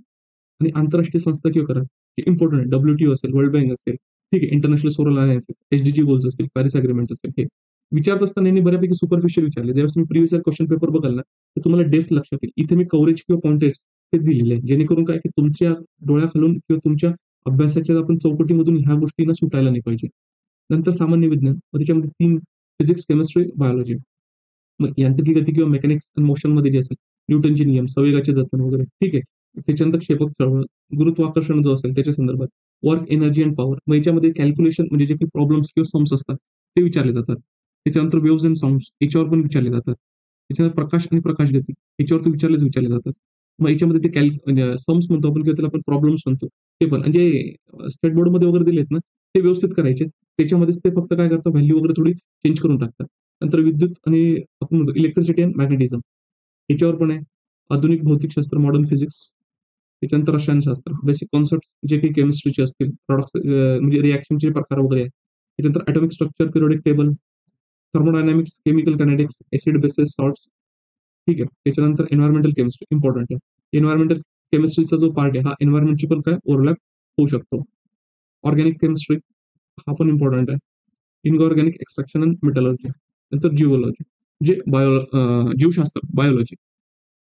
आणि आंतरराष्ट्रीय संस्था किंवा करा, जे इम्पॉर्टंट आहे, डब्ल्यूटीओ असेल, वर्ल्ड बँक असेल, ठीक आहे, international solar alliances, SDG goals असतील, पॅरिस अग्रीमेंट असेल, हे विचारत असताना यांनी बऱ्यापैकी सुपरफिशियल विचारले. ज्यावेळेस तुम्ही प्रिव्हियस इयर क्वेश्चन पेपर बघाल ना, तर तुम्हाला डेप्थ लक्षात येईल. इथे मी कव्हरेज किंवा कॉन्टेक्स्ट ते दिलेले आहे. जेणेकरून काय, की तुमच्या डोळ्याखालून किंवा तुमच्या अभ्यासाच्या आपण चौकटीमधून ह्या गोष्टींना सुटायला नाही पाहिजे. नंतर सामान्य विज्ञान, मग त्याच्यामध्ये 3 फिजिक्स, केमिस्ट्री, बायोलॉजी. मग यांत्रिकी गती किंवा मेकॅनिक्स अँड मोशनमध्ये जे असेल, न्यूटनचे नियम, संवेगाचे जतन वगैरे, ठीक आहे. त्याच्यानंतर क्षेपक चळवळ, गुरुत्वाकर्षण जो असेल त्याच्या संदर्भात, वर्क, एनर्जी अँड पॉवर. मग याच्यामध्ये कॅल्क्युलेशन म्हणजे जे काही प्रॉब्लेम्स किंवा सम्स असतात, ते विचारले जातात. त्याच्यानंतर वेव्हज अँड साउंड्स याच्यावर पण विचारले जातात. त्याच्यानंतर प्रकाश आणि प्रकाशगती याच्यावर तर विचारले जातात. मग याच्यामध्ये ते म्हणजे सम्स म्हणतो आपण किंवा त्याला आपण प्रॉब्लेम्स म्हणतो, ते पण. आणि जे स्टेट बोर्डमध्ये वगैरे दिलेत ना, ते व्यवस्थित करायचे. त्याच्यामध्येच ते फक्त काय करतात, व्हॅल्यू वगैरे थोडी चेंज करून टाकतात. नंतर विद्युत आणि आपण म्हणतो इलेक्ट्रिसिटी अँड मॅग्नेटिझम याच्यावर पण आहे. आधुनिक भौतिकशास्त्र, मॉडर्न फिजिक्स, त्याच्यानंतर रसायनशास्त्र, बेसिक कॉन्सेप्ट जे काही केमिस्ट्रीचे असतील, प्रॉडक्ट्स म्हणजे रिएक्शनचे प्रकार वगैरे आहे. त्याच्यानंतर atomic structure, periodic table, thermodynamics, chemical kinetics, acid basis, salts. ठीक आहे. त्याच्यानंतर एन्व्हायर्नमेंटल केमिस्ट्री इम्पॉर्टंट आहे. एन्व्हायर्नमेंटल केमिस्ट्रीचा जो पार्ट आहे, हा एन्व्हायर्नमेंटची पण काय ओव्हरलॅप होऊ शकतो. ऑर्गॅनिक केमिस्ट्री हा पण इम्पॉर्टंट आहे. Inorganic extraction and metallurgy. नंतर जिओलॉजी म्हणजे जीवशास्त्र, बायोलॉजी.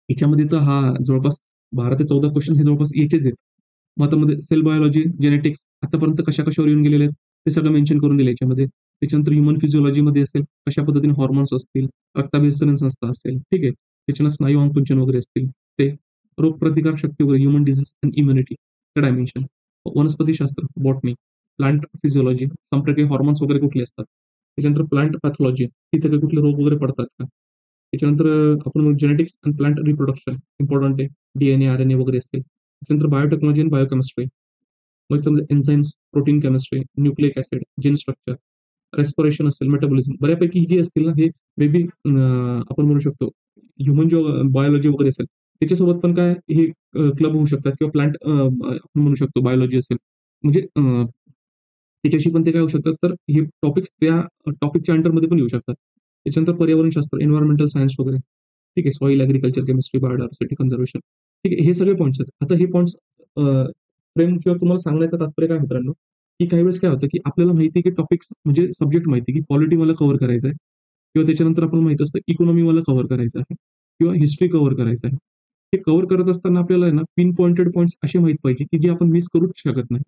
याच्यामध्ये तर हा जवळपास 12 ते 14 क्वेश्चन हे जवळपास याचेच आहेत. मग आता मध्ये सेल बायोलॉजी, जेनेटिक्स आतापर्यंत कशा-कशावर येऊन गेलेले आहेत, ते सगळं मेन्शन करून दिलं याच्यामध्ये. त्याच्यानंतर ह्युमन फिजिओलॉजीमध्ये असेल, कशा पद्धतीने हॉर्मोन्स असतील, रक्ताभिसरण संस्था असेल, ठीक आहे. त्याच्यानं स्नायू आकुंचन वगैरे असतील, ते रोगप्रतिकार शक्ती वगैरे, human disease and immunity dimension, वनस्पतीशास्त्र, बॉटनी, प्लांट फिजिओलॉजी, संप्रेरक हॉर्मोन्स वगैरे कुठले असतात. त्याच्यानंतर प्लांट पॅथॉलॉजी, तिथे काही कुठले रोग वगैरे पडतात का. त्याच्यानंतर आपण genetics and plant reproduction important आहे. DNA, RNA वगैरे असतील. त्याच्यानंतर बायोटेक्नॉलॉजी आणि बायोकेमिस्ट्री. मग त्यामध्ये enzymes, protein chemistry, nucleic acid, gene structure, respiration असेल, मेटाबॉलिझम बऱ्यापैकी जे असतील ना, हे मे बी आपण म्हणू शकतो ह्युमन जो बायोलॉजी वगैरे असेल, त्याच्यासोबत पण काय हे क्लब होऊ शकतात किंवा प्लांट आपण म्हणू शकतो बायोलॉजी असेल. म्हणजे त्याच्याशी पण ते काय होऊ शकतात, तर हे टॉपिक्स त्या टॉपिकच्या अंडरमध्ये पण येऊ शकतात. त्याच्यानंतर पर्यावरणशास्त्र, एन्व्हायरमेंटल सायन्स वगैरे. ठीक आहे. Soil, agriculture, chemistry, biodiversity, conservation. ठीक आहे. हे सगळे पॉइंट्स आहेत. आता हे पॉइंट्स फ्रेम किंवा तुम्हाला सांगण्याचं तात्पर्य काय मित्रांनो, की काही वेळेस काय होतं, की आपल्याला माहिती आहे की टॉपिक्स म्हणजे सब्जेक्ट माहिती आहे, की पॉलिटी मला कव्हर करायचं आहे किंवा त्याच्यानंतर आपल्याला माहित असतं इकॉनॉमी मला कव्हर करायचं आहे किंवा हिस्ट्री कव्हर करायचं आहे. हे कव्हर करत असताना आपल्याला आहे ना, पिन पॉइंटेड पॉइंट्स असे माहीत पाहिजे, की जे आपण मिस करूच शकत नाही.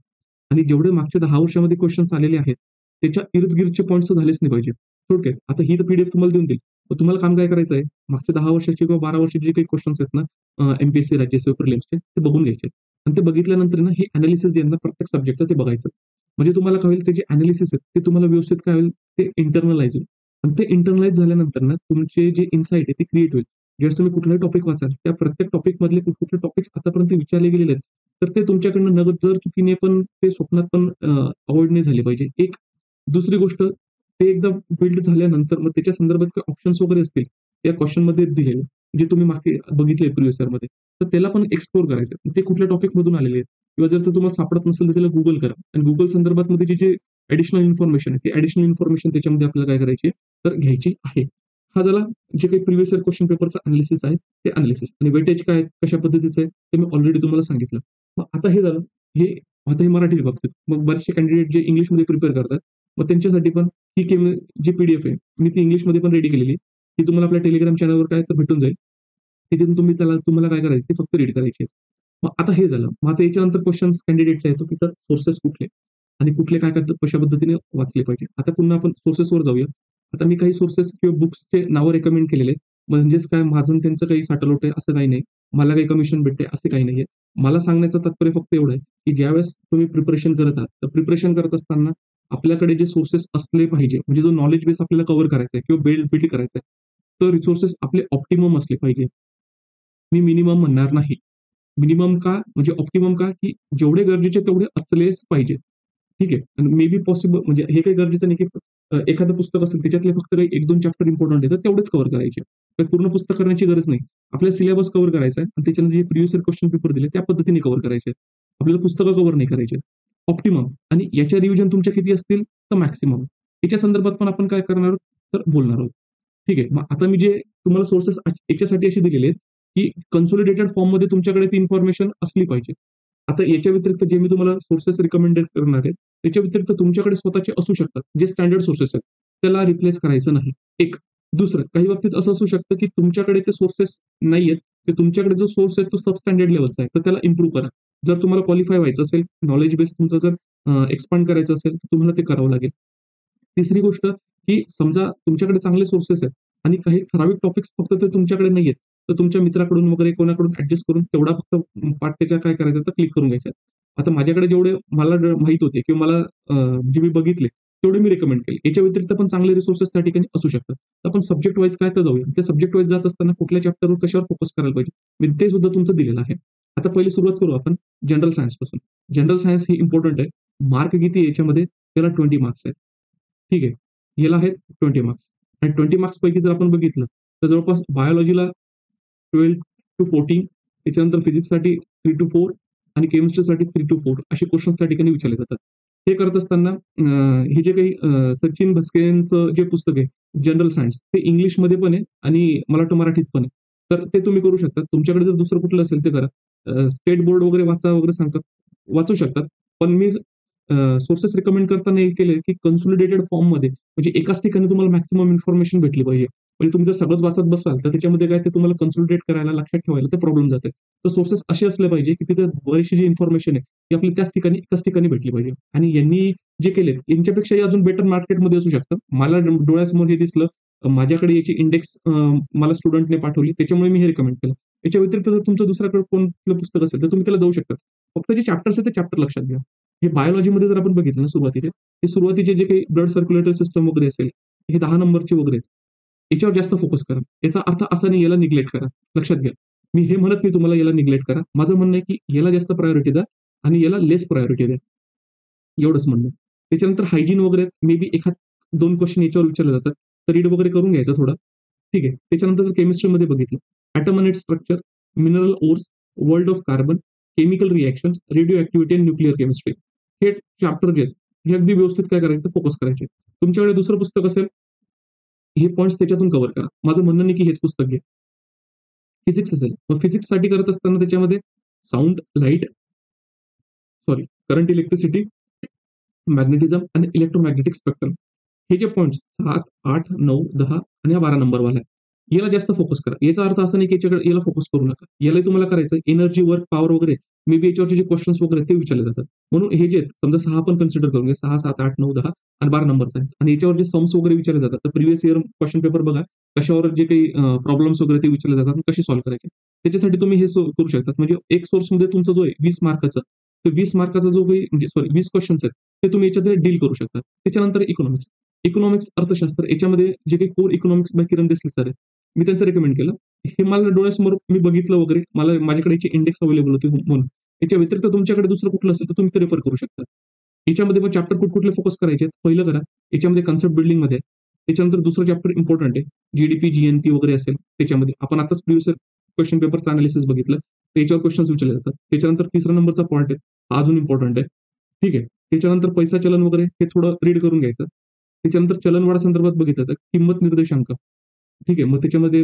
आणि जेवढे मागच्या 10 वर्षामध्ये क्वेश्चन्स आलेले आहेत, त्याच्या इर्द-गिर्दचे पॉइंट्स झालेच नाही पाहिजे. थोडक्यात आता ही तर पीडीएफ तुम्हाला देऊन देईल. मग तुम्हाला काम काय करायचं आहे, मागच्या 10 वर्षाचे किंवा 12 वर्षाचे जे काही क्वेश्चन्स आहेत ना, एमपीएससी राज्यसेवा प्रिलिम्सचे ते बघून घ्यायचे. आणि ते बघितल्यानंतर ना, हे एनालिसिस जे आहे ना, प्रत्येक सब्जेक्टचं ते बघायचं. म्हणजे तुम्हाला काय होईल, ते जे एनालिसिस आहेत, ते तुम्हाला व्यवस्थित काय होईल, ते इंटरनलाइज होईल. आणि ते इंटरनलाइज झाल्यानंतर ना, तुमचे जे इन्साईट आहे, ते क्रिएट होईल. ज्यावेळेस तुम्ही कुठलाही टॉपिक वाचाल, त्या प्रत्येक टॉपिकमधले कुठले टॉपिक्स आतापर्यंत विचारले गेलेले आहेत, तर ते तुमच्याकडनं नकळत जर चुकीने पण ते स्वप्नात पण अव्हॉइड नाही झाले पाहिजे. एक दुसरी गोष्ट, ते एकदा बिल्ड झाल्यानंतर मग त्याच्या संदर्भात काही ऑप्शन्स वगैरे असतील, त्या क्वेशनमध्ये दिलेले, जे तुम्ही मागे बघितले प्रिव्हियस इयरमध्ये, तर त्याला पण एक्सप्लोर करायचं. ते कुठल्या टॉपिकमधून आलेले आहेत किंवा जर ते तुम्हाला सापडत नसेल, तर त्याला Google करा. आणि Google संदर्भात मध्ये जे ॲडिशनल इन्फॉर्मेशन आहे, ती ॲडिशनल इन्फॉर्मेशन त्याच्यामध्ये आपल्याला काय करायची तर घ्यायची आहे. हा झाला जे काही प्रिव्हियस इयर क्वेश्चन पेपरचा अनालिसिस आहे, ते अनालिसिस. आणि वेटेज काय आहे, कशा पद्धतीचं आहे, ते मी ऑलरेडी तुम्हाला सांगितलं. मग आता हे झालं, हे आता हे मराठी बाबतीत. मग बरेचसे कॅन्डिडेट जे इंग्लिशमध्ये प्रिपेअर करतात, मग त्यांच्यासाठी पण ही जी पीडीएफ आहे, मी ती इंग्लिशमध्ये पण रेडी केलेली. ती तुम्हाला आपल्या टेलिग्राम चॅनलवर काय तर भेटून जाईल. तिथून तुम्हाला काय करायचं ते फक्त रीड करायचे. मग आता हे झालं. मग आता याच्यानंतर क्वेश्चन्स कॅन्डिडेटचा येतो, की सर सोर्सेस कुठले? आणि कुठले काय करतात, कशा पद्धतीने वाचले पाहिजे. आता पुन्हा आपण सोर्सेसवर जाऊया. आता मी काही सोर्सेस किंवा बुक्सचे नावं रेकमेंड केलेले आहेत. म्हणजेच काय माझं आणि त्यांचं काही साटलोट आहे असं काही नाही. मला काही कमिशन भेटते असं काही नाहीये. मला सांगण्याचं तात्पर्य फक्त एवढं आहे, की ज्यावेळेस तुम्ही प्रिपरेशन करत आहात, तर प्रिपरेशन करत असताना आपल्याकडे जे सोर्सेस असले पाहिजे, म्हणजे जो नॉलेज बेस आपल्याला कव्हर करायचा आहे किंवा बिल्ड करायचा आहे, तर रिसोर्सेस आपले ऑप्टिमम असले पाहिजे. मी मिनिमम म्हणणार नाही. मिनिमम का? म्हणजे ऑप्टिमम का? की जेवढे गरजेचे तेवढे असलेच पाहिजे. ठीक आहे. आणि मे बी पॉसिबल म्हणजे हे काही गरजेचं नाही, की एखादं पुस्तक असेल त्याच्यातले फक्त काही 1-2 चॅप्टर इम्पोर्टंट आहे, तर तेवढेच कव्हर करायचे. तर पूर्ण पुस्तक करण्याची गरज नाही. आपल्याला सिलेबस कव्हर करायचा आहे आणि त्याच्यानंतर जे प्रिव्हियस इयर क्वेश्चन पेपर दिले त्या पद्धतीने कव्हर करायचे आहेत. आपल्याला पुस्तकं कव्हर नाही करायचे. ऑप्टिमम आणि याच्या रिव्हिजन तुमच्या किती असतील तर मॅक्सिमम. याच्या संदर्भात पण आपण काय करणार आहोत तर बोलणार आहोत. ठीक आहे. मग आता मी जे तुम्हाला सोर्सेस याच्यासाठी असे दिलेले आहेत, की कन्सोलिडेटेड फॉर्ममध्ये तुमच्याकडे ती इन्फॉर्मेशन असली पाहिजे. आता याच्या व्यतिरिक्त जे मी तुम्हाला सोर्सेस रिकमेंडेड करणार आहे, त्याच्या व्यतिरिक्त तुमच्याकडे स्वतःचे असू शकतात, जे स्टँडर्ड सोर्सेस आहेत. त्याला रिप्लेस करायचं नाही. एक. दुसरं, काही बाबतीत असं असू शकतं, की तुमच्याकडे ते सोर्सेस नाहीयेत. तर तुमच्याकडे जो सोर्स आहे तो सब स्टँडर्ड लेव्हलचा आहे. तर त्याला इम्प्रूव्ह करा. जर तुम्हाला क्वालिफाय व्हायचं असेल, नॉलेज बेस तुमचा जर एक्सपांड करायचं असेल, तर तुम्हाला ते करावं लागेल. तिसरी गोष्ट, की समजा तुमच्याकडे चांगले सोर्सेस आहेत आणि काही ठराविक टॉपिक्स फक्त ते तुमच्याकडे नाहीयेत. तर तुमच्या मित्राकडून वगैरे कोणाकडून ॲडजस्ट करून तेवढा फक्त पार्ट त्याच्या काय करायचा तर क्लिक करून घ्यायचा. आता माझ्याकडे जेवढे मला माहीत होते किंवा मला जे मी बघितले, तेवढे मी रिकमेंड केले. याच्या व्यतिरिक्त पण चांगले रिसोर्सेस त्या ठिकाणी असू शकतात. तर आपण सब्जेक्ट वाईज काय तर जाऊया. त्या सब्जेक्ट वाईज जात असताना कुठल्या चॅप्टरवर कशावर फोकस करायला पाहिजे, मी ते सुद्धा तुमचं दिलेलं आहे. आता पहिली सुरुवात करू आपण जनरल सायन्स पासून. जनरल सायन्स हे इम्पोर्टंट आहे. मार्क किती आहे याच्यामध्ये? त्याला 20 मार्क्स आहेत. ठीक आहे. याला आहेत 20 मार्क्स आणि 20 मार्क्स पैकी जर आपण बघितलं, तर जवळपास बायोलॉजीला 12 to 14 त्याच्यानंतर फिजिक्ससाठी 3 to 4 आणि केमिस्ट्रीसाठी 3 to 4 असे क्वेश्चन्स त्या ठिकाणी विचारले जातात. हे करत असताना हे जे काही सचिन भस्केंचं जे पुस्तक आहे जनरल सायन्स ते इंग्लिशमध्ये पण आहे आणि मला वाटतं मराठीत पण आहे. तर ते तुम्ही करू शकता. तुमच्याकडे जर दुसरं कुठलं असेल ते करा. स्टेट बोर्ड वगैरे वाचा वगैरे सांगतात, वाचू शकतात. पण मी सोर्सेस रिकमेंड करताना हे केले, की कन्सोलिडेटेड फॉर्ममध्ये म्हणजे एकाच ठिकाणी तुम्हाला मॅक्सिमम इन्फॉर्मेशन भेटली पाहिजे. म्हणजे तुम्ही जर सगळंच वाचत बसाल, तर त्याच्यामध्ये काय ते तुम्हाला कन्सोलिडेट करायला, लक्षात ठेवायला ते प्रॉब्लेम जाते. तर सोर्सेस असे असले पाहिजे, की तिथे बरीचशी जी इन्फॉर्मेशन आहे, ती आपल्याला त्याच ठिकाणी, एकाच ठिकाणी भेटली पाहिजे. आणि यांनी जे केलेत, यांच्यापेक्षाही अजून बेटर मार्केटमध्ये असू शकतं. मला डोळ्यासमोर हे दिसलं. माझ्याकडे याची इंडेक्स मला स्टुडंटने पाठवली. त्याच्यामुळे मी हे रिकमेंड केलं. याच्या व्यतिरिक्त जर तुमचं दुसऱ्याकडे कोणतं पुस्तक असेल, तर तुम्ही त्याला जाऊ शकता. फक्त जे चॅप्टर्स आहेत, ते चॅप्टर लक्षात घ्या. हे बायोलॉजीमध्ये जर आपण बघितलं ना सुरुवातीला, हे सुरुवातीचे जे काही ब्लड सर्क्युलेटरी सिस्टम वगैरे असेल, हे 10 नंबरचे वगैरे आहेत. याच्यावर जास्त फोकस करा. याचा अर्थ असा नाही याला निग्लेक्ट करा. लक्षात घ्या. मी हे म्हणत नाही तुम्हाला याला निग्लेक्ट करा. माझं म्हणणं आहे, की याला जास्त प्रायोरिटी द्या आणि याला लेस प्रायोरिटी द्या. एवढंच म्हणणं आहे. त्याच्यानंतर हायजीन वगैरे मे बी एखाद 2 क्वेश्चन याच्यावर विचारले जातात. तर रीड वगैरे करून घ्यायचं थोडं. ठीक आहे. त्याच्यानंतर जर केमिस्ट्रीमध्ये बघितलं, atom and its structure, mineral ores, world of carbon, chemical reactions, radioactivity आणि न्यूक्लिअर केमिस्ट्री. हे चॅप्टर जे आहेत, हे अगदी व्यवस्थित काय करायचं फोकस करायचे. तुमच्याकडे दुसरं पुस्तक असेल, हे पॉइंट्स त्याच्यातून कव्हर करा. माझं म्हणणं नाही की हेच पुस्तक घ्या. फिजिक्स असेल, मग फिजिक्ससाठी करत असताना त्याच्यामध्ये sound, light, sorry current, electricity, magnetism आणि इलेक्ट्रोमॅग्नेटिक स्पेक्ट्रम. हे जे पॉइंट्स 7, 8, 9, 10 आणि हा 12 नंबरवाला आहे. याला जास्त फोकस करा. याचा अर्थ असा नाही की याच्याकडे याला फोकस करू नका. यालाही तुम्हाला करायचं एनर्जी, वर्क, पॉवर वगैरे मे बी याच्यावरचे जे क्वेश्चन्स वगैरे ते विचारले जातात. म्हणून हे जे आहेत समजा 6 पण कन्सिडर करून घ्या. 6, 7, 8, 9, 10 आणि 12 नंबरचा आहे. आणि याच्यावर जे सम्स वगैरे विचारले जातात. तर प्रिव्हियस इयर क्वेश्चन पेपर बघा. कशावर जे काही प्रॉब्लेम्स वगैरे ते विचारले जातात आणि कसे सॉल्व्ह करायचे. त्याच्यासाठी तुम्ही हे करू शकता. म्हणजे एक सोर्समध्ये तुमचा जो आहे 20 मार्काचा, तर 20 मार्काचा जो काही म्हणजे सॉरी 20 क्वेश्चन्स आहेत, ते तुम्ही याच्यात डील करू शकता. त्याच्यानंतर इकॉनॉमिक्स. इकॉनॉमिक्स अर्थशास्त्र याच्यामध्ये जे काही कोर इकॉनॉमिक्स बाय किरण देसले सर आहे. मी त्यांचं रेकमेंड केलं. हे मला डोळ्यासमोर मी बघितलं वगैरे. मला माझ्याकडे याची इंडेक्स अवेलेबल होती म्हणून. याच्या व्यतिरिक्त तुमच्याकडे दुसरं कुठलं असेल तर तुम्ही ते रेफर करू शकता. याच्यामध्ये मग चॅप्टर कुठले फोकस करायचे आहेत? पहिलं करा. याच्यामध्ये कन्सेप्ट बिल्डिंगमध्ये आहे. त्याच्यानंतर दुसरं चॅप्टर इम्पोर्टंट आहे. जीडीपी, जीएनपी वगैरे असेल त्याच्यामध्ये. आपण आताच प्रिव्हियस क्वेश्चन पेपरचं अनालिसिस बघितलं. त्याच्यावर क्वेश्चन्स विचारले जातात. त्याच्यानंतर तिसरा नंबरचा पॉइंट आहे. हा अजून इम्पोर्टंट आहे. ठीक आहे. त्याच्यानंतर पैसा चलन वगैरे हे थोडं रीड करून घ्यायचं. त्याच्यानंतर चलनवाढ संदर्भात बघितलं तर किंमत निर्देशांक. ठीक आहे. मग त्याच्यामध्ये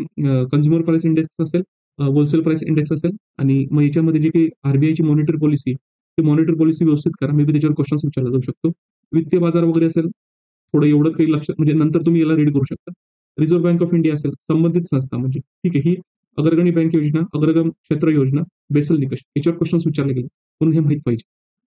कन्झ्युमर प्राइस इंडेक्स असेल, होलसेल प्राइस इंडेक्स असेल आणि मग याच्यामध्ये जे काही आरबीआयची मॉनिटरी पॉलिसी, ती मॉनिटरी पॉलिसी व्यवस्थित करा. मे बी त्याच्यावर क्वेश्चन्स विचारला जाऊ शकतो. वित्तीय बाजार वगैरे असेल, थोडं एवढं काही लक्षात म्हणजे नंतर तुम्ही याला रीड करू शकता. रिझर्व्ह बँक ऑफ इंडिया असेल, संबंधित संस्था म्हणजे ठीक आहे. ही अग्रगणी बँक योजना, अग्रगम क्षेत्र योजना, बेसल निकष याच्यावर क्वेश्चन्स विचारले गेले. म्हणून हे माहीत पाहिजे.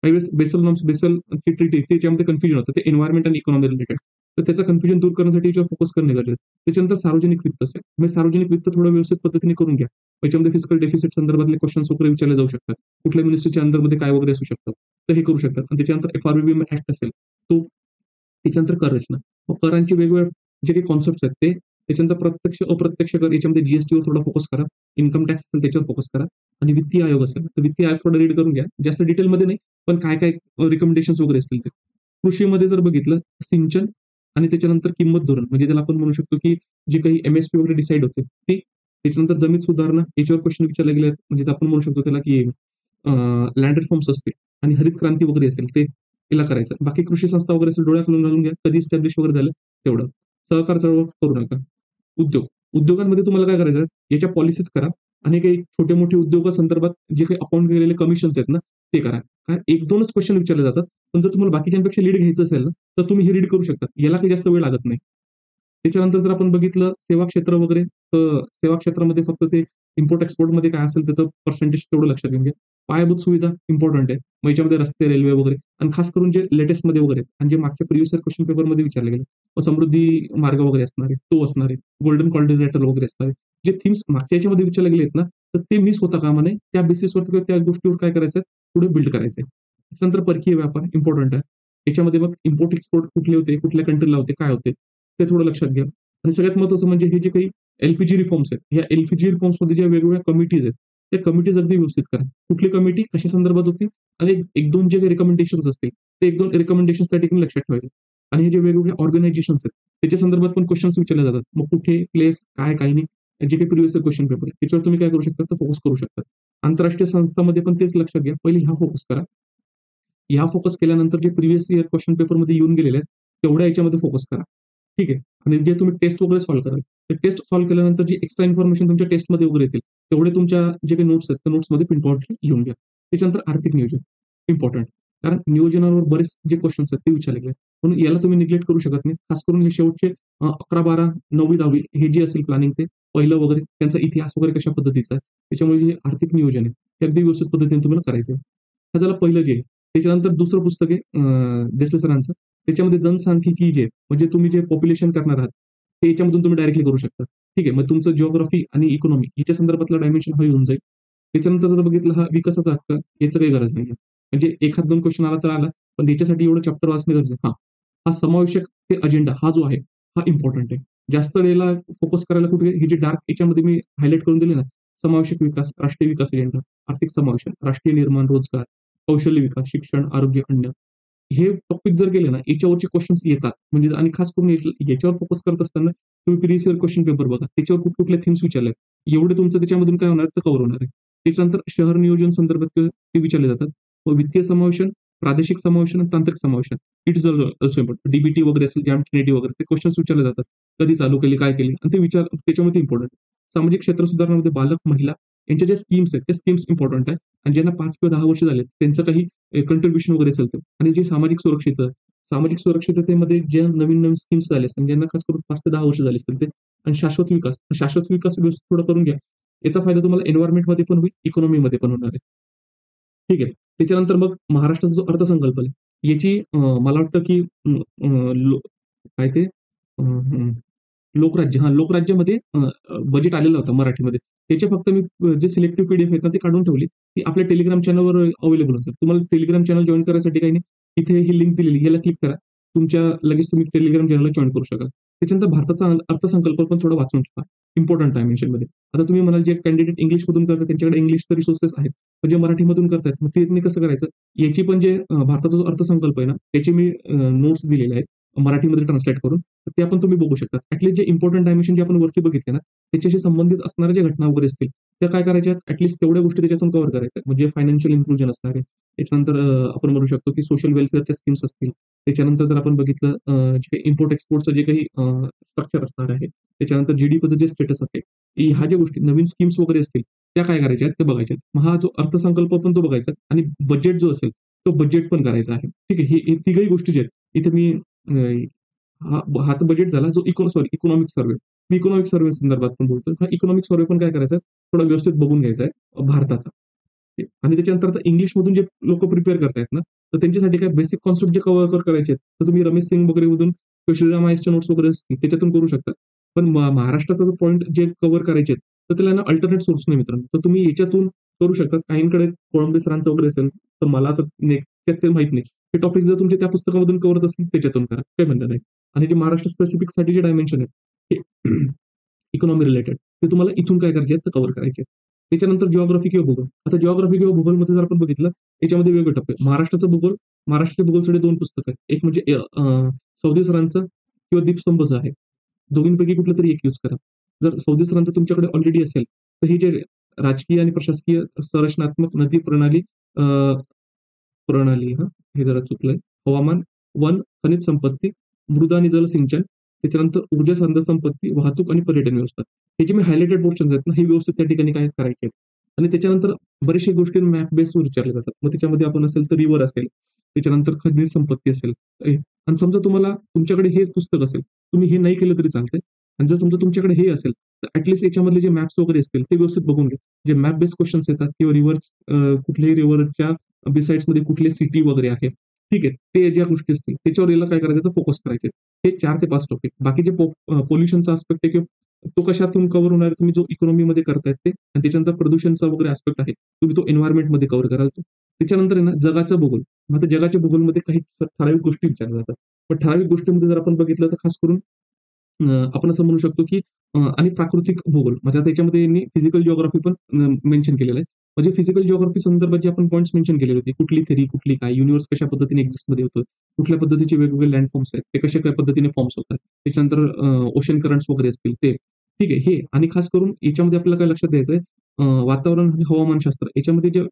काही वेळेस बेसल नॉर्म्स, बेसल ची ट्रीटी त्याच्यामध्ये कन्फ्युजन होतं. ते एन्व्हायर्नमेंट आणि इकॉनॉमी रिलेटेड. तर त्याचं कन्फ्युजन दूर करण्यासाठी याच्यावर फोकस करणे गरजेचं आहे. त्याच्यानंतर सार्वजनिक वित्त असेल. म्हणजे सार्वजनिक वित्त थोडं व्यवस्थित पद्धतीने करून घ्या. याच्यामध्ये फिस्कल डेफिसिट संदर्भातले क्वेश्चन्स वगैरे विचारले जाऊ शकतात. कुठल्या मिनिस्ट्रीच्या अंडरमध्ये काय वगैरे असू शकतं. तर हे करू शकतात. आणि त्याच्यानंतर एफ-आर-बी-बी ॲक्ट असेल, तो त्याच्यानंतर कर रचना. मग करांचे वेगवेगळे जे काही कॉन्सेप्ट्स आहेत ते, त्याच्यानंतर प्रत्यक्ष, अप्रत्यक्ष कर याच्यामध्ये जीएसटीवर थोडा फोकस करा. इन्कम टॅक्स असेल त्याच्यावर फोकस करा. आणि वित्तीय आयोग असेल, तर वित्तीय आयोग थोडं रीड करून घ्या. जास्त डिटेलमध्ये नाही, पण काय-काय रिकमेंडेशन्स वगैरे असतील ते. कृषीमध्ये जर बघितलं, सिंचन आणि त्याच्यानंतर किंमत धोरण म्हणजे त्याला आपण म्हणू शकतो, की जे काही एम-एस-पी वगैरे डिसाईड होते ते. त्याच्यानंतर जमीन सुधारणा याच्यावर क्वेश्चन विचारले गेले आहेत. म्हणजे आपण म्हणू शकतो त्याला, की लँड रिफॉर्म्स असतील आणि हरित क्रांती वगैरे असेल ते तिला करायचं. बाकी कृषी संस्था वगैरे असेल डोळ्यात घालून घ्या. कधी इस्टॅब्लिश वगैरे झालं तेवढं. सहकार चळवळ करू नका. उद्योग. उद्योगांमध्ये तुम्हाला काय करायचं? याच्या पॉलिसीज करा आणि काही छोटे-मोठे उद्योगासंदर्भात जे काही अपॉइंट केलेले कमिशन्स आहेत ना, ते करा. कारण 1-2च क्वेश्चन विचारले जातात. पण जर तुम्हाला बाकीच्यांपेक्षा लीड घ्यायचं असेल ना, तर तुम्ही हे रीड करू शकता. याला काही जास्त वेळ लागत नाही. त्याच्यानंतर जर आपण बघितलं सेवा क्षेत्र वगैरे, तर सेवा क्षेत्रामध्ये फक्त ते इम्पोर्ट एक्सपोर्टमध्ये काय असेल त्याचं पर्सेंटेज तेवढं लक्षात घेऊन घ्या. पायाभूत सुविधा इम्पोर्टंट आहे. मग याच्यामध्ये रस्ते, रेल्वे वगैरे आणि खास करून जे लेटेस्टमध्ये वगैरे आणि जे मागच्या प्रिव्हियस क्वेश्चन पेपरमध्ये विचारले गेले. मग समृद्धी मार्ग वगैरे असणार आहे, तो असणार आहे. गोल्डन कॉर्डिनेटर वगैरे असणार आहे. जे थीम्स मागच्या याच्यामध्ये विचारले गेले आहेत ना, तर ते मिस होता कामा नये. त्या बेसिसवर किंवा त्या गोष्टीवर काय करायचं पुढे बिल्ड करायचंय. त्याच्यानंतर परकीय व्यापार इम्पोर्टंट आहे. याच्यामध्ये मग इम्पोर्ट एक्सपोर्ट कुठले होते, कुठल्या कंट्रीला होते, काय होते, ते थोडं लक्षात घ्या. आणि सगळ्यात महत्त्वाचं म्हणजे हे जे काही एल-पी-जी रिफॉर्म्स आहेत, या एल-पी-जी रिफॉर्म्समध्ये ज्या वेगवेगळ्या कमिटीज आहेत, त्या कमिटीज अगदी व्यवस्थित करा. कुठली कमिटी कशा संदर्भात होती आणि 1-2 जे काही रिकमेंडेशन्स असतील, ते 1-2 रिकमेंडेशन्स त्या ठिकाणी लक्षात ठेवायचे. आणि हे जे वेगवेगळे ऑर्गनायझेशन्स आहेत, त्याच्या संदर्भात पण क्वेश्चन्स विचारले जातात. मग कुठे, प्लेस, काय, काही नाही. जे काही प्रिव्हियस क्वेश्चन पेपर आहे, त्याच्यावर तुम्ही काय करू शकता, तर फोकस करू शकता. आंतरराष्ट्रीय संस्थांमध्ये पण तेच लक्षात घ्या. पहिले ह्या फोकस करा. ह्या फोकस केल्यानंतर जे प्रिव्हियस इयर क्वेश्चन पेपरमध्ये येऊन गेलेले आहेत, तेवढ्या याच्यामध्ये फोकस करा. ठीक आहे. आणि जे तुम्ही टेस्ट वगैरे सॉल्व्ह कराल, ते टेस्ट सॉल्व्ह केल्यानंतर जी एक्स्ट्रा इन्फॉर्मेशन तुमच्या टेस्टमध्ये वगैरे येतील, तेवढे तुमच्या जे काही नोट्स आहेत, त्या नोट्समध्ये प्रिंट आउट लिहून घ्या. त्याच्यानंतर आर्थिक नियोजन इम्पॉर्टंट. कारण नियोजनावर बरेच जे क्वेश्चन्स आहेत ते विचारले गेले. म्हणून याला तुम्ही निग्लेक्ट करू शकत नाही. खास करून हे शेवटचे 11, 12, 9वी, 10वी हे जे असेल प्लॅनिंग ते पहिलं वगैरे त्यांचा इतिहास वगैरे कशा पद्धतीचा आहे. त्याच्यामुळे जे आर्थिक नियोजन आहे, ते अगदी व्यवस्थित पद्धतीने तुम्हाला करायचं आहे. हा झालं पहिलं जे आहे. त्याच्यानंतर दुसरं पुस्तक आहे देसले सरांचं. त्याच्यामध्ये जनसांख्यिकी जे आहे, म्हणजे तुम्ही जे पॉप्युलेशन करणार आहात, ते याच्यामधून तुम्ही डायरेक्टली करू शकता. ठीक आहे. मग तुमचं जिओग्राफी आणि इकॉनॉमी याच्या संदर्भातला डायमेन्शन हा येऊन जाईल. त्याच्यानंतर जर बघितलं हा विकासाचा हक्क याचं काही गरज नाहीये. म्हणजे एखाद 2 क्वेश्चन आला तर आला, पण याच्यासाठी एवढं चॅप्टर वाचणे गरजेचं आहे. हा समावेशक ते अजेंडा हा जो आहे, हा इम्पॉर्टंट आहे. जास्त वेळेला फोकस करायला कुठे हे जे डार्क याच्यामध्ये मी हायलाइट करून दिले ना, समावेशक विकास, राष्ट्रीय विकास अजेंडा, आर्थिक समावेशन, राष्ट्रीय निर्माण, रोजगार, कौशल्य विकास, शिक्षण, आरोग्य, अन्न. हे टॉपिक जर गेले ना, याच्यावरचे क्वेश्चन्स येतात. म्हणजे आणि खास करून याच्यावर फोकस करत असताना तुम्ही प्रिव्हियस इयर क्वेश्चन पेपर बघा. त्याच्यावर कुठल्या थीम्स विचारल्यात. एवढे तुमचं त्याच्यामधून काय होणार तर कव्हर होणार आहे. त्याच्यानंतर शहर नियोजन संदर्भात ते विचारले जातात. व वित्तीय समावेशन, प्रादेशिक समावेशन आणि तांत्रिक समावेशन. It's also important. डीबीटी वगैरे असेल, जॅम ट्रिनिटी वगैरे ते क्वेश्चन्स विचारले जातात. कधी चालू केली, काय केली आणि ते विचार त्याच्यामध्ये इम्पॉर्टंट. सामाजिक क्षेत्र सुधारणामध्ये बालक, महिला यांच्या ज्या स्कीम्स आहेत, त्या स्कीम्स इम्पॉर्टंट आहे आणि ज्यांना 5 किंवा 10 वर्ष झाले, त्यांचं काही कंट्रिब्युशन वगैरे असेल तर. आणि जे सामाजिक सुरक्षिततेमध्ये ज्या नवीन-नवीन स्कीम्स झाल्या असतील, ज्यांना खास करून 5 ते 10 वर्ष झाली असतील ते आणि शाश्वत विकास व्यवस्थित थोडं करून घ्या. याचा फायदा तुम्हाला एन्व्हायर्नमेंटमध्ये पण होईल, इकॉनॉमीमध्ये पण होणार आहे. ठीक आहे. त्याच्यानंतर मग महाराष्ट्राचा जो अर्थसंकल्प आहे, याची मला वाटतं की अ, अ, लो काय ते लोकराज्य लोकराज्यमध्ये बजेट आलेलं होतं मराठीमध्ये. त्याचे फक्त मी जे सिलेक्टिव्ह पीडीएफ आहेत ना, ते काढून ठेवली. ती आपल्या टेलिग्राम चॅनलवर अवेलेबल होतात. तुम्हाला टेलिग्राम चॅनल जॉइन करायसाठी काही नाही. इथे ही लिंक दिलेली याला क्लिक करा. तुमच्या लगेच तुम्ही टेलिग्राम चॅनलला जॉइन करू शकाल. त्याच्यानंतर भारताचा अर्थसंकल्प पण थोडा वाचून ठेवा. इम्पोर्टंट डायमेन्शनमध्ये. आता तुम्ही म्हणाल जे कॅन्डिडेट इंग्लिशमधून करतात त्यांच्याकडे इंग्लिशचे रिसोर्सेस आहेत. पण जे मराठीमधून करतायत, मग त्यांनी कसं करायचं? याची पण जे भारताचा जो अर्थसंकल्प आहे ना, त्याचे मी नोट्स दिलेले आहेत. मराठीमध्ये ट्रान्सलेट करून. तर ते आपण तुम्ही बघू शकता. ॲटलीस्ट जे इम्पोर्टंट डायमेन्शन जे आपण वरती बघितले ना, त्याच्याशी संबंधित असणाऱ्या ज्या घटना वगैरे असतील, त्या काय करायच्या ॲटलीस्ट तेवढ्या गोष्टी त्याच्यातून कव्हर करायच्या. म्हणजे फायनान्शियल इन्क्लुजन असणार आहे. त्याच्यानंतर आपण म्हणू शकतो की सोशल वेलफेअरच्या स्कीम्स असतील. त्याच्यानंतर जर आपण बघितलं जे इम्पोर्ट एक्सपोर्टचं जे काही स्ट्रक्चर असणार आहे. त्याच्यानंतर जीडीपीचं जे स्टेटस आहे. ह्या ज्या गोष्टी नवीन स्कीम्स वगैरे असतील, त्या काय करायच्या आहेत, ते बघायच्या आहेत. मग हा जो अर्थसंकल्प पण तो बघायचा आणि बजेट जो असेल, तो बजेट पण करायचा आहे. ठीक आहे. हे तिघही गोष्टी ज्या आहेत, इथे मी हा तर बजेट झाला. जो इकॉनॉमिक सर्व्हे. मी इकॉनॉमिक सर्व्हे संदर्भात पण बोलतोय. हा इकॉनॉमिक सर्व्हे पण काय करायचा आहे, थोडा व्यवस्थित बघून घ्यायचा आहे भारताचा. आणि त्याच्यानंतर आता इंग्लिशमधून जे लोकं प्रिपेअर करतायत ना, तर त्यांच्यासाठी काय बेसिक कॉन्सेप्ट जे कव्हर करायचे आहेत, तर तुम्ही रमेश सिंग वगैरे मधून किंवा श्रीराम आयसच्या नोट्स वगैरे असतील, त्याच्यातून करू शकता. पण महाराष्ट्राचा जो पॉइंट जे कव्हर करायचे आहेत, तर त्याला ना अल्टरनेट सोर्स नाही मित्रांनो. तर तुम्ही याच्यातून करू शकता. काहींकडे कोळंबे सरांचं वगैरे असेल, तर मला तर ते माहीत नाही. हे टॉपिक जर तुमच्या त्या पुस्तकामधून कव्हर होत असतील, त्याच्यातून करा. काही बंधन नाही. आणि जे महाराष्ट्र स्पेसिफिकसाठी जे डायमेन्शन आहे, हे इकॉनॉमी रिलेटेड ते तुम्हाला इथून काय करायचे आहेत, तर कव्हर करायचे आहेत. त्याच्यानंतर जिओग्राफी किंवा भूगोल. आता जिओग्राफी किंवा भूगोलमध्ये जर आपण बघितलं, याच्यामध्ये वेगवेगळे टप्पे. महाराष्ट्राच्या भूगोलसाठी 2 पुस्तकं आहेत. एक म्हणजे सौदी सरांचं किंवा दीपस्तंभचं आहे. दोन्हींपैकी कुठलं तरी एक यूज करा. जर सौदी सरांचं तुमच्याकडे ऑलरेडी असेल, तर हे जे राजकीय आणि प्रशासकीय संरचनात्मक नदी प्रणाली अ, प्रणाली हां, हे जरा चुकलंय. हवामान, वन, खनिज संपत्ती, मृदा आणि जलसिंचन, त्याच्यानंतर ऊर्जा संपत्ती, वाहतूक आणि पर्यटन व्यवस्था. हे जे मी हायलाइटेड पोर्शन्स आहेत ना, हे व्यवस्थित त्या ठिकाणी काय करायचे आहेत. आणि त्याच्यानंतर बऱ्याचशा गोष्टी मॅप बेसवर विचारल्या जातात. मग त्याच्यामध्ये आपण असेल तर रिव्हर असेल, त्याच्यानंतर खनिज संपत्ती असेल. आणि समजा तुम्हाला तुमच्याकडे हेच पुस्तक असेल, तुम्ही हे नाही केलं तरी चालतंय. आणि जर समजा तुमच्याकडे हे असेल, तर ॲटलीस्ट याच्यामधले जे मॅप्स वगैरे असतील, ते व्यवस्थित बघून घ्या. जे मॅप बेस्ड क्वेशन्स येतात किंवा कुठल्याही रिव्हरच्या बिसाइड्समध्ये कुठले सिटी वगैरे आहे. ठीक आहे. ते ज्या गोष्टी असतील, त्याच्यावर याला काय करायचं तर फोकस करायचे. हे 4 ते 5 टॉपिक. बाकीचे पोल्युशनचा आस्पेक्ट आहे किंवा तो कशातून कव्हर होणार आहे, तुम्ही जो इकॉनॉमीमध्ये करतायत ते आणि त्याच्यानंतर प्रदूषणचा वगैरे आस्पेक्ट आहे. तुम्ही तो एन्व्हायर्नमेंटमध्ये कव्हर कराल तो. त्याच्यानंतर आहे ना, जगाचा भूगोल. मग आता जगाच्या भूगोलमध्ये काही ठराविक गोष्टी विचारल्या जातात. पण ठराविक गोष्टींमध्ये जर आपण बघितलं तर खास करून आपण असं म्हणू शकतो की आणि प्राकृतिक भूगोल म्हणजे आता त्याच्यामध्ये यांनी फिजिकल जिओग्राफी पण मेन्शन केलेलं आहे. म्हणजे फिजिकल जिओग्राफी संदर्भात जे आपण पॉइंट्स मेन्शन केलेले होते. कुठली थेरी, कुठली काय, युनिव्हर्स कशा पद्धतीने एक्झिस्टमध्ये होतं, कुठल्या पद्धतीचे वेगवेगळे लँडफॉर्म्स आहेत, ते कशा काय पद्धतीने फॉर्म्स होतात. त्याच्यानंतर ओशन करंट्स वगैरे असतील ते. ठीक आहे. हे आणि खास करून याच्यामध्ये आपल्याला काय लक्षात द्यायचं आहे, वातावरण आणि हवामानशास्त्र याच्यामध्ये जे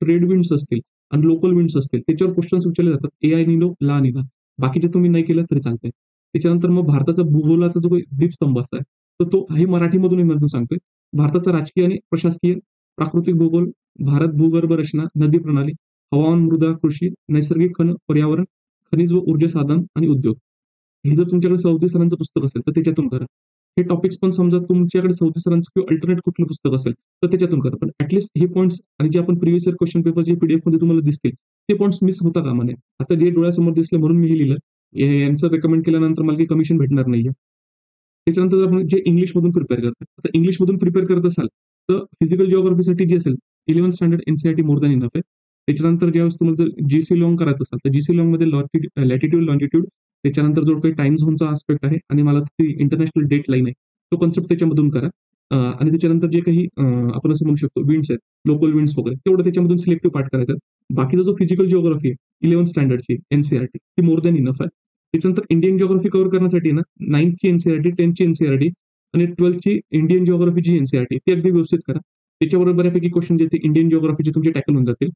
ट्रेड विंड्स असतील आणि लोकल विंड्स असतील त्याच्यावर क्वेश्चन्स विचारले जातात. ए-आय निनो, ला निना. बाकीचे तुम्ही नाही केलं तरी चालतंय. त्याच्यानंतर मग भारताचा भूगोलाचा जो काही दीपस्तंभ असा आहे, तर तो हे मराठीमधून मी सांगतोय. भारताचा राजकीय आणि प्रशासकीय, प्राकृतिक भूगोल, भारत भूगर्भ रचना, नदी प्रणाली, हवामान, मृदा, कृषी, नैसर्गिक खन, पर्यावरण, खनिज व ऊर्जा साधन आणि उद्योग. हे जर तुमच्याकडे 34 सरांचं पुस्तक असेल तर त्याच्यातून करा. हे टॉपिक्स पण समजा तुमच्याकडे 34 सरांचं किंवा अल्टरनेट कुठलं पुस्तक असेल तर त्याच्यातून करा. पण ॲटलीस्ट हे पॉइंट्स आणि जे आपण प्रिव्हियस इयर क्वेश्चन पेपर जे पीडीएफमध्ये तुम्हाला दिसतील, ते पॉइंट्स मिस होता कामा नये. आता जे डोळ्यासमोर दिसले म्हणून मी हे लिहिलं. यांचं रेकमेंड केल्यानंतर मला काही कमिशन भेटणार नाहीये. त्याच्यानंतर आपण जे इंग्लिशमधून प्रिपेअर करतात. आता इंग्लिशमधून प्रिपेअर करत असाल, तर फिजिकल जिओग्राफीसाठी जे असेल 11th standard N-C-R-T more than enough आहे. त्याच्यानंतर ज्यावेळेस तुम्हाला जर जी-सी लाँग करायचं असेल, तर जी-सी लाँगमध्ये लॅटिट्यूड, लॉन्जिट्यूड त्याच्यानंतर जो काही टाईम झोनचा आस्पेक्ट आहे आणि मला ती इंटरनॅशनल डेट लाईन आहे, तो कन्सेप्ट त्याच्यामधून करा. आणि त्याच्यानंतर जे काही आपण असं म्हणू शकतो विंड्स आहेत, लोकल विंड्स वगैरे तेवढं त्याच्यामधून सिलेक्टिव्ह पार्ट करायचा. बाकीचा जो फिजिकल जिओग्राफी आहे 11th स्टँडर्डची एन-सी-आर-टी ती मोर दॅन इनफ आहे. त्याच्यानंतर इंडियन जिओग्राफी कव्हर करण्यासाठी ना 9th ची एन-सी-आर-टी, 10th ची एन-सी-आर-टी आणि 12th ची इंडियन जिओग्राफीची एन-सी-आर-टी ती अगदी व्यवस्थित करा. त्याच्याबरोबर बऱ्यापैकी क्वेश्चन जे ते इंडियन जिओग्राफीचे तुमचे टॅकल होऊन जातील.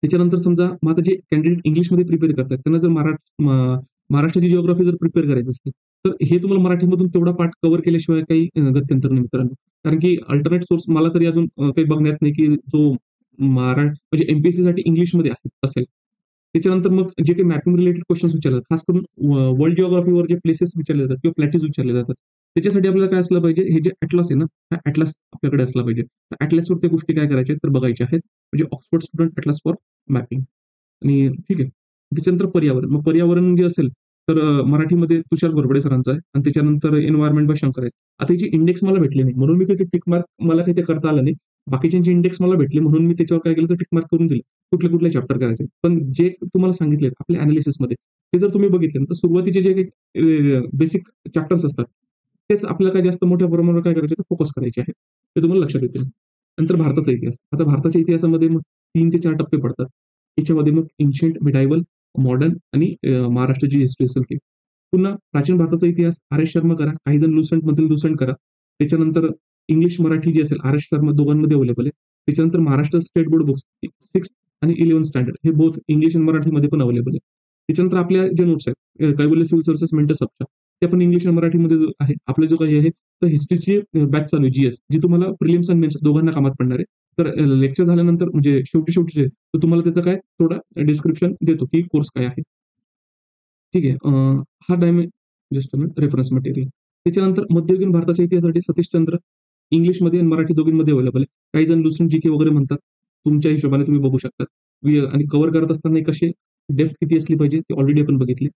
त्याच्यानंतर समजा मग आता जे कॅन्डिडेट इंग्लिशमध्ये प्रिपेअर करतात त्यांना जर महाराष्ट्राची जिओग्राफी जर प्रिपेअर करायचं असेल, तर हे तुम्हाला मराठीमधून तेवढा पार्ट कव्हर केल्याशिवाय काही गत्यंतर नाही मित्रांनो. कारण की अल्टरनेट सोर्स मला तरी अजून काही बघण्यात नाही की जो म्हणजे एमपीएससीसाठी इंग्लिशमध्ये आहे असेल. त्याच्यानंतर मग जे काही मॅपिंग रिलेटेड क्वेश्चन्स विचारले जातात, खास करून वर्ल्ड जिओग्राफीवर जे प्लेसेस विचारले जातात किंवा प्लॅटीज विचारले जातात, त्याच्यासाठी आपल्याला काय असलं पाहिजे, हे जे अॅटलास आहे ना, हा अॅटलास आपल्याकडे असला पाहिजे. तर अॅटलासवर त्या गोष्टी काय करायच्या तर बघायच्या आहेत. म्हणजे Oxford student atlas for mapping आणि ठीक आहे. त्याच्यानंतर पर्यावरण. मग पर्यावरण जे असेल तर मराठीमध्ये तुषार घोरपडे सरांचा आहे आणि त्याच्यानंतर एन्व्हायर्नमेंट बाय शंकर आहे. आता याची इंडेक्स मला भेटली नाही म्हणून मी ते टिक मार्क मला काही ते करता आलं नाही. बाकीच्यांचे इंडेक्स मला भेटले म्हणून मी त्याच्यावर काय केलं तर टिक मार्क करून दिलं. कुठले चॅप्टर करायचे. पण जे तुम्हाला सांगितलेत आपल्या अनालिसिसमध्ये ते जर तुम्ही बघितले तर सुरुवातीचे जे काही बेसिक चॅप्टर्स असतात तेच आपल्याला काय जास्त मोठ्या प्रमाणावर काय करायचे तर फोकस करायचे आहेत. ते तुम्हाला लक्षात येतील. नंतर भारताचा इतिहास. आता भारताच्या इतिहासामध्ये मग 3 ते 4 टप्पे पडतात. याच्यामध्ये मग एन्शियंट, मिडायव्हल, मॉडर्न आणि महाराष्ट्राची हिस्ट्री असेल ती. पुन्हा प्राचीन भारताचा इतिहास आर.एस. शर्मा करा. काही जण लुसेंटमधील लुसेंट करा. त्याच्यानंतर इंग्लिश, मराठी जी असेल आर.एस. शर्मा दोघांमध्ये अवेलेबल आहे. त्याच्यानंतर Maharashtra state board books 6th आणि 11th स्टँडर्ड हे बोथ इंग्लिश आणि मराठीमध्ये पण अवेलेबल आहे. त्याच्यानंतर आपल्या ज्या नोट्स आहेत, कैवल्य सिव्हिल सर्व्हिसेस मेंटल सबच्या ते पण इंग्लिश आणि मराठीमध्ये आहे. आपलं जो काही आहे तर हिस्ट्रीची बॅच चालू आहे जीएस जी तुम्हाला प्रिलिम्स आणि मेन्स दोघांना कामात पडणार आहे. तर लेक्चर झाल्यानंतर म्हणजे शेवटी जे तर तुम्हाला त्याचं काय थोडं डिस्क्रिप्शन देतो की कोर्स काय आहे. ठीक आहे. हा जस्ट रेफरन्स मटेरियल. त्याच्यानंतर मध्ययुगीन भारताच्या इतिहासासाठी सतीशचंद्र इंग्लिशमध्ये आणि मराठी दोघींमध्ये अवेलेबल आहे. काही जण लुसेंट जीके वगैरे म्हणतात. तुमच्या हिशोबाने तुम्ही बघू शकता. आणि कव्हर करत असताना कशी डेप्थ किती असली पाहिजे ते ऑलरेडी आपण बघितली.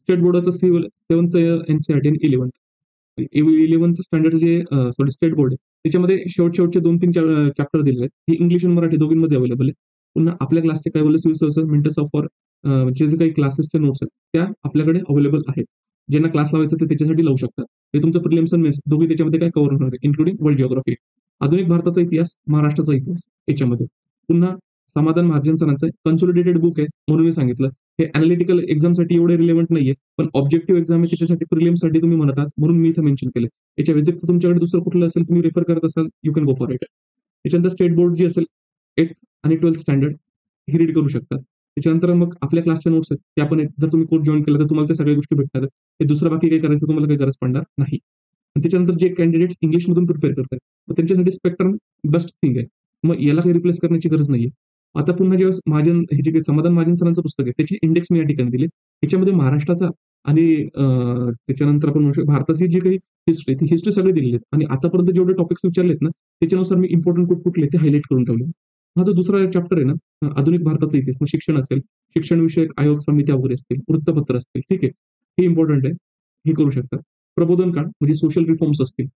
स्टेट बोर्डाचं 7th एनसीईआरटी आणि 11th स्टँडर्ड जे स्टेट बोर्ड आहे त्याच्यामध्ये शेवटचे 2-3 चॅप्टर दिलेले आहेत. हे इंग्लिश आणि मराठी दोघींमध्ये अवेलेबल आहे. पुन्हा आपल्या क्लासचे काय बोलले civil services mentors of for जे काही क्लासेसच्या नोट्स आहेत त्या आपल्याकडे अवेलेबल आहेत. ज्यांना क्लास लावायचा ते त्याच्यासाठी लावू शकतात. हे तुमचं प्रिलिम्स आणि मेन्स दोघी त्याच्यामध्ये काय कव्हर होणार आहे, इन्क्लुडिंग वर्ल्ड जिओग्राफी. आधुनिक भारताचा इतिहास, महाराष्ट्राचा इतिहास याच्यामध्ये. पुन्हा समाधान महाजन सरांचं कन्सोलिडेटेड बुक आहे म्हणून मी सांगितलं. हे अॅनालिटिकल एक्झामसाठी एवढे रिलेव्हंट नाहीये, पण ऑब्जेक्टिव्ह एक्झाम आहे त्याच्यासाठी प्रिलिम्ससाठी तुम्ही म्हणत आहात म्हणून मी इथं मेन्शन केलं. याच्या व्यतिरिक्त तुमच्याकडे दुसरं कुठलं असेल तुम्ही रेफर करत असाल you can go for it. त्याच्यानंतर स्टेट बोर्ड जी असेल 8th आणि 12th स्टँडर्ड हे रीड करू शकतात. त्याच्यानंतर मग आपल्या क्लासच्या नोट्स आहेत त्या पण जर तुम्ही कोर्स जॉईन केला तर तुम्हाला त्या सगळ्या गोष्टी भेटणार आहेत. हे दुसरं बाकी काही करायचं तुम्हाला काही गरज पडणार नाही. आणि त्याच्यानंतर जे कॅन्डिडेट्स इंग्लिशमधून प्रिपेअर करतात मग त्यांच्यासाठी स्पेक्ट्रम बेस्ट थिंग आहे. मग याला काही रिप्लेस करण्याची गरज नाहीये. आता पुन्हा जेव्हा हे जे काही समाधान महाजन सरांचं पुस्तक आहे त्याची इंडेक्स मी या ठिकाणी दिली. याच्यामध्ये महाराष्ट्राचा आणि त्याच्यानंतर आपण म्हणू शकतो भारताची जी काही हिस्ट्री ती हिस्ट्री सगळे दिलेली आहेत आणि आतापर्यंत जेवढे टॉपिक्स विचारलेत ना त्याच्यानुसार मी इम्पॉर्टंट कुठले ते हायलाइट करून ठेवले. हा जो दुसरा चॅप्टर आहे ना आधुनिक भारताचा इतिहास मग शिक्षण असेल, शिक्षण विषयक आयोग समित्या वगैरे असतील, वृत्तपत्र असतील, ठीक आहे. हे इम्पॉर्टंट आहे. हे करू शकतात. प्रबोधन काळ म्हणजे सोशल रिफॉर्म्स असतील.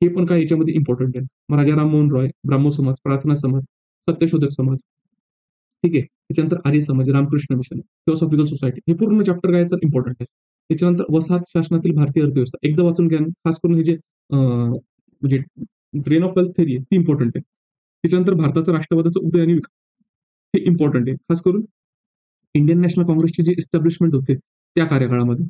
हे पण काय याच्यामध्ये इम्पॉर्टंट आहे. मग राजा राममोहन रॉय, ब्राह्मो समाज, प्रार्थना समाज, सत्यशोधक समाज, ठीक आहे. त्याच्यानंतर Arya Samaj, Ramakrishna mission, theosophical society हे पूर्ण चॅप्टर काय तर इम्पॉर्टंट आहे. त्याच्यानंतर वसाहत शासनातील भारतीय अर्थव्यवस्था एकदा वाचून घ्या. खास करून हे जे म्हणजे ब्रेन ऑफ वेल्थ थेरी आहे ती इम्पॉर्टंट आहे. त्याच्यानंतर भारताचं राष्ट्रवादाचं उदय आणि विकास हे इम्पॉर्टंट आहे. खास करून इंडियन नॅशनल काँग्रेसचे जे एस्टॅब्लिशमेंट होते त्या कार्यकाळामध्ये.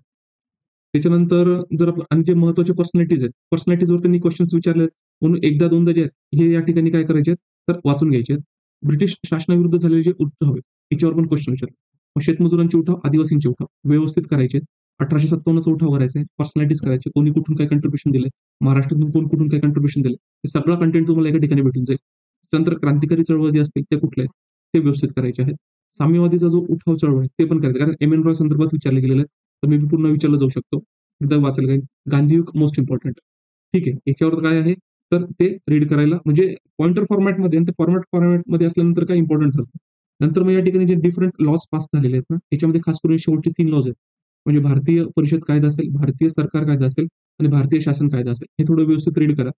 त्याच्यानंतर जर आपण आणि जे महत्वाचे पर्सनॅलिटीज आहेत, पर्सनॅलिटीजवर त्यांनी क्वेश्चन्स विचारले म्हणून एकदा दोनदा जे आहेत हे या ठिकाणी काय करायचे आहेत, तर वाचून घ्यायचे आहेत. ब्रिटिश शासनाविरुद्ध झालेले जे उठाव आहेत, याच्यावर पण क्वेश्चन विचारतात. मग शेतमजुरांचे उठाव, आदिवासींचे उठाव व्यवस्थित करायचे आहेत. 1857चा उठाव करायचा आहे, पर्सनॅलिटीज करायचे, कोणी कुठून काय कंट्रीब्युशन दिलंय, महाराष्ट्रातून कोण कुठून काय कंट्रीब्युशन दिलंय, हे सगळा कंटेंट तुम्हाला एका ठिकाणी भेटून जाईल. त्यानंतर क्रांतिकारी चळवळ जे असतील ते कुठले आहेत, ते व्यवस्थित करायचे आहेत. साम्यवादीचा जो उठाव चळवळ आहे ते पण करायचं, कारण एम एन रॉय संदर्भात विचारले गेलेले आहेत, तर मी पूर्ण विचारलं जाऊ शकतो. एकदा वाचायला काही गांधीयुग मोस्ट इम्पॉर्टंट. ठीक आहे, याच्यावर काय आहे, तर ते रीड करायला म्हणजे पॉइंटर फॉर्मॅटमध्ये आणि ते फॉर्मॅटमध्ये असल्यानंतर काय इम्पॉर्टंट असतं. नंतर मग या ठिकाणी जे डिफरंट लॉज पास झालेले आहेत ना, याच्यामध्ये खास करून शेवटचे 3 लॉज आहेत. म्हणजे भारतीय परिषद कायदा असेल, भारतीय सरकार कायदा असेल आणि भारतीय शासन कायदा असेल. हे थोडं व्यवस्थित रीड करा.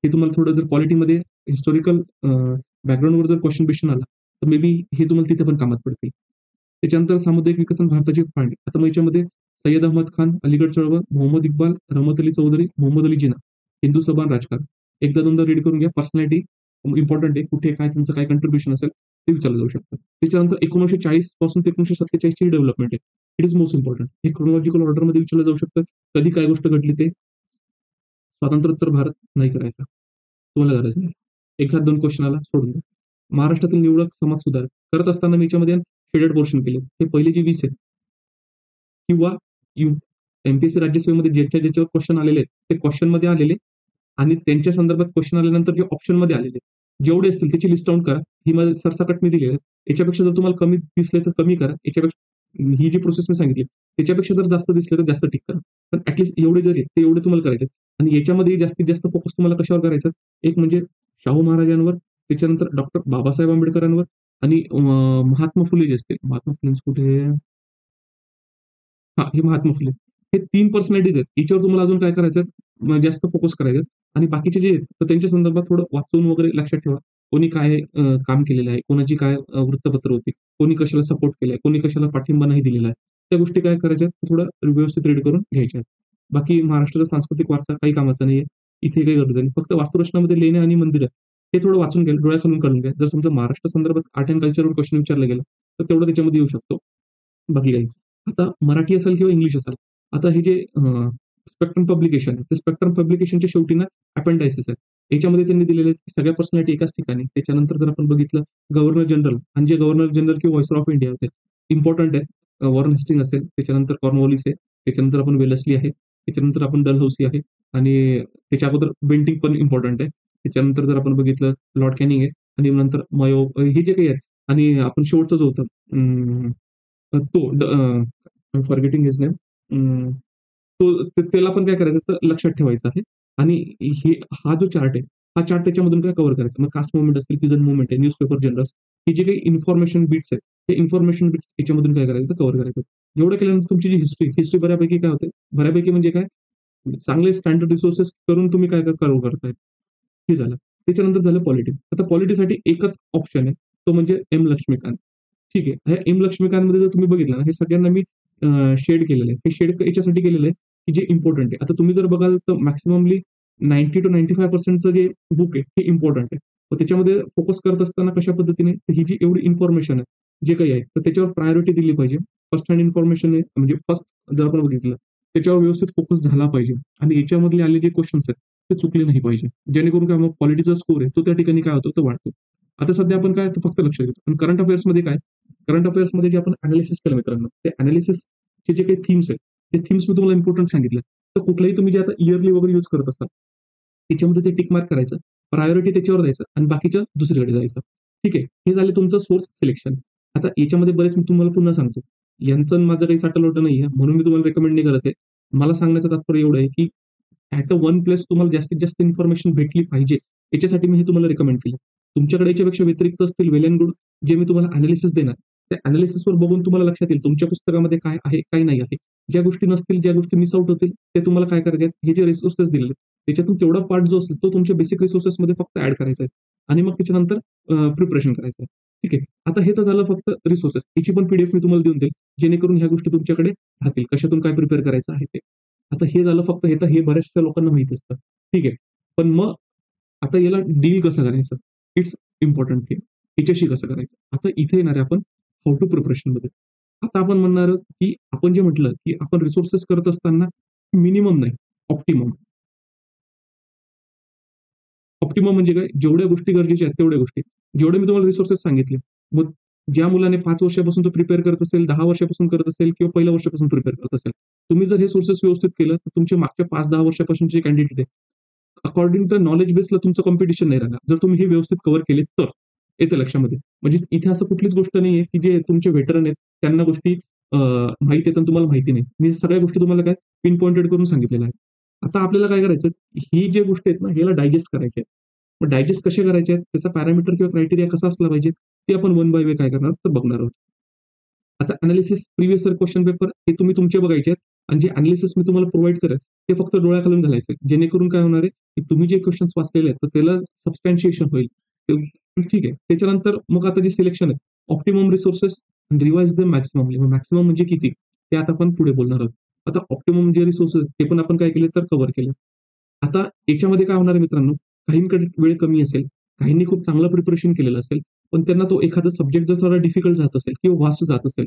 हे तुम्हाला थोडं जर पॉलिटीमध्ये हिस्टॉरिकल बॅकग्राऊंडवर जर क्वेश्चन आला, तर मे बी हे तुम्हाला तिथे पण कामात पडतील. त्याच्यानंतर सामुदायिक विकसन भारताची फाळणी. आता मग याच्यामध्ये सय्यद अहमद खान, अलीगड चळवळ, मोहम्मद इक्बाल, रहमत अली चौधरी, मोहम्मद अली जिना, हिंदू सभा आणि राजकारण. एकदा दोनदा रीड करून घ्या. पर्सनॅलिटी इम्पॉर्टंट आहे. कुठे काय त्यांचं काय कंट्रीब्युशन असेल ते विचारलं जाऊ शकतं. त्याच्यानंतर 1940 पासून ते 1947 ची डेव्हलपमेंट आहे. It is most important. हे क्रोनॉलॉजिकल ऑर्डरमध्ये विचारलं जाऊ शकतं. कधी काय गोष्ट घडली ते स्वातंत्र्योत्तर भारत नाही करायचा. तुम्हाला गरज नाही. एखाद 2 क्वेश्चन आला सोडून द्या. महाराष्ट्रातील निवडक समाज सुधार करत असताना मी याच्यामध्ये शेडेड पोर्शन केले. हे पहिले जे 20 आहेत किंवा यू एम-पी-एस-सी राज्यसेवेमध्ये ज्याच्यावर क्वेश्चन आलेले आहेत, ते क्वेश्चनमध्ये आलेले आणि त्यांच्या संदर्भात क्वेश्चन आल्यानंतर जे ऑप्शनमध्ये आलेले, जेवढे असतील त्याची लिस्ट आउट करा. ही माझी सरसकट मी दिलेली आहे. याच्यापेक्षा जर तुम्हाला कमी दिसले तर कमी करा. याच्यापेक्षा ही जी प्रोसेस मी सांगितली, त्याच्यापेक्षा जर जास्त दिसले तर जास्त टिक करा. पण ॲटलीस्ट एवढे जरी आहेत, ते एवढे तुम्हाला करायचे आहेत. आणि याच्यामध्ये जास्तीत जास्त फोकस तुम्हाला कशावर करायचा? एक म्हणजे शाहू महाराजांवर, त्याच्यानंतर डॉक्टर बाबासाहेब आंबेडकरांवर आणि महात्मा फुले जे असतील. महात्मा फुलेंचं कुठे हां, हे महात्मा फुले. हे 3 पर्सनॅलिटीज आहेत. याच्यावर तुम्हाला अजून काय करायचं जास्त फोकस करायचं आणि बाकीचे जे आहेत, तर त्यांच्या संदर्भात थोडं वाचून वगैरे लक्षात ठेवा. कोणी काय काम केलेलं आहे, कोणाची काय वृत्तपत्र होती, कोणी कशाला सपोर्ट केलाय, कोणी कशाला पाठिंबा नाही दिलेला आहे. त्या गोष्टी काय करायच्या आहेत, थोडं व्यवस्थित रीड करून घ्यायच्या आहेत. बाकी महाराष्ट्राचा सांस्कृतिक वारसा काही कामाचा नाहीये. इथे काही गरज नाही. फक्त वास्तुरचनामध्ये लेण्या आणि मंदिरं हे थोडं वाचून घ्या, डोळ्याखालून काढून घ्या. जर समजा महाराष्ट्र संदर्भात आर्ट अँड कल्चरवर क्वेश्चन विचारला गेला, तर तेवढं त्याच्यामध्ये येऊ शकतो. बाकी काही. आता मराठी असेल किंवा इंग्लिश असेल. आता हे जे स्पेक्ट्रम पब्लिकेशन आहे, ते स्पेक्ट्रम पब्लिकेशनच्या शेवटी ना अपेंडायसिस आहे. याच्यामध्ये त्यांनी दिलेले आहेत सगळ्या पर्सनॅलिटी एकाच ठिकाणी. त्याच्यानंतर जर आपण बघितलं गव्हर्नर जनरल आणि जे गव्हर्नर जनरल किंवा व्हाईसरॉय ऑफ इंडिया होते, इम्पोर्टंट आहे. वॉरेन हेस्टिंग असेल, त्याच्यानंतर कॉर्नवॉलिस आहे, त्याच्यानंतर आपण वेलस्ली आहे, त्याच्यानंतर आपण डलहौसी आहे आणि त्याच्या अगोदर बेंटिंग पण इम्पोर्टंट आहे. त्याच्यानंतर जर आपण बघितलं लॉर्ड कॅनिंग आहे आणि नंतर मयो हे जे काही आहेत आणि आपण शेवटचं जो होतं तो फॉरगेटिंग हिज नेम. त्याला पण काय करायचं तर लक्षात ठेवायचं आहे आणि हे हा जो चार्ट आहे, हा चार्ट त्याच्यामधून काय कव्हर करायचा. मग कास्ट मुव्हमेंट असतील, पिजन मुव्हमेंट आहे, न्यूजपेपर जनरल्स, हे जे काही इन्फॉर्मेशन बिट्स आहेत, ते इन्फॉर्मेशन बिट्स याच्यामधून काय करायचं तर कव्हर करायचं. एवढं केल्यानंतर तुमची जी हिस्ट्री बऱ्यापैकी काय होते, बऱ्यापैकी म्हणजे काय चांगले स्टँडर्ड रिसोर्सेस करून तुम्ही काय कव्हर करताय. हे झालं. त्याच्यानंतर झालं पॉलिटी. आता पॉलिटीसाठी एकच ऑप्शन आहे, तो म्हणजे एम. लक्ष्मीकांत. ठीक आहे. ह्या एम. लक्ष्मीकांतमध्ये जर तुम्ही बघितलं ना, हे सगळ्यांना मी शेड केलेलं आहे. हे शेड याच्यासाठी केलेलं आहे, की जे इम्पोर्टंट आहे. आता तुम्ही जर बघाल तर मॅक्सिममली 90 to 95% जे बुक आहे, हे इम्पोर्टंट आहे. मग त्याच्यामध्ये फोकस करत असताना कशा पद्धतीने ही जी एवढी इन्फॉर्मेशन आहे, जे काही आहे, तर त्याच्यावर प्रायोरिटी दिली पाहिजे. फर्स्ट हँड इन्फॉर्मेशन आहे, म्हणजे फर्स्ट जर आपण बघितलं, त्याच्यावर व्यवस्थित फोकस झाला पाहिजे आणि याच्यामधले आले जे क्वेशन्स आहेत, ते चुकले नाही पाहिजे. जेणेकरून काय मग पॉलिटीचा स्कोर आहे, तो त्या ठिकाणी काय होतो, तो वाढतो. आता सध्या आपण काय फक्त लक्ष देतो. आणि करंट अफेअर्समध्ये काय करंट अफेअर्समध्ये जे आपण अनालिसिस केलं मित्रांनो, ते अनालिसिसचे जे काही थीम्स आहेत, ते थीम्स मी तुम्हाला इम्पॉर्टंट सांगितलं. तर कुठलाही तुम्ही जे आता इयरली वगैरे यूज करत असाल, त्याच्यामध्ये ते टिक मार्क करायचं, प्रायोरिटी त्याच्यावर द्यायचं आणि बाकीचं दुसरीकडे जायचं. ठीक आहे. हे झाले तुमचं सोर्स सिलेक्शन. आता याच्यामध्ये बरेच मी तुम्हाला पुन्हा सांगतो. यांचं आणि माझं काही साटलोटं नाहीये, म्हणून मी तुम्हाला रेकमेंड नाही करत आहे. मला सांगण्याचं तात्पर्य एवढं आहे, की ॲट अ वन प्लेस तुम्हाला जास्तीत जास्त इन्फॉर्मेशन भेटली पाहिजे. याच्यासाठी मी हे तुम्हाला रेकमेंड केलं. तुमच्याकडे याच्यापेक्षा व्यतिरिक्त असतील वेल अँड गुड, जे मी तुम्हाला अनालिसिस देणार. त्या अनालिसिसवर बघून तुम्हाला लक्षात येईल तुमच्या पुस्तकामध्ये काय आहे, काय नाही आहे. ज्या गोष्टी नसतील, ज्या गोष्टी मिस आउट होतील, ते तुम्हाला काय करायचे आहेत, हे जे रिसोर्सेस दिलेले आहेत, त्याच्यातून तेवढा पार्ट जो असेल, तो तुमच्या बेसिक रिसोर्सेसमध्ये फक्त ॲड करायचा आहे आणि मग त्याच्यानंतर प्रिपरेशन करायचं आहे. ठीक आहे. आता हे तर झालं फक्त रिसोर्सेस. याची पण पीडीएफ मी तुम्हाला देऊन देईल, जेणेकरून ह्या गोष्टी तुमच्याकडे राहतील. कशातून काय प्रिपेअर करायचं आहे ते. आता हे झालं फक्त हे तर हे बऱ्याचशा लोकांना माहिती असतं. ठीक आहे. पण मग आता याला डील कसं करायचं? It's important thing. याच्याशी कसं करायचं? आता इथे येणार आहे आपण हाऊ टू प्रिपरेशनमध्ये. आता आपण म्हणणार आहोत, की आपण जे म्हटलं, की आपण रिसोर्सेस करत असताना मिनिमम नाही, ऑप्टिमम. ऑप्टिमम म्हणजे काय, जेवढ्या गोष्टी गरजेच्या आहेत तेवढ्या गोष्टी, जेवढे मी तुम्हाला रिसोर्सेस सांगितले, मग ज्या मुलाने 5 वर्षापासून तो प्रिपेअर करत असेल, 10 वर्षापासून करत असेल किंवा पहिल्या वर्षापासून प्रिपेअर करत असेल, तुम्ही जर हे सोर्सेस व्यवस्थित केलं तर तुमचे मागच्या 5-10 वर्षापासूनचे कॅन्डिडेट आहे, अकॉर्डिंग टू नॉलेज बेसला तुमचं कॉम्पिटिशन नाही राहणार. जर तुम्ही हे व्यवस्थित कव्हर केले तर येते लक्षामध्ये. म्हणजे इथे असं कुठलीच गोष्ट नाहीये की जे तुमचे व्हेटरन आहेत त्यांना गोष्टी माहिती आहेत आणि तुम्हाला माहिती नाही. मी सगळ्या गोष्टी तुम्हाला काय पिन पॉइंटेड करून सांगितलेल्या आहेत. आता आपल्याला काय करायचं, ही जे गोष्टी आहेत ना, ह्याला डायजेस्ट करायच्या आहेत. मग डायजेस्ट कसे करायचे आहेत, त्याचा पॅरामीटर किंवा क्रायटेरिया कसा असला पाहिजे, ते आपण वन बाय वे काय करणार तर बघणार आहोत. आता analysis previous year question paper हे तुम्ही तुमचे बघायचे आहेत आणि जे अनालिसिस मी तुम्हाला प्रोव्हाईड करेल ते फक्त डोळ्याखालून घालायचं जेणेकरून काय होणार आहे, की तुम्ही जे क्वेश्चन्स वाचलेले आहेत तर त्याला सबस्टॅन्शिएशन होईल. ठीक आहे. त्याच्यानंतर मग आता जे सिलेक्शन आहे, optimum resources revise the maximum. Maximum म्हणजे किती ते आता आपण पुढे बोलणार आहोत. आता ऑप्टिमम जे रिसोर्सेस ते पण आपण काय केले तर कव्हर केले. आता याच्यामध्ये काय होणार आहे मित्रांनो, काहींकडे वेळ कमी असेल, काहींनी खूप चांगलं प्रिपरेशन केलेलं असेल, पण त्यांना तो एखादा सब्जेक्ट जर थोडा डिफिकल्ट जात असेल किंवा व्हास्ट जात असेल,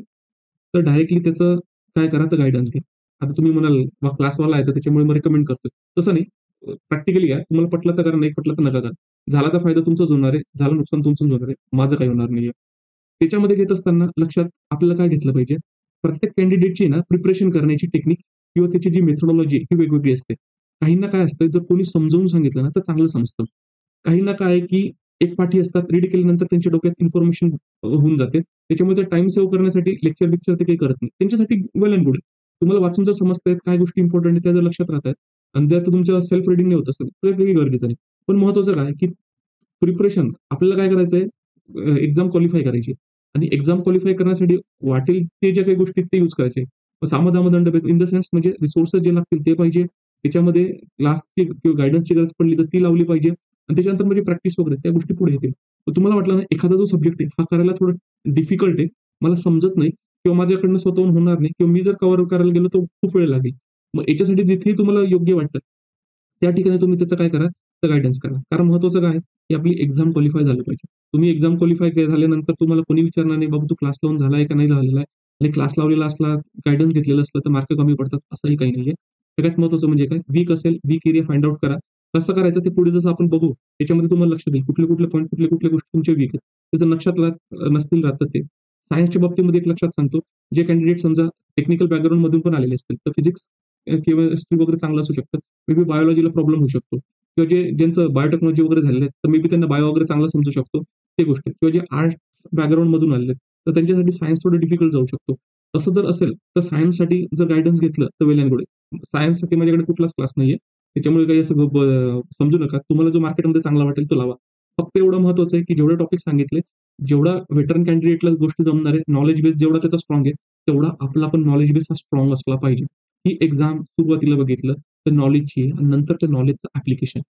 तर डायरेक्टली त्याचं काय करा तर गाईडन्स घ्या. आता तुम्ही म्हणाल क्लासवाला आहे तर त्याच्यामुळे मग रिकमेंड करतोय. तसं नाही. प्रॅक्टिकली घ्या. तुम्हाला पटलं तर करा, नाही पटलं तर नका करा. झाला तर फायदा तुमचाच होणार आहे, झालं नुकसान तुमचंच होणार आहे. माझं काही होणार नाहीये. त्याच्यामध्ये घेत असताना लक्षात आपल्याला काय घेतलं पाहिजे, प्रत्येक कॅन्डिडेटची ना प्रिपरेशन करण्याची टेक्निक किंवा त्याची जी मेथोडॉलॉजी ही वेगवेगळी असते. काहींना काय असतं, जर कोणी समजावून सांगितलं ना तर चांगलं समजतं. काहींना काय आहे, की एक पाठी असतात, रीड केल्यानंतर त्यांच्या डोक्यात इन्फॉर्मेशन होऊन जाते. त्याच्यामुळे टाईम सेव्ह करण्यासाठी लेक्चर-बिक्चर ते काही करत नाही. त्यांच्यासाठी वेल एंड गुड. तुम्हाला वाचून जर समजतायत, काय गोष्टी इम्पोर्टंट आहेत त्या जर लक्षात राहतायत आणि त्यात तुमच्या सेल्फ रीडिंग नाही होत असेल, तर काही गरजेचं नाही. पण महत्वाचं काय, की प्रिपरेशन आपल्याला काय करायचंय, एक्झाम क्वालिफाय करायची आणि एक्झाम क्वालिफाय करण्यासाठी वाटेल ते ज्या काही गोष्टी आहेत ते यूज करायचे. सामदामदंड भेद इन द सेन्स म्हणजे रिसोर्सेस जे लागतील ते पाहिजे. त्याच्यामध्ये क्लासची किंवा गाईडन्सची गरज पडली तर ती लावली पाहिजे आणि त्याच्यानंतर म्हणजे प्रॅक्टिस वगैरे त्या गोष्टी पुढे येतील. तर तुम्हाला वाटलं ना एखादा जो सब्जेक्ट आहे हा करायला थोडं डिफिकल्ट आहे, मला समजत नाही किंवा माझ्याकडनं स्वतःहून होणार नाही किंवा मी जर कव्हर करायला गेलो तर खूप वेळ लागेल. मग याच्यासाठी जिथेही तुम्हाला योग्य वाटतं, त्या ठिकाणी तुम्ही त्याचं काय करा, तर गाईडन्स करा. कारण महत्वाचं काय आहे, की आपली एक्झाम क्वालिफाय झाली पाहिजे. तुम्ही एक्झाम क्वालिफाय झाल्यानंतर तुम्हाला कोणी विचारणार नाही, "बाबा तू क्लास लावून झालाय का नाही झालेला आहे?" आणि क्लास लावलेला असला, गाईडन्स घेतलेलं असलं तर मार्क कमी पडतात असंही काही नाहीये. सगळ्यात महत्वाचं म्हणजे काय, वीक असेल, वीक एरिया फाइंड आउट करा. कसं करायचं ते पुढे जसं आपण बघू, त्याच्यामध्ये तुम्हाला लक्षात येईल कुठले-कुठले पॉइंट, कुठल्या-कुठल्या गोष्टी तुमच्या वीक आहेत. त्याचं लक्षात नसतील राहत ते. सायन्सच्या बाबतीमध्ये एक लक्षात सांगतो, जे कॅन्डिडेट समजा टेक्निकल बॅकग्राऊंडमधून पण आलेले असतील, तर फिजिक्स किंवा हिस्ट्री वगैरे चांगलं असू शकतं. मे बी बायोलॉजीला प्रॉब्लेम होऊ शकतो किंवा ज्यांचं बायोटेक्नॉलॉजी वगैरे झालेलं आहे, तर मे बी त्यांना बायो वगैरे चांगलं समजू शकतो, ते गोष्ट. किंवा जे आर्ट्स बॅकग्राऊंडमधून आलेले आहेत, तर त्यांच्यासाठी सायन्स थोडं डिफिकल्ट जाऊ शकतो. तसं जर असेल, तर सायन्ससाठी जर गाईडन्स घेतलं तर वेल एंड गुड आहे. सायन्ससाठी माझ्याकडे कुठलाच क्लास नाहीये. त्याच्यामुळे काही असं समजू नका. तुम्हाला जो मार्केटमध्ये चांगला वाटेल तो लावा. फक्त एवढं महत्वाचं आहे, की जेवढे टॉपिक सांगितले, जेवढा व्हेटरन कॅन्डिडेटला गोष्टी जमणार आहे, नॉलेज बेस जेवढा त्याचा स्ट्राँग आहे, तेवढा आपला पण नॉलेज बेस हा स्ट्राँग असला पाहिजे. ही एक्झाम सुरुवातीला बघितलं तर नॉलेजची आणि नंतर त्या नॉलेजचं ॲप्लिकेशन.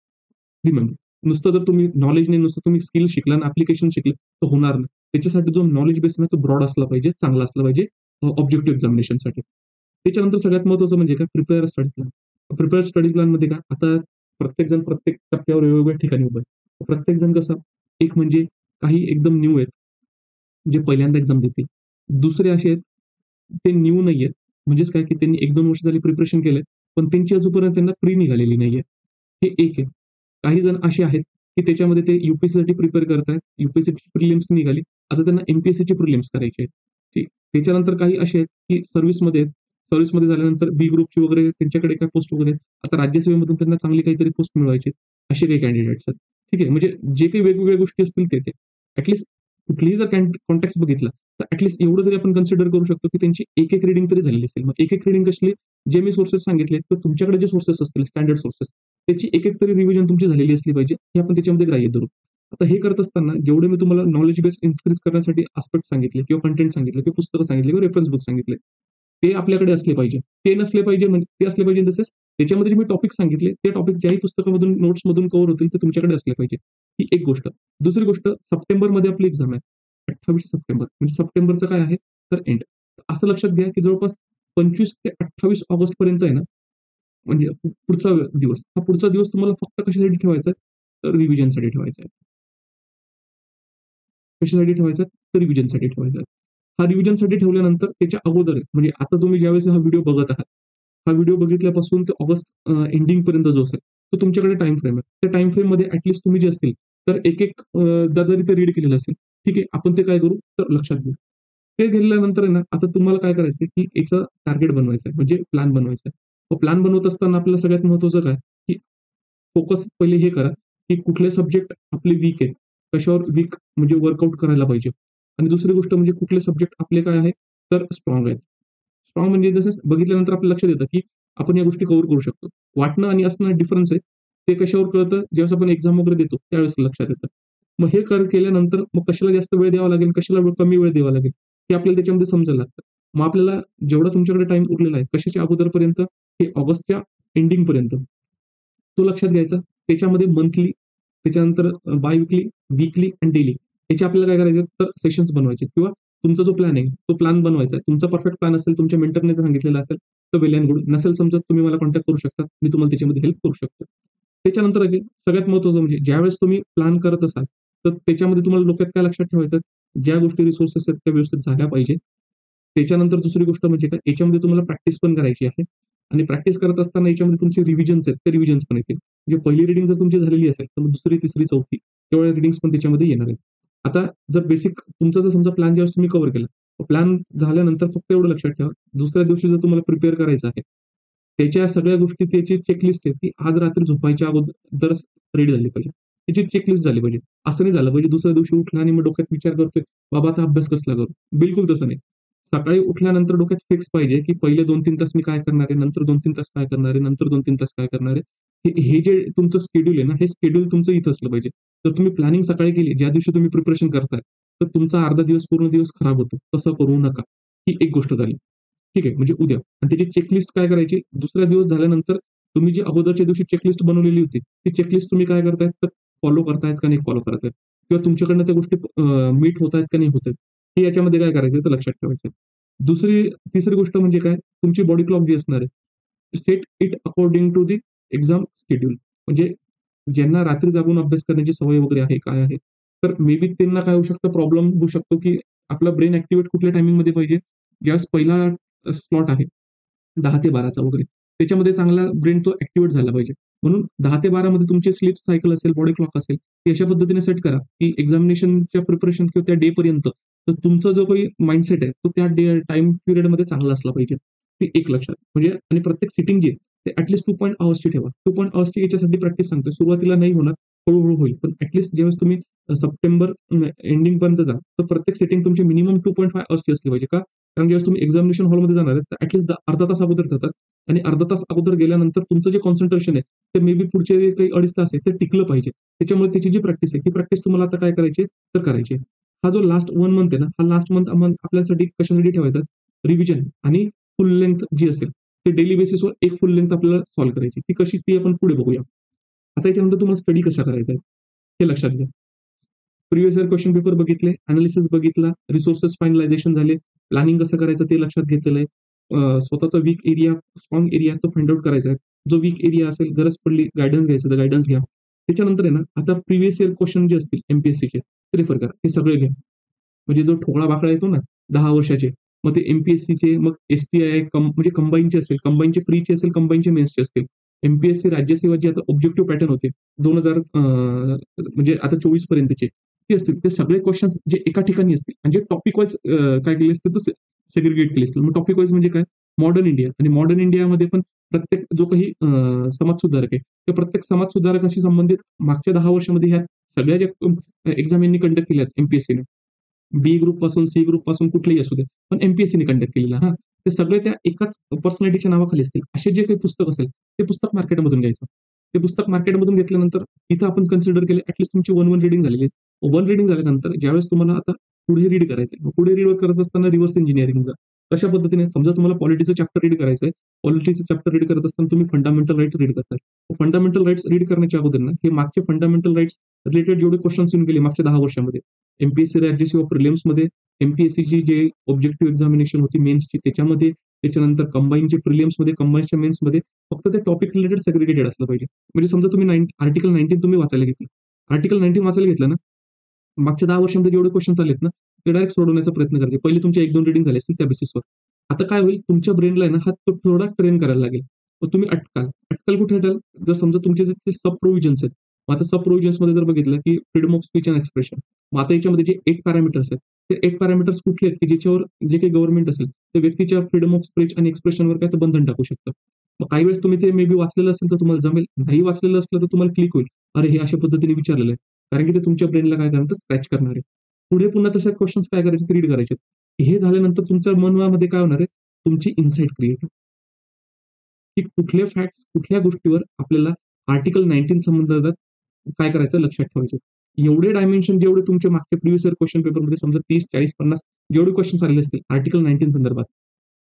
रिमेंबर, नुसतं जर तुम्ही नॉलेज नाही, नुसतं तुम्ही स्किल शिकला आणि ॲप्लिकेशन शिकलं तर होणार नाही. त्याच्यासाठी जो नॉलेज बेस आहे ना, तो ब्रॉड असला पाहिजे, चांगला असला पाहिजे ऑब्जेक्टिव्ह एक्झामिनेशनसाठी. त्याच्यानंतर सगळ्यात महत्त्वाचं म्हणजे काय, prepare study plan. Prepare study प्लॅनमध्ये काय, आता प्रत्येकजण प्रत्येक टप्प्यावर वेगवेगळ्या ठिकाणी उभं आहे. प्रत्येकजण कसं, एक म्हणजे काही एकदम न्यू आहेत, जे पहिल्यांदा एक्झाम देतील. दुसरे असे आहेत, ते न्यू नाहीयेत. म्हणजेच काय, की त्यांनी 1-2 वर्ष झाली प्रिपरेशन केलंय, पण त्यांची अजूनपर्यंत त्यांना प्री निघालेली नाहीये. हे एक आहे. काही जण असे आहेत, की त्याच्यामध्ये ते यू-पी-एस-सीसाठी प्रिपेअर करतायत. यू-पी-एस-सीची प्रिलिम्स निघाली. आता त्यांना एम-पी-एस-सीची प्रिलिम्स करायची आहे. ठीक. त्याच्यानंतर काही असे आहेत, की सर्व्हिसमध्ये आहेत. सर्व्हिसमध्ये झाल्यानंतर बी ग्रुपची वगैरे त्यांच्याकडे काही पोस्ट वगैरे आहेत. आता राज्यसेवेमधून त्यांना चांगली काहीतरी पोस्ट मिळवायची आहे. असे काही कॅन्डिडेट्स आहेत. ठीक आहे. म्हणजे जे काही वेगवेगळ्या गोष्टी असतील ते. कुठलीही जर कॉन्टेक्स्ट बघितला, तर एवढं तरी आपण कन्सिडर करू शकतो, की त्यांची एक-एक रीडिंग तरी झालेली असेल. मग एक-एक रीडिंग कसली, जे मी सोर्सेस सांगितले, तर तुमच्याकडे जे सोर्सेस असतील स्टँडर्ड सोर्सेस, त्याची एक-एक तरी रिव्हिजन तुमची झालेली असली पाहिजे, हे आपण त्याच्यामध्ये ग्राह्य धरू. आता हे करत असताना जेवढे मी तुम्हाला नॉलेज बेस इन्क्रीज करण्यासाठी आस्पेक्ट सांगितले किंवा कंटेंट सांगितले किंवा पुस्तकं सांगितली किंवा रेफरन्स बुक सांगितले, ते आपल्याकडे असले पाहिजे. ते नसले पाहिजे म्हणजे ते असले पाहिजे इन द सेन्स त्याच्यामध्ये जे मी टॉपिक सांगितले, ते टॉपिक ज्याही पुस्तकामधून, नोट्समधून कव्हर होतील ते तुमच्याकडे असले पाहिजे. ही एक गोष्ट. दुसरी गोष्ट, सप्टेंबरमध्ये आपली एक्झाम आहे. 28 सप्टेंबर. म्हणजे सप्टेंबरचं काय आहे, तर एंड. असं लक्षात घ्या, की जवळपास 25 ते 28 ऑगस्ट पर्यंत आहे ना, म्हणजे पुढचा दिवस. हा पुढचा दिवस तुम्हाला फक्त कशासाठी ठेवायचा आहे, तर रिव्हिजनसाठी ठेवायचा आहे. कशासाठी ठेवायचा आहे, तर रिव्हिजनसाठी ठेवायचा आहे. हा रिव्हिजनसाठी ठेवल्यानंतर त्याच्या अगोदर म्हणजे आता तुम्ही ज्यावेळेस हा व्हिडिओ बघत आहात, हा व्हिडिओ बघितल्यापासून ते ऑगस्ट एंडिंगपर्यंत जो असेल, तो तुमच्याकडे टाइम फ्रेम आहे. त्या टाइम फ्रेम मध्ये ऍटलीस्ट तुम्ही जे असतील तर एक एक जरी ते रीड केलेलं असेल, ठीक आहे, आपण ते काय करू तर लक्षात घेऊ. ते गेल्यानंतर आहे ना, आता तुम्हाला काय करायचंय, की याचं टार्गेट बनवायचं आहे, म्हणजे प्लॅन बनवायचा आहे. मग प्लॅन बनवत असताना आपल्याला सगळ्यात महत्त्वाचं काय, की फोकस पहिले हे करा, की कुठले सब्जेक्ट आपले वीक आहेत, कशावर वीक म्हणजे वर्कआउट करायला पाहिजे. आणि दुसरी गोष्ट म्हणजे कुठले सब्जेक्ट आपले काय आहेत, तर स्ट्रॉंग आहेत. स्ट्रॉंग म्हणजे जसं बघितल्यानंतर आपल्याला लक्षात येतं, की आपण या गोष्टी कव्हर करू शकतो. वाटणं आणि असणं डिफरन्स आहे. ते कशावर कळतं, ज्यावेळेस आपण एक्झाम वगैरे देतो, त्यावेळेस लक्षात येतं. मग हे केल्यानंतर मग कशाला जास्त वेळ द्यावा लागेल, कशाला कमी वेळ द्यावा लागेल, हे आपल्याला त्याच्यामध्ये समजायला लागतं. मग आपल्याला जेवढा तुमच्याकडे टाईम उरलेला आहे, कशाच्या अगोदरपर्यंत, हे ऑगस्टच्या एंडिंगपर्यंत, तो लक्षात घ्यायचा. त्याच्यामध्ये मंथली, त्याच्यानंतर बाय विकली, वीकली आणि डेली याचे आपल्याला काय करायचे तर सेशन्स बनवायचे किंवा तुमचा जो प्लॅन आहे तो प्लॅन बनवायचा आहे. तुमचा परफेक्ट प्लॅन असेल, तुमच्या मेंटरने सांगितलेला असेल तर वेल अँड गुड. नसेल समजत तुम्ही मला कॉन्टॅक्ट करू शकता. मी तुम्हाला त्याच्यामध्ये हेल्प करू शकतो. त्याच्यानंतर सगळ्यात महत्त्वाचं म्हणजे ज्यावेळेस तुम्ही प्लॅन करत असाल, तर त्याच्यामध्ये तुम्हाला डोक्यात काय लक्षात ठेवायचं, ज्या गोष्टी रिसोर्सेस आहेत त्या व्यवस्थित झाल्या पाहिजे. त्याच्यानंतर दुसरी गोष्ट म्हणजे काय, याच्यामध्ये तुम्हाला प्रॅक्टिस पण करायची आहे. आणि प्रॅक्टिस करत असताना याच्यामध्ये तुमचे रिव्हिजन्स आहेत, ते रिव्हिजन्स पण येतील. म्हणजे पहिली रीडिंग जर तुमची झालेली असेल, तर मग दुसरी, तिसरी, चौथी तेवढ्या रीडिंग्स पण त्याच्यामध्ये येणार आहेत. आता जर बेसिक तुमचा जर समजा प्लॅन ज्यावेळेस तुम्ही कव्हर केला, प्लॅन झाल्यानंतर फक्त एवढं लक्षात ठेवा, दुसऱ्या दिवशी जर तुम्हाला प्रिपेअर करायचं आहे, त्याच्या सगळ्या गोष्टी त्याची चेकलिस्ट आहे, ती आज रात्री झोपायच्या अगोदरच रेडी झाली पाहिजे. त्याची चेकलिस्ट झाली पाहिजे. असं नाही झालं पाहिजे दुसऱ्या दिवशी उठला आणि मग डोक्यात विचार करतोय, बाबा आता अभ्यास कसला करू? बिलकुल तसं नाही. सकाळी उठल्यानंतर डोक्यात फिक्स पाहिजे, की पहिले 2-3 तास मी काय करणार आहे, नंतर 2-3 तास काय करणार आहे, नंतर 2-3 तास काय करणार आहे. हे जे तुमचं शेड्यूल आहे ना, हे शेड्यूल तुमचं इथं असलं पाहिजे. तर तुम्ही प्लॅनिंग सकाळी केली, ज्या दिवशी तुम्ही प्रिपरेशन करताय, तर तुमचा अर्धा दिवस, पूर्ण दिवस खराब होतो. तसं करू नका. ही एक गोष्ट झाली. ठीक आहे, म्हणजे उद्या आणि त्याची चेकलिस्ट काय करायची, दुसरा दिवस झाल्यानंतर तुम्ही जी अगोदरच्या दिवशी चेकलिस्ट बनवलेली होती, ती चेकलिस्ट तुम्ही काय करतायत, तर फॉलो करतायत का नाही फॉलो करतायत किंवा तुमच्याकडनं त्या गोष्टी मीट होत आहेत का नाही होत आहेत, हे याच्यामध्ये काय करायचं तर लक्षात ठेवायचं. तिसरी गोष्ट म्हणजे काय, तुमची बॉडी क्लॉक जी असणार आहे, set it according to the exam schedule. म्हणजे ज्यांना रात्री जागून अभ्यास करण्याची सवय वगैरे आहे, काय आहे, तर मे बी त्यांना काय होऊ शकतं, प्रॉब्लेम होऊ शकतो, की आपला ब्रेन ऍक्टिव्हेट कुठल्या टायमिंगमध्ये पाहिजे, ज्यावेळेस पहिला स्लॉट आहे 10 ते 12चा वगैरे, त्याच्यामध्ये चांगला ब्रेन तो ऍक्टिव्हेट झाला पाहिजे. म्हणून 10 ते 12 मध्ये तुमची स्लीप सायकल असेल, बॉडी क्लॉक असेल, ती अशा पद्धतीने सेट करा, की एक्झामिनेशनच्या प्रिपरेशन किंवा त्या डे पर्यंत तर तुमचा जो काही माइंडसेट आहे, तो त्या टाइम पिरियडमध्ये चांगला असला पाहिजे. ते एक लक्षात म्हणजे आणि प्रत्येक सिटिंग जी आहे, ते ॲटलीस्ट 2 पॉइंट अवर्सची ठेवा. 2 पॉइंट अवर्सची याच्यासाठी प्रॅक्टिस सांगतोय. सुरुवातीला नाही होणार, हळू होईल. पण ॲटलीस्ट ज्यावेळेस तुम्ही सप्टेंबर एंडिंग पर्यंत जा, तर प्रत्येक सेटिंग तुमची मिनिमम 2.5 अवर्सची असली पाहिजे. का? कारण ज्यावेळेस तुम्ही एक्झामिनेशन हॉलमध्ये जाणार आहे, तर ॲटलीस्ट अर्धा तास अगोदर जातात आणि अर्धा तास अगोदर गेल्यानंतर तुमचं जे कॉन्सन्ट्रेशन आहे, ते मे बी पुढचे काही 2.5 तास आहे, ते टिकलं पाहिजे. त्याच्यामुळे त्याची जी प्रॅक्टिस आहे, ती प्रॅक्टिस तुम्हाला आता काय करायची तर करायची आहे. हा जो लास्ट 1 मंथ आहे ना, हा लास्ट मंथ आपल्यासाठी कशासाठी ठेवायचा? रिव्हिजन आणि फुल लेंग्थ जी असेल, ते डेली बेसिसवर एक फुल लेंग्थ आपल्याला सॉल्व्ह करायची. ती कशी ती आपण पुढे बघूया. आता याच्यानंतर तुम्हाला स्टडी कसा करायचा आहे, हे लक्षात घ्या. प्रिव्हियस इयर क्वेश्चन पेपर बघितले, अनालिसिस बघितला, रिसोर्सेस फायनलायझेशन झाले, प्लॅनिंग कसं करायचं ते लक्षात घेतलेलं आहे. स्वतःचा वीक एरिया, स्ट्रॉंग एरिया तो फाइंड आउट करायचा आहे. जो वीक एरिया असेल, गरज पडली गाईडन्स घ्यायचं तर गाईडन्स घ्या. त्याच्यानंतर आहे ना, आता प्रिव्हियस इयर क्वेश्चन जे असतील एमपीएससीचे ते रेफर करा. हे सगळे घ्या. म्हणजे जो ठोकळा बाकळा येतो ना 10 वर्षाचे, मग ते एमपीएससीचे, मग एसटीआय म्हणजे कंबाईनचे असेल, कंबाईनचे प्रीचे असेल, कंबाईनचे मेन्सचे असतील. एमपीएससी राज्यसेवाची आता ऑब्जेक्टिव्ह पॅटर्न होते 2000 म्हणजे आता 24 पर्यंतचे ते असतील. ते सगळे क्वेश्चन्स जे एका ठिकाणी असतील म्हणजे टॉपिक वाईज काय केले असतील तर सेग्रिगेट केले असतील. मग टॉपिक वाईज म्हणजे काय, मॉडर्न इंडिया आणि मॉडर्न इंडियामध्ये पण प्रत्येक जो काही समाजसुधारक आहे, ते प्रत्येक समाजसुधारकाशी संबंधित मागच्या 10 वर्षामध्ये ह्या सगळ्या ज्या एक्झाम यांनी कंडक्ट केल्यात एमपीएससीने, बी ग्रुप पासून, सी ग्रुप पासून कुठलेही असू दे, पण एमपीएससीने कंडक्ट केलेला हा. ते सगळे त्या एकाच पर्सनॅलिटीच्या नावाखाली असतील. असे जे काही पुस्तक असेल, ते पुस्तक मार्केटमधून घ्यायचं. ते पुस्तक मार्केटमधून घेतल्यानंतर इथं आपण कन्सिडर केले ऍटलीस्ट तुमची 1 रीडिंग झालेली आहे. 1 रीडिंग झाल्यानंतर ज्यावेळेस तुम्हाला आता पुढे रीड करायचंय, पुढे रीड करत असताना रिव्हर्स इंजिनिअरिंग कशा पद्धतीने समजा तुम्हाला पॉलिटीचं चॅप्टर रीड करायचंय, पॉलिटिक्सचं चॅप्टर रीड करत असताना तुम्ही फंडामेंटल राईट्स रीड करताय. फंडामेंटल राईट्स रीड करण्याच्या अगोदर ना, हे मागचे फंडामेंटल राईट्स रिलेटेड जेवढे क्वेश्चन्स येऊन गेले मागच्या 10 वर्षामध्ये, एमपीएससी राज्यसेवा प्रिलिम्समध्ये, एमपीएससीची जे ऑब्जेक्टिव्ह एक्झामिनेशन होती मेन्सची त्याच्यामध्ये, त्याच्यानंतर कंबाईनचे प्रिलिम्समध्ये, कंबाईनच्या मेन्समध्ये फक्त ते टॉपिक रिलेटेड सेग्रिगेटेड असलं पाहिजे. म्हणजे समजा तुम्ही आर्टिकल 19 तुम्ही वाचायला घेतलं. आर्टिकल 19 वाचायला घेतलं ना, मागच्या 10 वर्षांमध्ये जेवढे क्वेश्चन्स आलेत ना, ते डायरेक्ट सोडवण्याचा प्रयत्न करायचे. पहिले तुमचे 1-2 रीडिंग झाले असतील त्या बेसिसवर. आता काय होईल, तुमच्या ब्रेनला आहे ना, हा तो थोडा ट्रेन करायला लागेल. तुम्ही अटकाल कुठे अटाल? जर समजा तुमचे जे सब प्रोव्हिजन्स आहेत. मग आता सब प्रोव्हिजन्स मध्ये जर बघितलं की freedom of speech and expression. मग आता याच्यामध्ये जे 8 पॅरामीटर्स आहेत. ते 8 पॅरामीटर्स कुठले आहेत की ज्याच्यावर जे काही गव्हर्नमेंट असेल, ते व्यक्तीच्या फ्रीडम ऑफ स्पीच आणि एक्सप्रेशनवर काय तर बंधन टाकू शकतं. मग काही वेळेस तुम्ही ते मे बी वाचलेलं असेल तर तुम्हाला जमेल. नाही वाचलेलं असलं तर तुम्हाला क्लिक होईल. अरे हे अशा पद्धतीने विचारलेलं आहे. कारण की ते तुमच्या ब्रेनला काय करणार स्क्रॅच करणार आहे. पुढे पुन्हा तसे क्वेशन्स काय करायचे रीड करायचे. हे झाल्यानंतर तुमच्या मनामध्ये काय होणार आहे? तुमची इन्साईट क्रिएट की कुठले फॅक्ट्स, कुठल्या गोष्टीवर आपल्याला आर्टिकल 19 संदर्भात काय करायचं लक्षात ठेवायचे. एवढे डायमेन्शन जेवढे तुमच्या मागच्या प्रिव्हियस इयर क्वेश्चन पेपरमध्ये समजा 30, 40, 50 जेवढे क्वेश्चन्स आलेले असतील आर्टिकल 19 संदर्भात,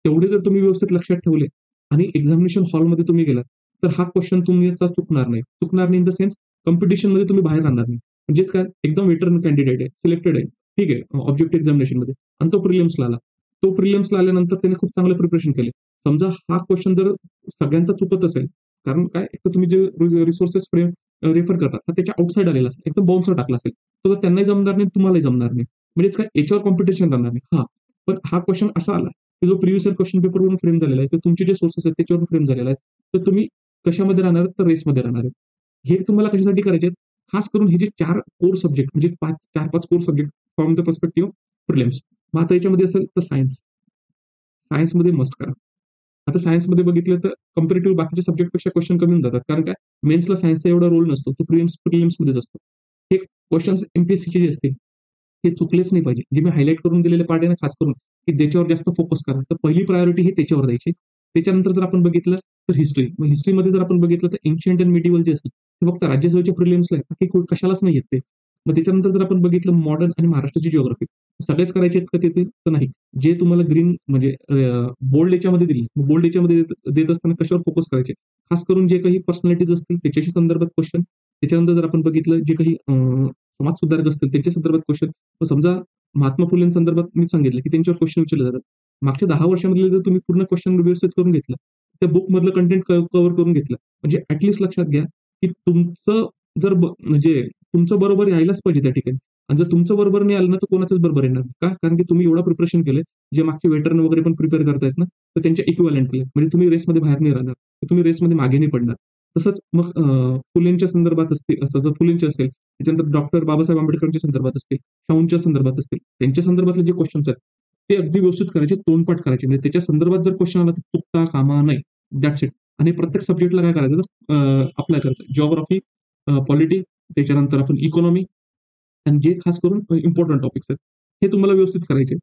तेवढे जर तुम्ही व्यवस्थित लक्षात ठेवले आणि एक्झामिनेशन हॉलमध्ये तुम्ही गेलात, तर हा क्वेश्चन तुमचा चुकणार नाही. चुकणार नाही इन द सेन्स कॉम्पिटिशनमध्ये तुम्ही बाहेर राहणार नाही. म्हणजेच काय एकदम वेटरन कॅन्डिडेट आहे, सिलेक्टेड आहे. ठीक आहे, ऑब्जेक्टिव्ह एक्झामिनेशनमध्ये आणि तो प्रिलिम्सला आला. तो प्रिलिम्सला आल्यानंतर त्याने खूप चांगलं प्रिपरेशन केले. समजा हा क्वेश्चन जर सगळ्यांचा चुकत असेल, कारण काय एक तर तुम्ही जे रिसोर्सेस रेफर करता, तर त्याच्या आउटसाइड आलेला असेल, एकदम बाउन्सर टाकला असेल, तर त्यांनाही जमणार नाही, तुम्हालाही जमणार नाही. म्हणजेच काय याच्यावर कॉम्पिटिशन राहणार नाही. हां, पण हा क्वेश्चन असा आला, की जो प्रिव्हियस इयर क्वेश्चन पेपरवरून फ्रेम झालेला आहे, तर तुमचे जे सोर्सेस आहेत त्याच्यावरून फ्रेम झालेला आहे. तर तुम्ही कशामध्ये राहणार आहेत? तर रेसमध्ये राहणार आहेत. हे तुम्हाला कशासाठी करायचे आहेत? खास करून हे जे 4 कोर सब्जेक्ट म्हणजे 4-5 core subject from the perspective prelims. मग आता याच्यामध्ये असेल तर सायन्स. सायन्समध्ये मस्ट करा. आता सायन्समध्ये बघितलं तर कंपॅरेटिव्ह बाकीच्या सब्जेक्टपेक्षा क्वेश्चन कमी होऊन जातात. कारण काय मेन्सला सायन्सचा एवढा रोल नसतो. तो प्रिलिम्समध्येच असतो. हे क्वेश्चन्स एमपीएससीचे जे असतील, ते चुकलेच नाही पाहिजे. जे मी हायलाइट करून दिलेले पार्ट आहे ना खास करून, की त्याच्यावर जास्त फोकस करा. तर पहिली प्रायोरिटी ही त्याच्यावर द्यायची. त्याच्यानंतर जर आपण बघितलं तर हिस्ट्री. मग हिस्ट्रीमध्ये जर आपण बघितलं तर एन्शियंट अँड मिडिव्हल जे असेल, ते फक्त राज्यसेवेच्या प्रिलिम्सला आहे. बाकी कशालाच नाही येत ते. मग त्याच्यानंतर जर आपण बघितलं मॉडर्न आणि महाराष्ट्राची जिओग्राफी सगळेच करायचे आहेत का तिथे? तर नाही. जे तुम्हाला ग्रीन म्हणजे बोल्ड याच्यामध्ये दिली. बोल्ड याच्यामध्ये देत असताना कशावर फोकस करायचे? खास करून जे काही पर्सनॅलिटीज असतील त्याच्याशी संदर्भात क्वेश्चन. त्याच्यानंतर जर आपण बघितलं जे काही समाजसुधारक असतील त्यांच्या संदर्भात क्वेश्चन. समजा महात्मा फुलेंसंदर्भात मी सांगितलं, की त्यांच्यावर क्वेश्चन विचारले जातात. मागच्या 10 वर्षामधले जर तुम्ही पूर्ण क्वेश्चन व्यवस्थित करून घेतलं, त्या बुकमधलं कंटेंट कव्हर करून घेतलं, म्हणजे ॲट लक्षात घ्या, की तुमचं जर म्हणजे तुमचं बरोबर यायलाच पाहिजे त्या ठिकाणी. आणि जर तुमचं बरोबर नाही आलं ना, तर कोणाचंच बरोबर येणार नाही. का? कारण की तुम्ही एवढं प्रिपरेशन केलंय, जे मागचे वेटरन वगैरे पण प्रिपेअर करतायत ना, तर त्यांच्या इक्विव्हॅलंट केलंय. म्हणजे तुम्ही रेसमध्ये बाहेर नाही राहणार. तुम्ही रेसमध्ये मागे नाही पडणार. तसंच मग फुलेंच्या संदर्भात असतील असं जर फुलेंचे असेल, त्याच्यानंतर डॉक्टर बाबासाहेब आंबेडकरांच्या संदर्भात असतील, शाहूंच्या संदर्भात असतील, त्यांच्या संदर्भातले जे क्वेश्चन्स आहेत, ते अगदी व्यवस्थित करायचे, तोंडपाठ करायचे. म्हणजे त्याच्या संदर्भात जर क्वेश्चन आला तर चुकता कामा नये. That's it. आणि प्रत्येक सब्जेक्टला काय करायचं तर अप्लाय करायचं. जिओग्राफी, पॉलिटी, त्याच्यानंतर आपण इकॉनॉमी आणि जे खास करून इम्पोर्टंट टॉपिक्स आहेत, हे तुम्हाला व्यवस्थित करायचे.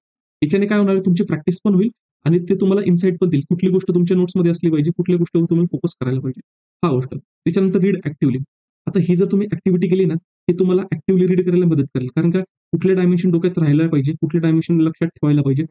याच्याने काय होणार आहे तुमची प्रॅक्टिस पण होईल आणि ते तुम्हाला इन्साईट पण देईल. कुठली गोष्ट तुमच्या नोट्समध्ये असली पाहिजे, कुठल्या गोष्टीवर तुम्हाला फोकस करायला पाहिजे. हा गोष्ट. त्याच्यानंतर रीड ॲक्टिव्हली. आता ही जर तुम्ही ॲक्टिव्हिटी केली ना, हे तुम्हाला ॲक्टिव्हली रीड करायला मदत करेल. कारण का कुठले डायमेन्शन डोक्यात राहायला पाहिजे, कुठले डायमेन्शन लक्षात ठेवायला पाहिजे,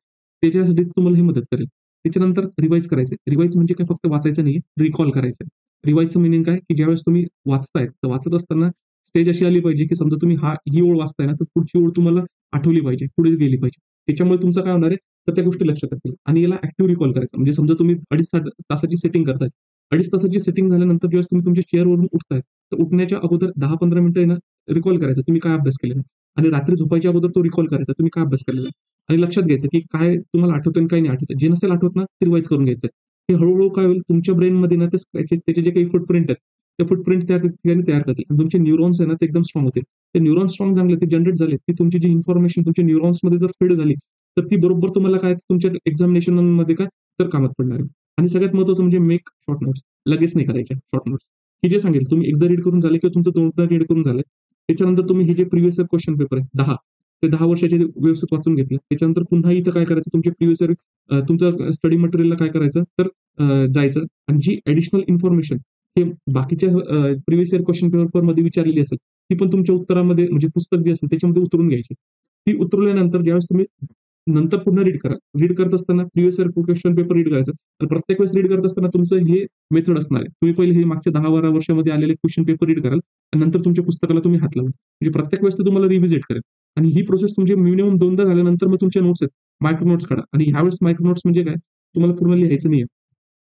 त्याच्यासाठी तुम्हाला ही मदत करेल. त्याच्यानंतर रिवाईज करायचं. रिवाईज म्हणजे काय फक्त वाचायचं नाहीये, रिकॉल करायचं. रिवाईजचं मीनिंग काय, की ज्यावेळेस तुम्ही वाचताय, तर वाचत असताना स्टेज अशी आली पाहिजे, की समजा तुम्ही ही ओळ वाचताय ना, तर पुढची ओळ तुम्हाला आठवली पाहिजे, पुढे गेली पाहिजे. त्याच्यामुळे तुमचं काय होणार आहे, तर त्या गोष्टी लक्षात राहतील आणि याला ॲक्टिव्ह रिकॉल करायचं. म्हणजे समजा तुम्ही 2.5 तासाची सेटिंग करताय. 2.5 तासाची सेटिंग झाल्यानंतर ज्यावेळेस तुम्ही तुमच्या चेअरवरून उठताय, तर उठण्याच्या अगोदर 10-15 मिनिटं आहे ना, रिकॉल करायचं. तुम्ही काय अभ्यास केलेला आहे आणि रात्री झोपायच्या अगोदर तो रिकॉल करायचा. तुम्ही काय अभ्यास केलेला आहे आणि लक्षात घ्यायचं, की काय तुम्हाला आठवतंय आणि काय नाही आठवत. जे नसेल आठवत ना, ते रिवाईज करून घ्यायचं. हे हळू काय होईल तुमच्या ब्रेनमध्ये ना, त्याचे जे काही फुटप्रिंट आहेत, ते फुटप्रिंट त्या ठिकाणी तयार करतील आणि तुमचे न्यूरॉन्स आहे ना, ते एकदम स्ट्रॉंग होतील. ते न्यूरॉन्स स्ट्रॉंग झाले, ते जनरेट झाले, ती तुमची जी इन्फॉर्मेशन तुमच्या न्यूरॉन्समध्ये जर फीड झाली, तर ती बरोबर तुम्हाला काय तुमच्या एक्झामिनेशनमध्ये काय तर कामात पडणार आहे. आणि सगळ्यात महत्त्वाचं म्हणजे मेक शॉर्ट नोट्स. लगेच नाही करायच्या शॉर्ट नोट्स. हे जे सांगेल तुम्ही एकदा रीड करून झाले किंवा तुमचं दोनदा रीड करून झालंय. त्याच्यानंतर तुम्ही हे जे प्रिव्हियस इयर क्वेश्चन पेपर आहे 10 ते 10 वर्षाचे व्यवस्थित वाचून घेतले. त्याच्यानंतर पुन्हा इथं काय करायचं तुमचे प्रिव्हियस इयर तुमचं स्टडी मटेरियलला काय करायचं तर जायचं आणि जी ॲडिशनल इन्फॉर्मेशन हे बाकीच्या प्रिव्हियस इयर क्वेश्चन पेपरमध्ये विचारलेली असेल, ती पण तुमच्या उत्तरामध्ये म्हणजे पुस्तक जे असेल त्याच्यामध्ये उतरून घ्यायची. ती उतरवल्यानंतर ज्यावेळेस तुम्ही नंतर पुन्हा रीड करा. रीड करत असताना previous year question paper read करायचं आणि प्रत्येक वेळेस रीड करत असताना तुमचं हे मेथड असणार आहे. तुम्ही पहिले हे मागच्या 10-12 वर्षामध्ये आलेले क्वेश्चन पेपर रीड कराल आणि नंतर तुमच्या पुस्तकाला तुम्ही हात लावाल. म्हणजे प्रत्येक वेळेस ते तुम्हाला रिव्हिजिट करेल आणि ही प्रोसेस तुमची मिनिमम 2दा झाल्यानंतर मग तुमच्या नोट्स आहेत. मायक्रो नोट्स काढा आणि ह्यावेळेस मायक्रो नोट्स म्हणजे काय? तुम्हाला पूर्ण लिहायचं नाहीये.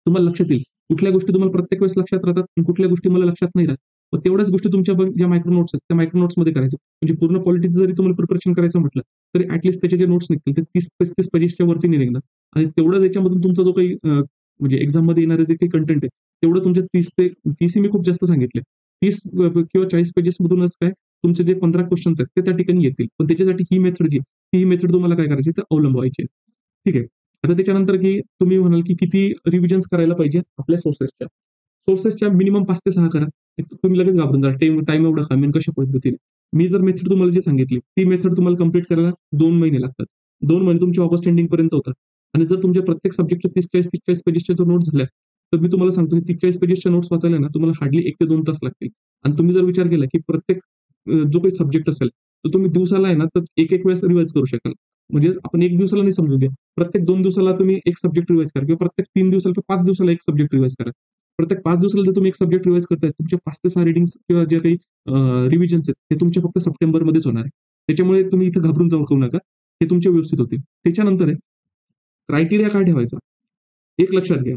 तुम्हाला लक्षात येईल. कुठल्या गोष्टी तुम्हाला प्रत्येक वेळेस लक्षात राहतात आणि कुठल्या गोष्टी मला लक्षात नाही राहत. मग तेवढ्याच गोष्टी तुमच्या ज्या मायक्रो नोट्स आहेत, त्या मायक्रो नोट्समध्ये करायच्या. म्हणजे पूर्ण पॉलिटिक्स जरी तुम्हाला प्रिपरेशन करायचं म्हटलं, तरी त्याचे जे नोट्स निघतील ते 30-35 पेजेसच्या वरती नाही निघणार आणि तेवढाच याच्यामधून तुमचा जो काही म्हणजे एक्झाममध्ये येणारे जे काही कंटेंट आहे, तेवढं तुमच्या 30 मी खूप जास्त सांगितले. 30 किंवा 40 पेजेस मधूनच काय तुमचे जे 15 क्वेश्चन्स आहेत ते त्या ठिकाणी येतील. पण त्याच्यासाठी ही मेथड ही मेथड तुम्हाला काय करायची तर अवलंबवायची आहे. ठीक आहे. आता त्याच्यानंतर की तुम्ही म्हणाल की किती रिव्हिजन्स करायला पाहिजे आपल्या सोर्सेसच्या. सोर्सेसच्या मिनिमम 5 ते 6 करा. तुम्ही लगेच घाबरून जाल. टाईम एवढा कमी आणि कशा पद्धतीने. मी जर मेथड तुम्हाला जी सांगितली, ती मेथड तुम्हाला कंप्लीट करायला 2 महिने लागतात. 2 महिने तुमचे ऑगस्ट एंडिंग पर्यंत होतात. आणि जर तुमच्या प्रत्येक सब्जेक्टच्या 30-40 पेजेसच्या जर नोट्स झाल्या, तर मी तुम्हाला सांगतो की 30-40 पेजेसच्या नोट्स वाचायला ना तुम्हाला हार्डली 1 ते 2 तास लागतील. आणि तुम्ही जर विचार केला की प्रत्येक जो काही सब्जेक्ट असेल, तर तुम्ही दिवसाला आहे ना, तर एक वेळेस रिवाईज करू शकाल. म्हणजे आपण 1 दिवसाला नाही समजून घ्या. प्रत्येक 2 दिवसाला तुम्ही एक सब्जेक्ट रिवाईज करा किंवा प्रत्येक 3 दिवसाला किंवा 5 दिवसाला एक सब्जेक्ट रिवाईज करा. प्रत्येक 5 दिवसाला जर तुम्ही एक सब्जेक्ट रिवाईज करताय, तुमच्या 5 ते 6 रीडिंग्स किंवा जे काही रिव्हिजन्स आहेत, ते तुमच्या फक्त सप्टेंबरमध्येच होणार आहे. त्याच्यामुळे तुम्ही इथं घाबरून जाऊ नका. हे तुमचे व्यवस्थित होतील. त्याच्यानंतर आहे, क्रायटेरिया काय ठेवायचा? एक लक्षात घ्या.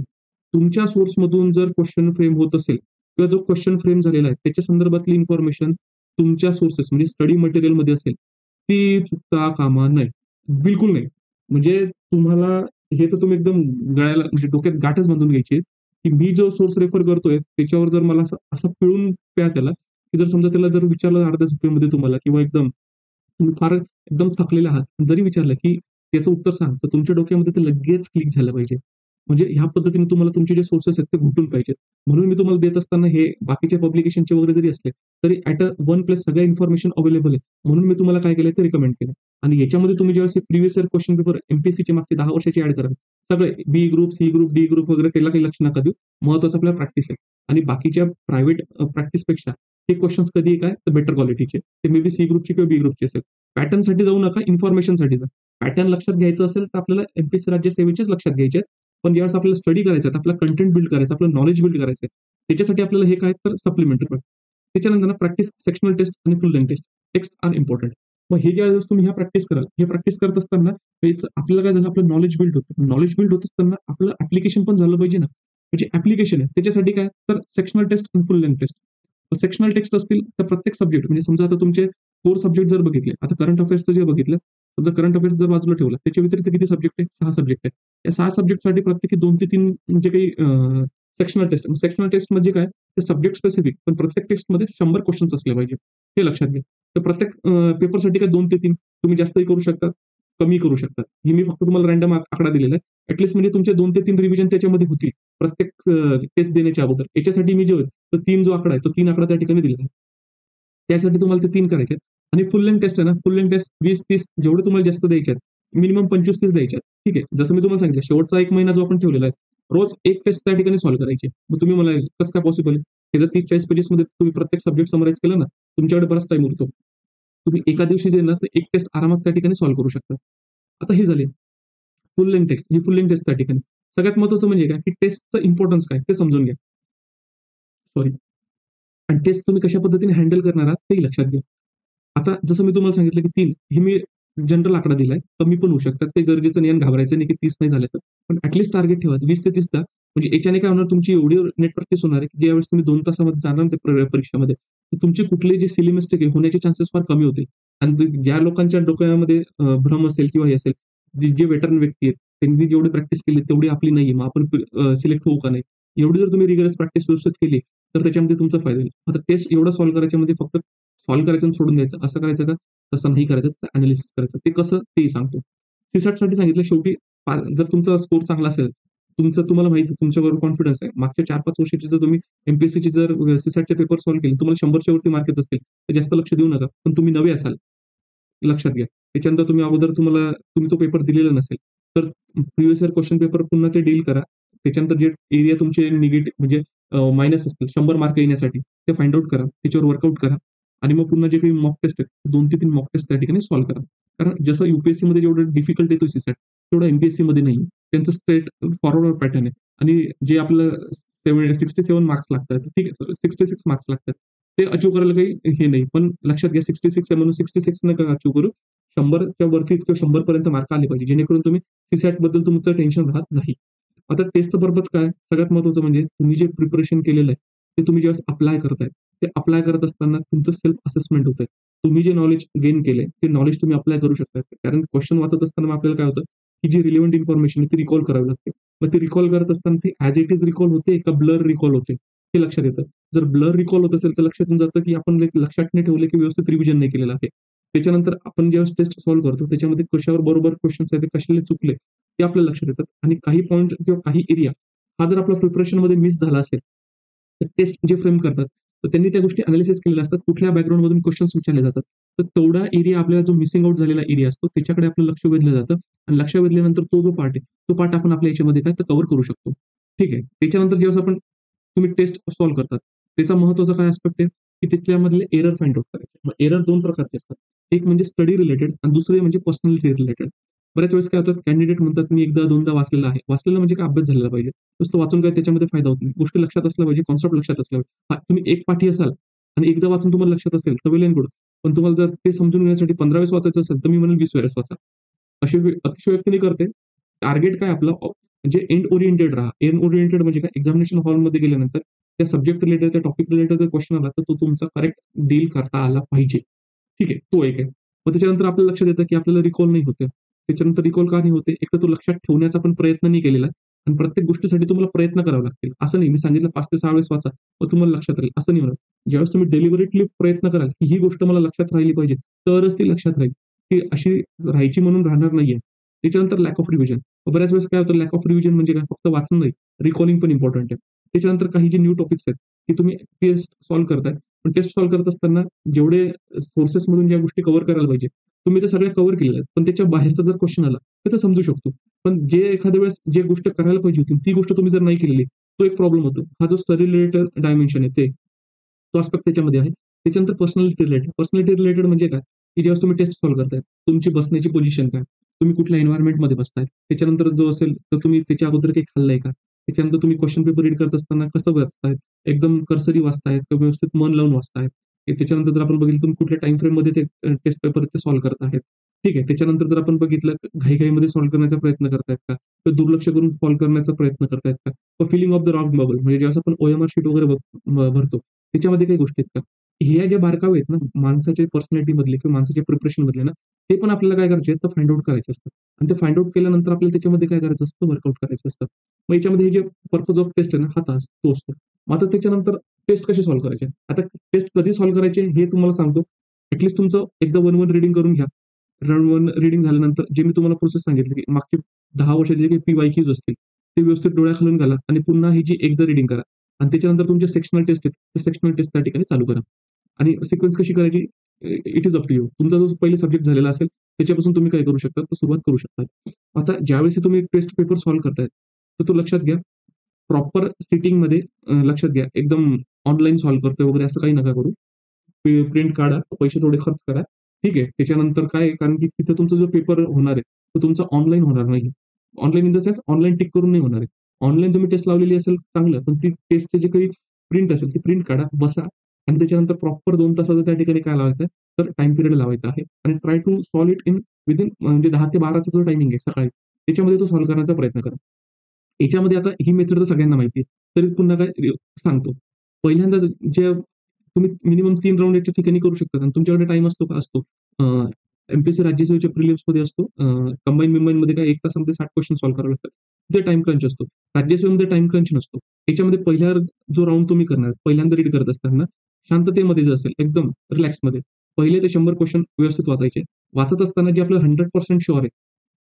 तुमच्या सोर्समधून जर क्वेशन फ्रेम होत असेल किंवा जो क्वेशन फ्रेम झालेला आहे, त्याच्या संदर्भातली इन्फॉर्मेशन तुमच्या सोर्सेस म्हणजे स्टडी मटेरियलमध्ये असेल, ती चुकता कामा नये. बिलकुल नाही. म्हणजे तुम्हाला हे तर तुम्ही एकदम गळ्याला म्हणजे डोक्यात गाठच बांधून घ्यायची आहे, की मी जो सोर्स रेफर करतोय, त्याच्यावर जर मला असं असं पिळून प्या त्याला, की जर समजा त्याला जर विचारलं अर्ध्या झोपेमध्ये तुम्हाला किंवा एकदम तुम्ही फार एकदम थकलेले आहात. जरी विचारलं, की त्याचं उत्तर सांग, तर तुमच्या डोक्यामध्ये ते लगेच क्लिक झालं पाहिजे. म्हणजे ह्या पद्धतीने तुम्हाला तुमचे जे सोर्सेस आहेत ते घुटून पाहिजेत. म्हणून मी तुम्हाला देत असताना हे बाकीच्या पब्लिकेशनचे वगैरे जरी असले, तरी ॲट वन प्लेस सगळ्या इन्फॉर्मेशन अवेलेबल आहे. म्हणून मी तुम्हाला काय केलंय ते रिकमेंड केलं. आणि याच्यामध्ये तुम्ही ज्यावेळेस प्रिव्हियस इयर क्वेश्चन पेपर एमपीएससीचे मागचे 10 वर्षाचे ॲड करा. सगळे B group, C group, D group वगैरे त्याला काही लक्ष नका देऊ. महत्वाचं आपल्याला प्रॅक्टिस आहे. आणि बाकीच्या प्रायव्हेट प्रॅक्टिसपेक्षा हे क्वेश्चन्स कधी काय तर बेटर क्वालिटीचे. ते मे बी सी ग्रुपचे किंवा बी ग्रुपचे असेल. पॅटर्नसाठी जाऊ नका, इन्फॉर्मेशनसाठी जा. पॅटर्न लक्षात घ्यायचं असेल तर आपल्याला एमपीएससी राज्य सेवेचेच लक्षात घ्यायचे आहेत. पण ज्यावेळेस आपल्याला स्टडी करायचं आहे, आपला कंटेंट बिल्ड करायचं आपलं नॉलेज बिल्ड करायचं त्याच्यासाठी आपल्याला हे काय तर सप्लिमेंटरी पण. त्याच्यानंतर ना प्रॅक्टिस सेक्शनल टेस्ट आणि full length test. Text are important. मग हे ज्यावेळेस तुम्ही ह्या प्रॅक्टिस कराल, हे प्रॅक्टिस करत असताना आपल्याला काय झालं आपलं नॉलेज बिल्ड होतं. नॉलेज बिल्ड होत असताना आपलं ऍप्लिकेशन पण झालं पाहिजे ना. म्हणजे ऍप्लिकेशन आहे त्याच्यासाठी काय तर सेक्शनल टेस्ट आणि full length test. Sectional text असतील तर प्रत्येक सब्जेक्ट म्हणजे समजा आता तुमचे 4 सब्जेक्ट जर बघितले, आता करंट अफेअर्सचं जे बघितलं, समजा करंट अफेअर्स जर बाजूला ठेवला, त्याच्या व्यतिरिक्त किती सब्जेक्ट आहे? 6 सब्जेक्ट आहे. या 6 सब्जेक्टसाठी प्रत्येकी 2 ते 3 म्हणजे काही सेक्शनल टेस्ट. सेक्शनल टेस्ट म्हणजे काय? ते सब्जेक्ट स्पेसिफिक पण प्रत्येक टेस्टमध्ये 100 क्वेश्चन्स असले पाहिजे. हे लक्षात घ्या. तर प्रत्येक पेपरसाठी काय 2 ते 3 तुम्ही जास्तही करू शकता, कमी करू शकता. हे मी फक्त तुम्हाला रँडम आकडा दिलेला आहे. ॲटलीस्ट म्हणजे तुमचे 2 ते 3 रिव्हिजन त्याच्यामध्ये होतील. प्रत्येक टेस्ट देण्याच्या अगोदर. याच्यासाठी मी जे तर 3 जो आकडा आहे, तो 3 आकडा त्या ठिकाणी दिलेला आहे. त्यासाठी तुम्हाला ते 3 करायचे आहेत. आणि फुल लेंथ टेस्ट आहे ना, फुल लेंथ टेस्ट 20-30 जेवढे तुम्हाला जास्त द्यायचे आहेत. मिनिमम 25-30 द्यायचे आहेत. ठीक आहे. जसं मी तुम्हाला सांगितलं शेवटचा 1 महिना जो आपण ठेवलेला आहे. रोज एक टेस्ट त्या ठिकाणी सॉल्व्ह करायची. मग तुम्ही म्हणाल कसं काय पॉसिबल आहे? हे जर 30-40 पेजेसमध्ये तुम्ही प्रत्येक सब्जेक्ट समराईज केलं ना, तुमच्याकडे बराच टाईम उरतो. तुम्ही एका दिवशी जे ना, तर एक टेस्ट आरामात त्या ठिकाणी सॉल्व्ह करू शकता. आता हे झाले फुल लेंथ टेस्ट. ही फुल लेंथ टेस्ट त्या ठिकाणी. सगळ्यात महत्त्वाचं म्हणजे काय, की टेस्टचं इम्पोर्टन्स काय ते समजून घ्या. सॉरी. आणि टेस्ट तुम्ही कशा पद्धतीने हँडल करणार आहात तेही लक्षात घ्या. आता जसं मी तुम्हाला सांगितलं, की 3 हे मी जनरल आकडा दिलाय. कमी पण होऊ शकतात. ते गरजेचं नाही आणि घाबरायचं नाही, की 30 नाही झाले तर. पण टार्गेट ठेवा 20 ते 30 दा. म्हणजे याच्याने काय होणार तुमची एवढी नेट प्रॅक्टिस होणार आहे, की ज्यावेळेस तुम्ही 2 तासामध्ये जाणार ना ते परीक्षेमध्ये, तर तुमचे कुठले जे सिली मिस्टेक आहे होण्याचे चान्सेस फार कमी होतील. आणि ज्या लोकांच्या डोक्यामध्ये भ्रम असेल किंवा हे असेल, जे वेटरन व्यक्ती आहेत, त्यांनी जेवढी प्रॅक्टिस केली तेवढी आपली नाहीये. मग आपण सिलेक्ट होऊ का नाही? एवढी जर तुम्ही रिगरस प्रॅक्टिस व्यवस्थित केली, तर त्याच्यामध्ये तुमचा फायदा होईल. आता टेस्ट एवढं सॉल्व्ह करायच्यामध्ये फक्त सॉल्व्ह करायचं आणि सोडून द्यायचं. असं करायचं का? तसं नाही करायचं. अॅनालिसिस करायचं. ते कसं तेही सांगतो. सी-सॅटसाठी सांगितलं शेवटी जर तुमचा स्कोर चांगला असेल, तुम्हाला माहिती आहे तुमच्यावर कॉन्फिडन्स आहे. मागच्या 4-5 वर्षाची जर तुम्ही एमपीएससीची जर सी-सॅटचे पेपर सॉल्व्ह केले, तुम्हाला 100च्या वरती मार्क येत असतील, तर जास्त लक्ष देऊ नका. पण तुम्ही नवे असाल, लक्षात घ्या. त्याच्यानंतर तुम्ही अगोदर तुम्ही तो पेपर दिलेला नसेल, तर प्रिव्हियस इयर क्वेश्चन पेपर पुन्हा ते डील करा. त्याच्यानंतर जे एरिया तुमचे निगेटिव्ह म्हणजे मायनस असतील 100 मार्क येण्यासाठी, ते फाइंड आउट करा. त्याच्यावर वर्कआउट करा. आणि मग पुन्हा जे काही मॉक टेस्ट आहेत, 2 ते 3 मॉक टेस्ट त्या ठिकाणी सॉल्व्ह करा. कारण जसं यूपीएससीमध्ये जेवढं डिफिकल्ट येतो सी-सॅट, तेवढं एमपीएससीमध्ये नाहीये. त्यांचं स्ट्रेट फॉरवर्ड पॅटर्न आहे. आणि जे आपलं 67 मार्क्स लागतात, ठीक आहे. 66 मार्क्स लागतात. ते अचीव्ह करायला काही हे नाही. पण लक्षात घ्या 66 आहे म्हणून 66 नका अचीव्ह करू. 100च्या वरतीच किंवा 100 पर्यंत मार्क आले पाहिजे. जेणेकरून तुम्ही सी-सॅट बद्दल तुमचं टेन्शन राहत नाही. आता टेस्टचं पर्पज काय? सगळ्यात महत्त्वाचं म्हणजे तुम्ही जे प्रिपरेशन केलेलं आहे, ते तुम्ही ज्यावेळेस अप्लाय करताय, ते अप्लाय करत असताना तुमचं सेल्फ असेसमेंट होतंय. तुम्ही जे नॉलेज गेन केलंय, ते नॉलेज तुम्ही अप्लाय करू शकता. कारण क्वेश्चन वाचत असताना मग आपल्याला काय होतं, की जी रिलेव्हंट इन्फॉर्मेशन आहे ती रिकॉल करावी लागते. मग ते रिकॉल करत असताना ती ॲज इट इज रिकॉल होते का ब्लर रिकॉल होते हे लक्षात येतं. जर ब्लर रिकॉल होत असेल तर लक्षात येऊन जातं की आपण लक्षात नाही ठेवले की व्यवस्थित रिव्हिजन नाही केलेलं आहे. त्याच्यानंतर आपण ज्यावेळेस टेस्ट सॉल्व्ह करतो त्याच्यामध्ये कशावर बरोबर क्वेश्चन्स आहेत, कशाला चुकले ते आपल्याला लक्षात येतात आणि काही पॉईंट किंवा काही एरिया हा जर आपल्या प्रिपरेशनमध्ये मिस झाला असेल, तर टेस्ट जे फ्रेम करतात, तर त्यांनी त्या गोष्टी अनालिसिस केलेल्या असतात. कुठल्या बॅकग्राऊंडमधून क्वेश्चन्स विचारले जातात. तर तेवढा एरिया आपल्याला जो मिसिंग आउट झालेला एरिया असतो, त्याच्याकडे आपलं लक्ष वेधलं जातं आणि लक्ष वेधल्यानंतर तो जो पार्ट आहे, तो पार्ट आपण आपल्या याच्यामध्ये काय तर कव्हर करू शकतो. ठीक आहे. त्याच्यानंतर जेव्हा आपण तुम्ही टेस्ट सॉल्व्ह करतात, त्याचा महत्त्वाचा काय ॲस्पेक्ट आहे, की त्याच्यामधले एरर फाइंड आउट करायचे. मग एरर 2 प्रकारचे असतात. एक म्हणजे स्टडी रिलेटेड आणि दुसरे म्हणजे पर्सनॅलिटी रिलेटेड. बऱ्याच वेळेस काय होतं, कॅन्डिडेट म्हणतात, "मी एकदा दोनदा वाचलेलं आहे." वाचलेलं म्हणजे काय अभ्यास झालेला पाहिजे. नुसतं वाचून काय त्याच्यामध्ये फायदा होत नाही. गोष्टी लक्षात असल्या पाहिजे, कॉन्सेप्ट लक्षात असला पाहिजे. हां, तुम्ही एक पाठी असाल आणि एकदा वाचून तुम्हाला लक्षात असेल, तर वेल एंड गुड. पण तुम्हाला जर ते समजून घेण्यासाठी 15 वेळेस वाचायचं असेल, तर मी म्हणेन 20 वेळेस वाचा. अशी अतिशयोक्ती नाही करते. टार्गेट काय आपलं म्हणजे एंड ओरिएंटेड राहा. एंड ओरिएंटेड म्हणजे काय एक्झामिनेशन हॉलमध्ये गेल्यानंतर त्या सब्जेक्ट रिलेटेड, त्या टॉपिक रिलेटेड जर क्वेश्चन आला, तर तो तुमचा करेक्ट डील करता आला पाहिजे. ठीक आहे, तो एक आहे. मग त्याच्यानंतर आपल्याला लक्षात येतं, की आपल्याला रिकॉल नाही होते. त्याच्यानंतर रिकॉल का नाही होते? एक तर तो लक्षात ठेवण्याचा पण प्रयत्न नाही केलेला आणि प्रत्येक गोष्टीसाठी तुम्हाला प्रयत्न करावे लागतील. असं नाही, मी सांगितलं 5 ते 6 वेळेस वाचा, मग तुम्हाला लक्षात राहील, असं नाही होणार. ज्यावेळेस तुम्ही डेलिबरेटली प्रयत्न कराल, की ही गोष्ट मला लक्षात राहिली पाहिजे, तरच ती लक्षात राहील. ती अशी राहायची म्हणून राहणार नाहीये. त्याच्यानंतर लॅक ऑफ रिव्हिजन. बऱ्याच वेळेस काय होतं, लॅक ऑफ रिव्हिजन म्हणजे काय? फक्त वाचून नाही, रिकॉलिंग पण इम्पॉर्टंट आहे. त्याच्यानंतर काही जे न्यू टॉपिक्स आहेत, की तुम्ही टेस्ट सॉल्व्ह करताय. पण टेस्ट सॉल्व्ह करत असताना जेवढे सोर्सेसमधून ज्या गोष्टी कव्हर करायला पाहिजे, तुम्ही त्या सगळ्या कव्हर केलेल्या आहेत. पण त्याच्या बाहेरचा जर क्वेश्चन आला, तर ते समजू शकतो. पण जे एखाद्या वेळेस जे गोष्ट करायला पाहिजे होती, ती गोष्ट तुम्ही जर नाही केलेली, तो एक प्रॉब्लेम होतो. हा जो स्टडी रिलेटेड डायमेन्शन आहे ते. तो आस्पेक्ट त्याच्यामध्ये आहे. त्याच्यानंतर पर्सनॅलिटी रिलेटेड. पर्सनॅलिटी रिलेटेड म्हणजे काय? की ज्यावेळेस तुम्ही टेस्ट सॉल्व्ह करताय, तुमची बसण्याची पोझिशन काय? तुम्ही कुठल्या एन्व्हायर्नमेंटमध्ये बसताय? त्याच्यानंतर जो असेल, तर तुम्ही त्याच्या अगोदर काही खाल्लंय का? त्याच्यानंतर तुम्ही क्वेश्चन पेपर रीड करत असताना कसं वाचतायत? एकदम कर्सरी वाचतायत का व्यवस्थित मन लावून वाचतायत? त्याच्यानंतर जर आपण बघितलं तुम्ही कुठल्या टाईम फ्रेममध्ये ते टेस्ट पेपर ते सॉल्व्ह करत आहेत. ठीक आहे. त्याच्यानंतर जर आपण बघितलं घाई-घाईमध्ये सॉल्व्ह करण्याचा प्रयत्न करतायत का? तर दुर्लक्ष करून सॉल्व्ह करण्याचा प्रयत्न करतायत का? Filling of the wrong bubble म्हणजे ज्यावेळेस आपण ओएमआर शीट वगैरे भरतो, त्याच्यामध्ये काही गोष्टी आहेत का? ह्या ज्या बारकावे आहेत ना, माणसाच्या पर्सनॅलिटीमधले किंवा माणसाच्या प्रिपरेशनमधले ना, ते पण आपल्याला काय करायचे आहेत, तर फाइंड आउट करायचे असतात. आणि ते फाइंड आउट केल्यानंतर आपल्याला त्याच्यामध्ये काय करायचं असतं, वर्कआउट करायचं असतं. मग याच्यामध्ये हे जे पर्पज ऑफ टेस्ट आहे ना, हा तास तो असतो. मग आता त्याच्यानंतर टेस्ट कशी सॉल्व्ह करायचे? आता टेस्ट कधी सॉल्व्ह करायचे हे तुम्हाला सांगतो. ॲटलीस्ट तुमचं एकदा 1-1 रीडिंग करून घ्या. राउंड 1 रीडिंग झाल्यानंतर जे मी तुम्हाला प्रोसेस सांगितली, की मागची 10 वर्षाचे जे काही पी-वाय-क्यूज असतील, ते व्यवस्थित डोळ्याखालून घाला आणि पुन्हा ही जी एकदा रीडिंग करा आणि त्याच्यानंतर तुमचे सेक्शनल टेस्ट आहेत, ते सेक्शनल टेस्ट त्या ठिकाणी चालू करा. आणि सिक्वेन्स कशी करायची? It is up to you. तुमचा जो पहिले सब्जेक्ट झालेला असेल, त्याच्यापासून तुम्ही काय करू शकता, तर सुरुवात करू शकता. आता ज्यावेळेस तुम्ही टेस्ट पेपर सॉल्व्ह करताय, तर तो लक्षात घ्या, प्रॉपर सिटिंगमध्ये लक्षात घ्या. एकदम ऑनलाईन सॉल्व्ह करतोय वगैरे असं काही नका करू. प्रिंट काढा, पैसे थोडे खर्च करा. ठीक आहे. त्याच्यानंतर काय आहे, कारण की तिथे तुमचा जो पेपर होणार आहे, तो तुमचा ऑनलाईन होणार नाही. Online in the sense online tick करून नाही होणार आहे. ऑनलाईन तुम्ही टेस्ट लावलेली असेल चांगलं, पण ती टेस्टची जी काही प्रिंट असेल, ती प्रिंट काढा, बसा आणि त्याच्यानंतर प्रॉपर 2 तासाचा त्या ठिकाणी काय लावायचं आहे, तर टाईम पिरियड लावायचा आहे आणि try to solve it in within म्हणजे 10 ते 12चा जो टायमिंग आहे सकाळी, त्याच्यामध्ये तो सॉल्व्ह करण्याचा प्रयत्न करा. याच्यामध्ये आता ही मेथड तर सगळ्यांना माहिती आहे. तरी पुन्हा काय सांगतो. पहिल्यांदा जे तुम्ही मिनिमम 3 राउंड याच्या ठिकाणी करू शकता आणि तुमच्याकडे टाईम असतो का? असतो. एम-पी-एस-सी राज्यसेवेच्या प्रिलिम्समध्ये असतो. कंबाईन-बिंबाईनमध्ये काय 1 तासामध्ये 60 क्वेश्चन सॉल्व्ह करावे लागतात. तिथे टाईम क्रंच असतो. राज्यसेवेमध्ये टाईम क्रंच नसतो. याच्यामध्ये पहिला जो राउंड तुम्ही करणार, पहिल्यांदा रीड करत असताना शांततेमध्ये जे असेल, एकदम रिलॅक्समध्ये पहिले ते 100 क्वेश्चन व्यवस्थित वाचायचे. वाचत असताना जे आपल्याला 100% शुअर आहे,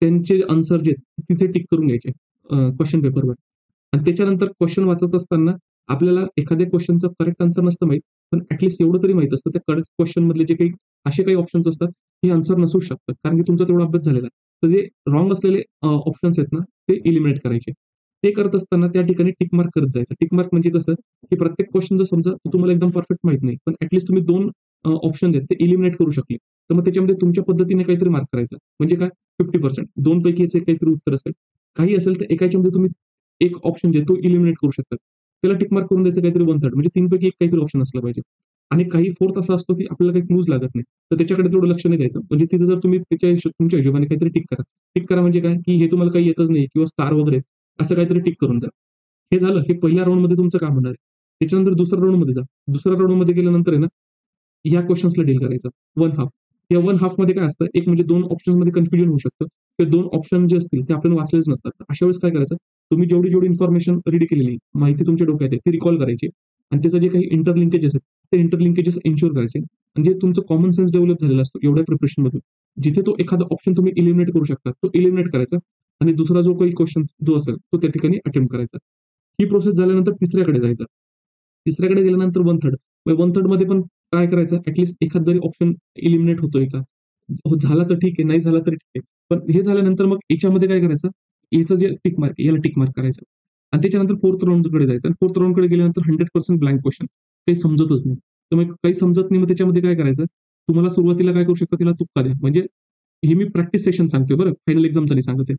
त्यांचे आन्सर जे आहेत, तिथे टिक करून घ्यायचे क्वेश्चन पेपरवर. आणि त्याच्यानंतर क्वेश्चन वाचत असताना आपल्याला एखाद्या क्वेश्चनचं करेक्ट आन्सर नसतं माहीत, पण ॲटलीस्ट एवढं तरी माहीत असतं, त्या करेक्ट क्वेश्चन मधले जे काही असे काही ऑप्शन्स असतात, हे आन्सर नसूच शकतात. कारण की तुमचा तेवढा अभ्यास झालेला आहे. तर जे रॉंग असलेले ऑप्शन्स आहेत ना, ते इलिमिनेट करायचे. ते करत असताना त्या ठिकाणी टिक मार्क करत जायचं. टिक मार्क म्हणजे कसं, की प्रत्येक क्वेश्चन जर समजा तुम्हाला एकदम परफेक्ट माहीत नाही, पण ॲटलीस्ट तुम्ही 2 ऑप्शन आहेत ते इलिमिनेट करू शकले. तर मग त्याच्यामध्ये तुमच्या पद्धतीने काहीतरी मार्क करायचं. म्हणजे काय 50% 2 पैकीच एक काहीतरी उत्तर असेल. काही असेल तर एका ह्याच्यामध्ये तुम्ही एक ऑप्शन जे आहे तो इलिमिनेट करू शकतात. त्याला टिक मार्क करून द्यायचं काहीतरी 1/3 म्हणजे 3 पैकी एक काहीतरी ऑप्शन असला पाहिजे. आणि काही फोर्थ असा असतो, की आपल्याला काही क्लूज लागत नाही. तर त्याच्याकडे तेवढं लक्ष नाही द्यायचं. म्हणजे तिथे जर तुम्ही तुमच्या हिशोबाने काहीतरी टिक करा. टिक करा म्हणजे काय, की हे तुम्हाला काही येतच नाही किंवा स्टार वगैरे असं काहीतरी टिक करून जा. हे झालं. हे पहिल्या राउंडमध्ये तुमचं काम होणार आहे. त्याच्यानंतर दुसऱ्या राउंडमध्ये जा. दुसऱ्या राउंडमध्ये गेल्यानंतर आहे ना, ह्या क्वेशन्सला डील करायचं. One half. या वन हाल्फमध्ये काय असतं, एक म्हणजे 2 ऑप्शन्समध्ये कन्फ्युजन होऊ शकतं. ते 2 ऑप्शन जे असतील ते आपण वाचलेच नसतात. तर अशा वेळेस काय करायचं, तुम्ही जेवढी इन्फॉर्मेशन रेडी केलेली, माहिती तुमच्या डोक्यात आहे, ती रिकॉल करायची आणि त्याचं जे काही इंटरलिंकेजेस आहेत, ते इंटरलिंकेजेस एन्शुअर करायचे. म्हणजे तुमचं कॉमन सेन्स डेव्हलप झालेला असतो एवढ्या प्रिपरेशनमधून. जिथे तो एखादा ऑप्शन तुम्ही इलिमिनेट करू शकता, तो इलिमिनेट करायचा आणि दुसरा जो काही क्वेशन जो असेल, तो त्या ठिकाणी अटेम्प्ट करायचा. ही प्रोसेस झाल्यानंतर तिसऱ्याकडे जायचं. तिसऱ्याकडे गेल्यानंतर वन थर्ड. वन थर्ड मध्ये पण काय करायचं, ऍटलीस्ट एखाद तरी ऑप्शन इलिमिनेट होतोय का? हो, झाला तर ठीक आहे, नाही झाला तरी ठीक आहे. पण हे झाल्यानंतर मग याच्यामध्ये काय करायचं, याचं जे टिक मार्क याला टिक मार्क करायचं आणि त्याच्यानंतर फोर्थ राउंडकडे जायचं आणि फोर्थ राउंडकडे गेल्यानंतर 100% ब्लँक क्वेश्चन. काही समजतच नाही. तर मग काही समजत नाही, मग त्याच्यामध्ये काय करायचं, तुम्हाला सुरुवातीला काय करू शकता, तिला तुक्का द्या. म्हणजे हे मी प्रॅक्टिस सेशन सांगतोय बरं, फायनल एक्झामचं नाही सांगत आहे.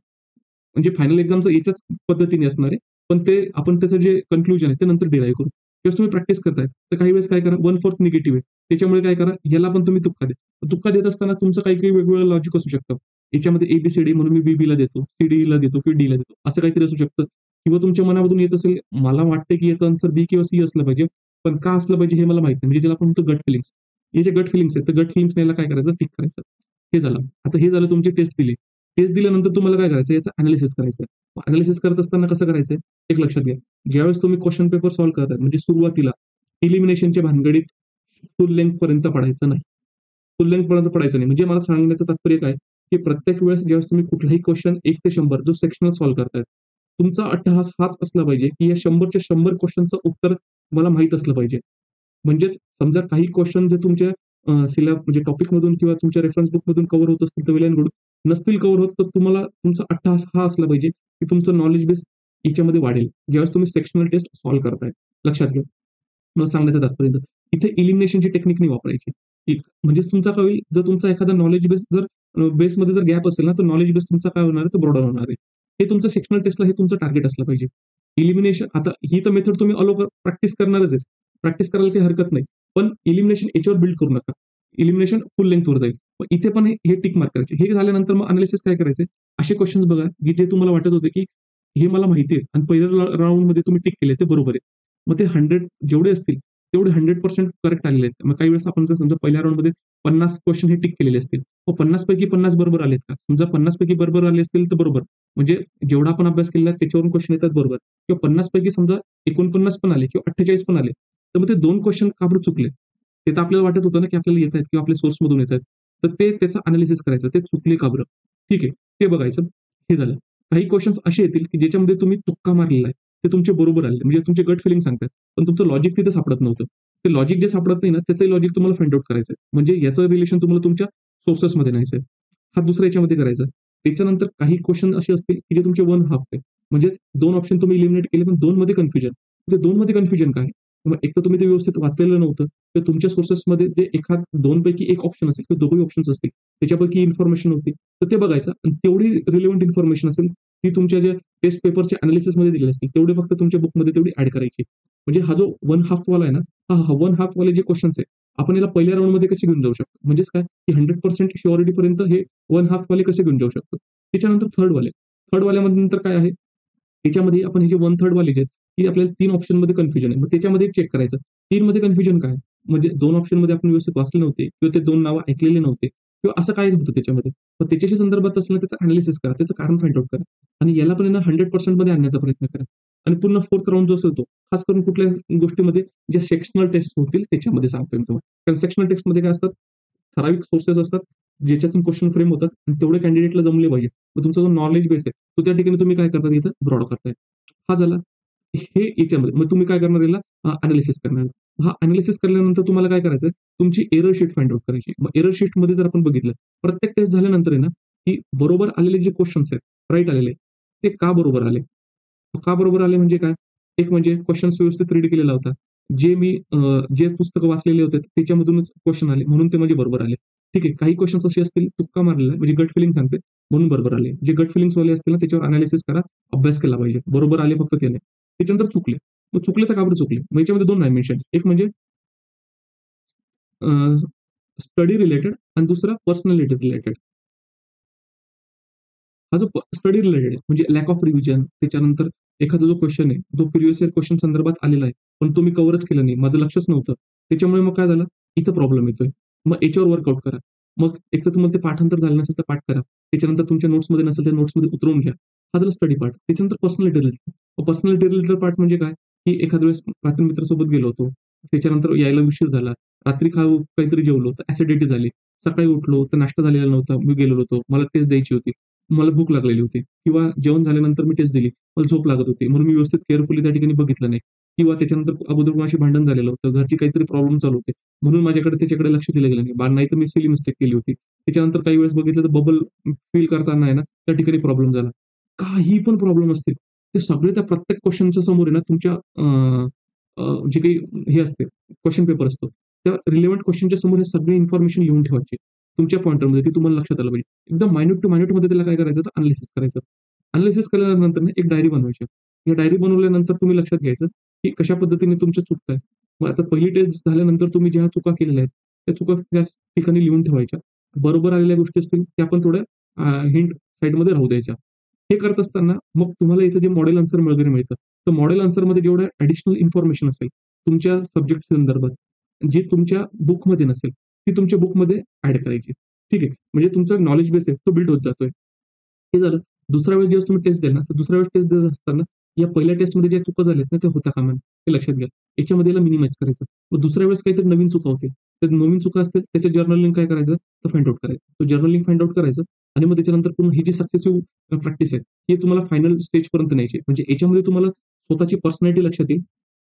म्हणजे फायनल एक्झामचं याच्याच पद्धतीने असणार आहे. पण ते आपण त्याचं जे कन्क्लुजन आहे ते नंतर डिराईव्ह करू. तेव्हा तुम्ही प्रॅक्टिस करताय, तर काही वेळेस काय करा, 1/4 निगेटिव्ह आहे. त्याच्यामुळे काय करा, याला पण तुम्ही तुक्का द्या. तुक्का देत असताना तुमचं काही वेगवेगळं लॉजिक असू शकतं. याच्यामध्ये एबीसीडी म्हणून मी बीबीला देतो, सीडीला देतो किंवा डीला देतो. असं काहीतरी असू शकतं किंवा तुमच्या मनामधून येत असेल, मला वाटतं की याचं आन्सर बी किंवा सी असलं पाहिजे. पण का असलं पाहिजे हे मला माहित नाही. म्हणजे ज्याला आपण म्हणतो गट फिलिंग्स. हे जे गट फिलिंग्स आहेत, तर गट फिलिंग्स याला काय करायचं, टिक करायचं. हे झालं. आता हे झालं, तुमची टेस्ट दिली. टेस्ट दिल्यानंतर तुम्हाला काय करायचं, याचं अनालिसिस करायचं. अनालिसिस करत असताना कसं करायचंय, एक लक्षात घ्या. ज्यावेळेस तुम्ही क्वेश्चन पेपर सॉल्व्ह करताय, म्हणजे सुरुवातीला इलिमिनेशनच्या भानगडीत फुल लेंथ पर्यंत पडायचं नाही. फुल लेंथ पर्यंत पडायचं नाही. म्हणजे मला सांगण्याचं तात्पर्य काय, की प्रत्येक वेळेस ज्यावेळेस तुम्ही कुठलाही क्वेश्चन 1 ते 100 जो सेक्शनल सॉल्व्ह करतायत, तुमचा अट्टहास हाच असला पाहिजे, की या 100च्या 100 क्वेश्चनचं उत्तर मला माहीत असलं पाहिजे. म्हणजेच समजा काही क्वेश्चन जे तुमच्या म्हणजे टॉपिक मधून किंवा तुमच्या रेफरन्स बुक मधून कव्हर होत असतील तर वेल अँड गुड. नसतील कव्हर होत, तर तुम्हाला तुमचा अट्टहास हा असला पाहिजे, की तुमचं नॉलेज बेस याच्यामध्ये वाढेल. ज्यावेळेस तुम्ही सेक्शनल टेस्ट सॉल्व्ह करताय. लक्षात घ्या. मला सांगण्याचं तात्पर्य इथे इलिमिनेशनची टेक्निक नाही वापरायची. एक म्हणजेच तुमचा काय होईल, जर तुमचा एखादा नॉलेज बेस जर बेसमध्ये जर गॅप असेल ना, तर नॉलेज बेस तुमचा काय होणार आहे, तो ब्रॉडर होणार आहे. हे तुमचं सेक्शनल टेस्टला हे तुमचं टार्गेट असलं पाहिजे. इलिमिनेशन आता ही तर मेथड तुम्ही ऑल ओव्हर प्रॅक्टिस करणारच आहे. प्रॅक्टिस करायला काही हरकत नाही. पण इलिमिनेशन याच्यावर बिल्ड करू नका. इलिमिनेशन फुल लेंथवर जाईल. मग इथे पण हे टिक मार्क करायचे. हे झाल्यानंतर मग अनालिसिस काय करायचे, असे क्वेश्चन्स बघा, की जे तुम्हाला वाटत होते, की हे मला माहिती आहे आणि पहिल्या राउंडमध्ये तुम्ही टिक केले ते बरोबर आहे. मग ते 100 जेवढे असतील तेवढे 100% करेक्ट आलेले आहेत. मग काही वेळेस आपण जर समजा पहिल्या राउंडमध्ये 50 क्वेश्चन हे टिक केलेले असतील. मग 50 पैकी 50 बरोबर आलेत का? समजा 50 पैकी बरोबर आले असतील तर बरोबर. म्हणजे जेवढा आपण अभ्यास केलेला आहे त्याच्यावरून क्वेश्चन येतात बरोबर. किंवा 50 पैकी समजा 49 पण आले किंवा 48 पण आले. तर मग ते 2 क्वेश्चन का बरं चुकले? ते तर आपल्याला वाटत होतं ना, की आपल्याला येतायत किंवा आपल्या सोर्समधून येतायत. तर ते त्याचं अनालिसिस करायचं. ते चुकले का बरं? ठीक आहे. ते बघायचं. हे झालं. काही क्वेशन्स असे येतील, की ज्याच्यामध्ये तुम्ही तुक्का मारलेला आहे. ते तुमचे बरोबर आले. म्हणजे तुमचे गट फिलिंग सांगतात. पण तुमचं लॉजिक तिथे सापडत नव्हतं. ते लॉजिक जे सापडत नाही ना, त्याचंही लॉजिक तुम्हाला फाइंड आउट करायचं आहे. म्हणजे याचं रिलेशन तुम्हाला तुमच्या सोर्सेसमध्ये न्यायचं आहे. हा दुसऱ्या याच्यामध्ये करायचा. त्याच्यानंतर काही क्वेश्चन असे असतील, की जे तुमचे वन हाल्फ आहे. म्हणजेच 2 ऑप्शन तुम्ही इलिमिनेट केले, पण 2 मध्ये कन्फ्युजन. ते 2 मध्ये कन्फ्युजन काय? मग एक तर तुम्ही ते व्यवस्थित वाचलेलं नव्हतं. तर तुमच्या सोर्सेसमध्ये जे एखाद 2 पैकी 1 ऑप्शन असेल किंवा दोघंही ऑप्शन्स असतील, त्याच्यापैकी इन्फॉर्मेशन होती. तर ते बघायचं आणि तेवढी रिलेव्हंट इन्फॉर्मेशन असेल, ती तुमच्या ज्या टेस्ट पेपरच्या अनालिसिसमध्ये दिलेली असतील, तेवढे फक्त तुमच्या बुकमध्ये तेवढी ॲड करायची. म्हणजे हा जो वन हाल्फ वाला आहे ना, हा वन हाल्फ वाले जे क्वेश्चन्स आहे, आपण याला पहिल्या राउंडमध्ये कसे घेऊन जाऊ शकतो? म्हणजेच काय, की 100% शुअरिटीपर्यंत हे वन हाल्फ वाले कसे घेऊन जाऊ शकतो? त्याच्यानंतर थर्ड वाले. थर्ड वाल्यामध्ये नंतर काय आहे? त्याच्यामध्ये आपण हे जे वन थर्ड वाले जे आहेत, की आपल्याला 3 ऑप्शनमध्ये कन्फ्युजन आहे. मग त्याच्यामध्ये चेक करायचं. 3 मध्ये कन्फ्युजन काय? म्हणजे 2 ऑप्शनमध्ये आपण व्यवस्थित वाचले नव्हते किंवा ते 2 नावं ऐकलेले नव्हते किंवा असं काय होतं त्याच्यामध्ये. मग त्याच्याशी संदर्भात असलं त्याचं अॅनालिसिस करा. त्याचं कारण फाइंड आउट करा आणि याला पण आहे ना 100% मध्ये आणण्याचा प्रयत्न करा. आणि पूर्ण फोर्थ राउंड जो असेल तो, खास करून कुठल्या गोष्टीमध्ये ज्या सेक्शनल टेस्ट होतील त्याच्यामध्ये सांगतोय मी तुम्हाला. कारण सेक्शनल टेस्टमध्ये काय असतात, ठराविक सोर्सेस असतात, ज्याच्यातून क्वेश्चन फ्रेम होतात आणि तेवढे कॅन्डिडेटला जमले पाहिजे. मग तुमचा जो नॉलेज बेस आहे, तो त्या ठिकाणी तुम्ही काय करता इथं ब्रॉड करताय. हा झाला. हे याच्यामध्ये मग तुम्ही काय करणार याला अनालिसिस करणार. हा अनालिसिस केल्यानंतर तुम्हाला काय करायचं, तुमची एरर शीट फाइंड आउट करायची. मग एरर शीटमध्ये जर आपण बघितलं, प्रत्येक टेस्ट झाल्यानंतर आहे ना, की बरोबर आलेले जे क्वेश्चन्स आहेत, राइट आलेले, ते का बरोबर आले? का बरोबर आले म्हणजे काय? एक म्हणजे क्वेश्चन्स व्यवस्थित रीड केलेला होता. जे पुस्तकं वाचलेले होते त्याच्यामधूनच क्वेश्चन आले म्हणून ते म्हणजे बरोबर आले. ठीक आहे. काही क्वेश्चन्स असे असतील तुक्का मारलेला म्हणजे गट फिलिंग सांगते म्हणून बरोबर आले. जे गट फिलिंग्स वाले असतील ना त्याच्यावर अनालिसिस करा, अभ्यास केला पाहिजे. बरोबर आले फक्त ते नाही. त्याच्यानंतर चुकले. मग चुकले तर का बरं चुकले? मग याच्यामध्ये 2 डायमेन्शन. एक म्हणजे स्टडी रिलेटेड आणि दुसरा पर्सनॅलिटी रिलेटेड. हा जो स्टडी रिलेटेड आहे, म्हणजे लॅक ऑफ रिव्हिजन, त्याच्यानंतर एखादा जो क्वेश्चन आहे, तो प्रिव्हियस इयर क्वेश्चन संदर्भात आलेला आहे, पण तुम्ही कव्हरच केलं नाही, माझं लक्षच नव्हतं. त्याच्यामुळे मग काय झालं, इथं प्रॉब्लेम येतोय. मग याच्यावर वर्कआउट करा. मग एक तर तुम्हाला ते पाठांतर झालं नसेल तर पाठ करा. त्याच्यानंतर तुमच्या नोट्समध्ये नसेल तर नोट्समध्ये उतरवून घ्या. हा झाला स्टडी पार्ट. त्याच्यानंतर personality related. Personality related part म्हणजे काय, की एखाद्या वेळेस रात्री मित्रासोबत गेलो होतो. त्याच्यानंतर यायला उशीर झाला. रात्री काहीतरी जेवलो तर ॲसिडिटी झाली. सकाळी उठलो तर नाश्ता झालेला नव्हता. मी गेलेलो होतो. मला टेस्ट द्यायची होती. मला भूक लागलेली होती किंवा जेवण झाल्यानंतर मी टेस्ट दिली. मला झोप लागत होती. म्हणून मी व्यवस्थित केअरफुली त्या ठिकाणी बघितलं नाही किंवा त्याच्यानंतर अगोदर कोणाशी भांडण झालेलं होतं. घरची काहीतरी प्रॉब्लेम चालू होते. म्हणून माझ्याकडे त्याच्याकडे लक्ष दिलं गेलं नाही. नाहीतर मी सिली मिस्टेक केली होती. त्याच्यानंतर काही वेळेस बघितलं तर बबल फील करताना आहे ना, त्या ठिकाणी प्रॉब्लेम झाला. काही पण प्रॉब्लेम असतील, ते सगळे त्या प्रत्येक क्वेशनच्या समोर आहे ना तुमच्या जे काही हे असते, क्वेशन पेपर असतो. त्या रिलेव्हंट क्वेशनच्या समोर हे सगळे इन्फॉर्मेशन लिहून ठेवायची. तुमच्या पॉइंटरमध्ये ते तुम्हाला लक्षात आलं पाहिजे. एकदम मायन्यूट टू मायन्यूटमध्ये त्याला काय करायचं तर अॅनालिसिस करायचं. अॅनालिसिस केल्यानंतर ना एक डायरी बनवायची. या डायरी बनवल्यानंतर तुम्ही लक्षात घ्यायचं, की कशा पद्धतीने तुमच्या चुकताय. मग आता पहिली टेस्ट झाल्यानंतर तुम्ही ज्या चुका केलेल्या आहेत, त्या चुका त्याच ठिकाणी लिहून ठेवायच्या. बरोबर आलेल्या गोष्टी असतील त्या पण थोड्या हिंट साइडमध्ये राहू द्यायच्या. हे करत असताना मग तुम्हाला याचं जे मॉडेल आन्सर वगैरे मिळतं. तर मॉडेल आन्सरमध्ये जेवढं ॲडिशनल इन्फॉर्मेशन असेल, तुमच्या सब्जेक्ट संदर्भात, जी तुमच्या बुकमध्ये नसेल, ती तुमच्या बुकमध्ये ॲड करायची. ठीक आहे. म्हणजे तुमचा नॉलेज बेस आहे तो बिल्ड होत जातोय. हे झालं. दुसऱ्या वेळेस जेव्हा तुम्ही टेस्ट द्याल ना, तर दुसऱ्या वेळेस टेस्ट देत असताना या पहिल्या टेस्टमध्ये ज्या चुका झाल्यात ना, त्या होता कामा नये. हे लक्षात घ्या. याच्यामध्ये याला मिनिमाइज करायचं. मग दुसऱ्या वेळेस काहीतरी नवीन चुका होतील. तर नवीन चुका असतील त्याच्या जर्नलिंग काय करायचं, तर फाइंड आउट करायचं. तो जर्नलिंग फाइंड आउट करायचं आणि मग त्याच्यानंतर पूर्ण ही जी सक्सेसिव्ह प्रॅक्टिस आहे, ही तुम्हाला फायनल स्टेजपर्यंत न्यायची. म्हणजे याच्यामध्ये तुम्हाला स्वतःची पर्सनॅलिटी लक्षात येईल.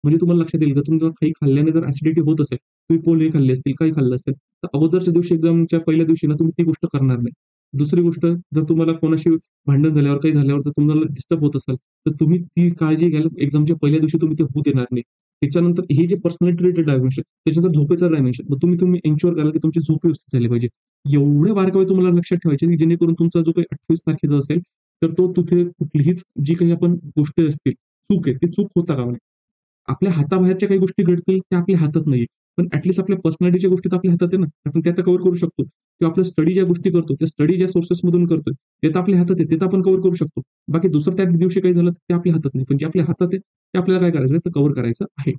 म्हणजे तुम्हाला लक्षात येईल, का तुम्हाला काही खाल्ल्याने जर ॲसिडिटी होत असेल, तुम्ही पोहे खाल्ले असतील, काही खाल्लं असेल, तर अगोदरच्या दिवशी एक्झामच्या पहिल्या दिवशी ना तुम्ही ती गोष्ट करणार नाही. दुसरी गोष्ट, जर तुम्हाला कोणाशी भांडण झाल्यावर, काही झाल्यावर जर तुम्हाला डिस्टर्ब होत असाल, तर तुम्ही ती काळजी घ्याल एक्झामच्या पहिल्या दिवशी तुम्ही ते होऊ देणार नाही. त्याच्यानंतर हे जे पर्सनॅलिटी रिलेटेड डायमेन्शन, त्याच्यानंतर झोपेचं डायमेन्शन. मग तुम्ही एन्शुअर कराल की तुमची झोप व्यवस्थित झाली पाहिजे. एवढे बारकावे तुम्हाला लक्षात ठेवायचे की जेणेकरून तुमचा जो काही 28 तारखेचा असेल, तर तो तिथे कुठलीच जी काही आपण गोष्टी असतील, चूक आहे, ती चूक होता कामा नये. आपल्या हाताबाहेरच्या काही गोष्टी घडतील त्या आपल्या हातात नाहीये. पण आपल्या पर्सनॅलिटीच्या गोष्टी तर आपल्या हातात आहे ना. आपण त्या तर कव्हर करू शकतो किंवा आपल्या स्टडी ज्या गोष्टी करतो, त्या स्टडी ज्या सोर्सेसमधून करतोय, ते तर आपल्या हातात आहे. ते तर आपण कव्हर करू शकतो. बाकी दुसरं त्या दिवशी काही झालं, ते आपल्या हातात नाही. पण जे आपल्या हातात आहे, ते आपल्याला काय करायचं आहे, तर कव्हर करायचं आहे.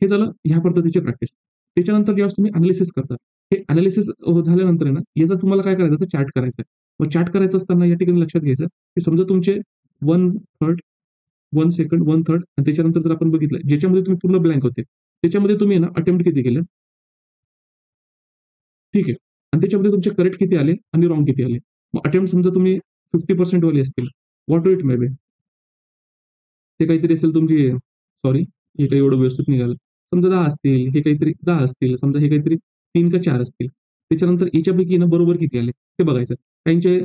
हे झालं ह्या पद्धतीची प्रॅक्टिस. त्याच्यानंतर ज्यावेळेस तुम्ही अॅनालिसिस करता, हे अॅनालिसिस झाल्यानंतर आहे ना, याचा तुम्हाला काय करायचं, तर चार्ट करायचा आहे. मग चार्ट करायचं असताना या ठिकाणी लक्षात घ्यायचं, की समजा तुमचे 1/3 1 सेकंड, 1/3 आणि त्याच्यानंतर जर आपण बघितलं, ज्याच्यामध्ये तुम्ही पूर्ण ब्लँक होते, त्याच्यामध्ये तुम्ही आहे ना अटेम्प्ट किती केले? ठीक आहे. आणि त्याच्यामध्ये तुमचे करेक्ट किती आले आणि रॉंग किती आले? मग अटेम्प्ट समजा तुम्ही 50% वाले असतील, what do it may be? ते काहीतरी असेल तुमची सॉरी, हे काही एवढं व्यवस्थित निघालं. समजा 10 असतील, हे काहीतरी 10 असतील, समजा हे काहीतरी 3 का 4 असतील. त्याच्यानंतर याच्यापैकी ना बरोबर किती आले ते बघायचं. काहींचे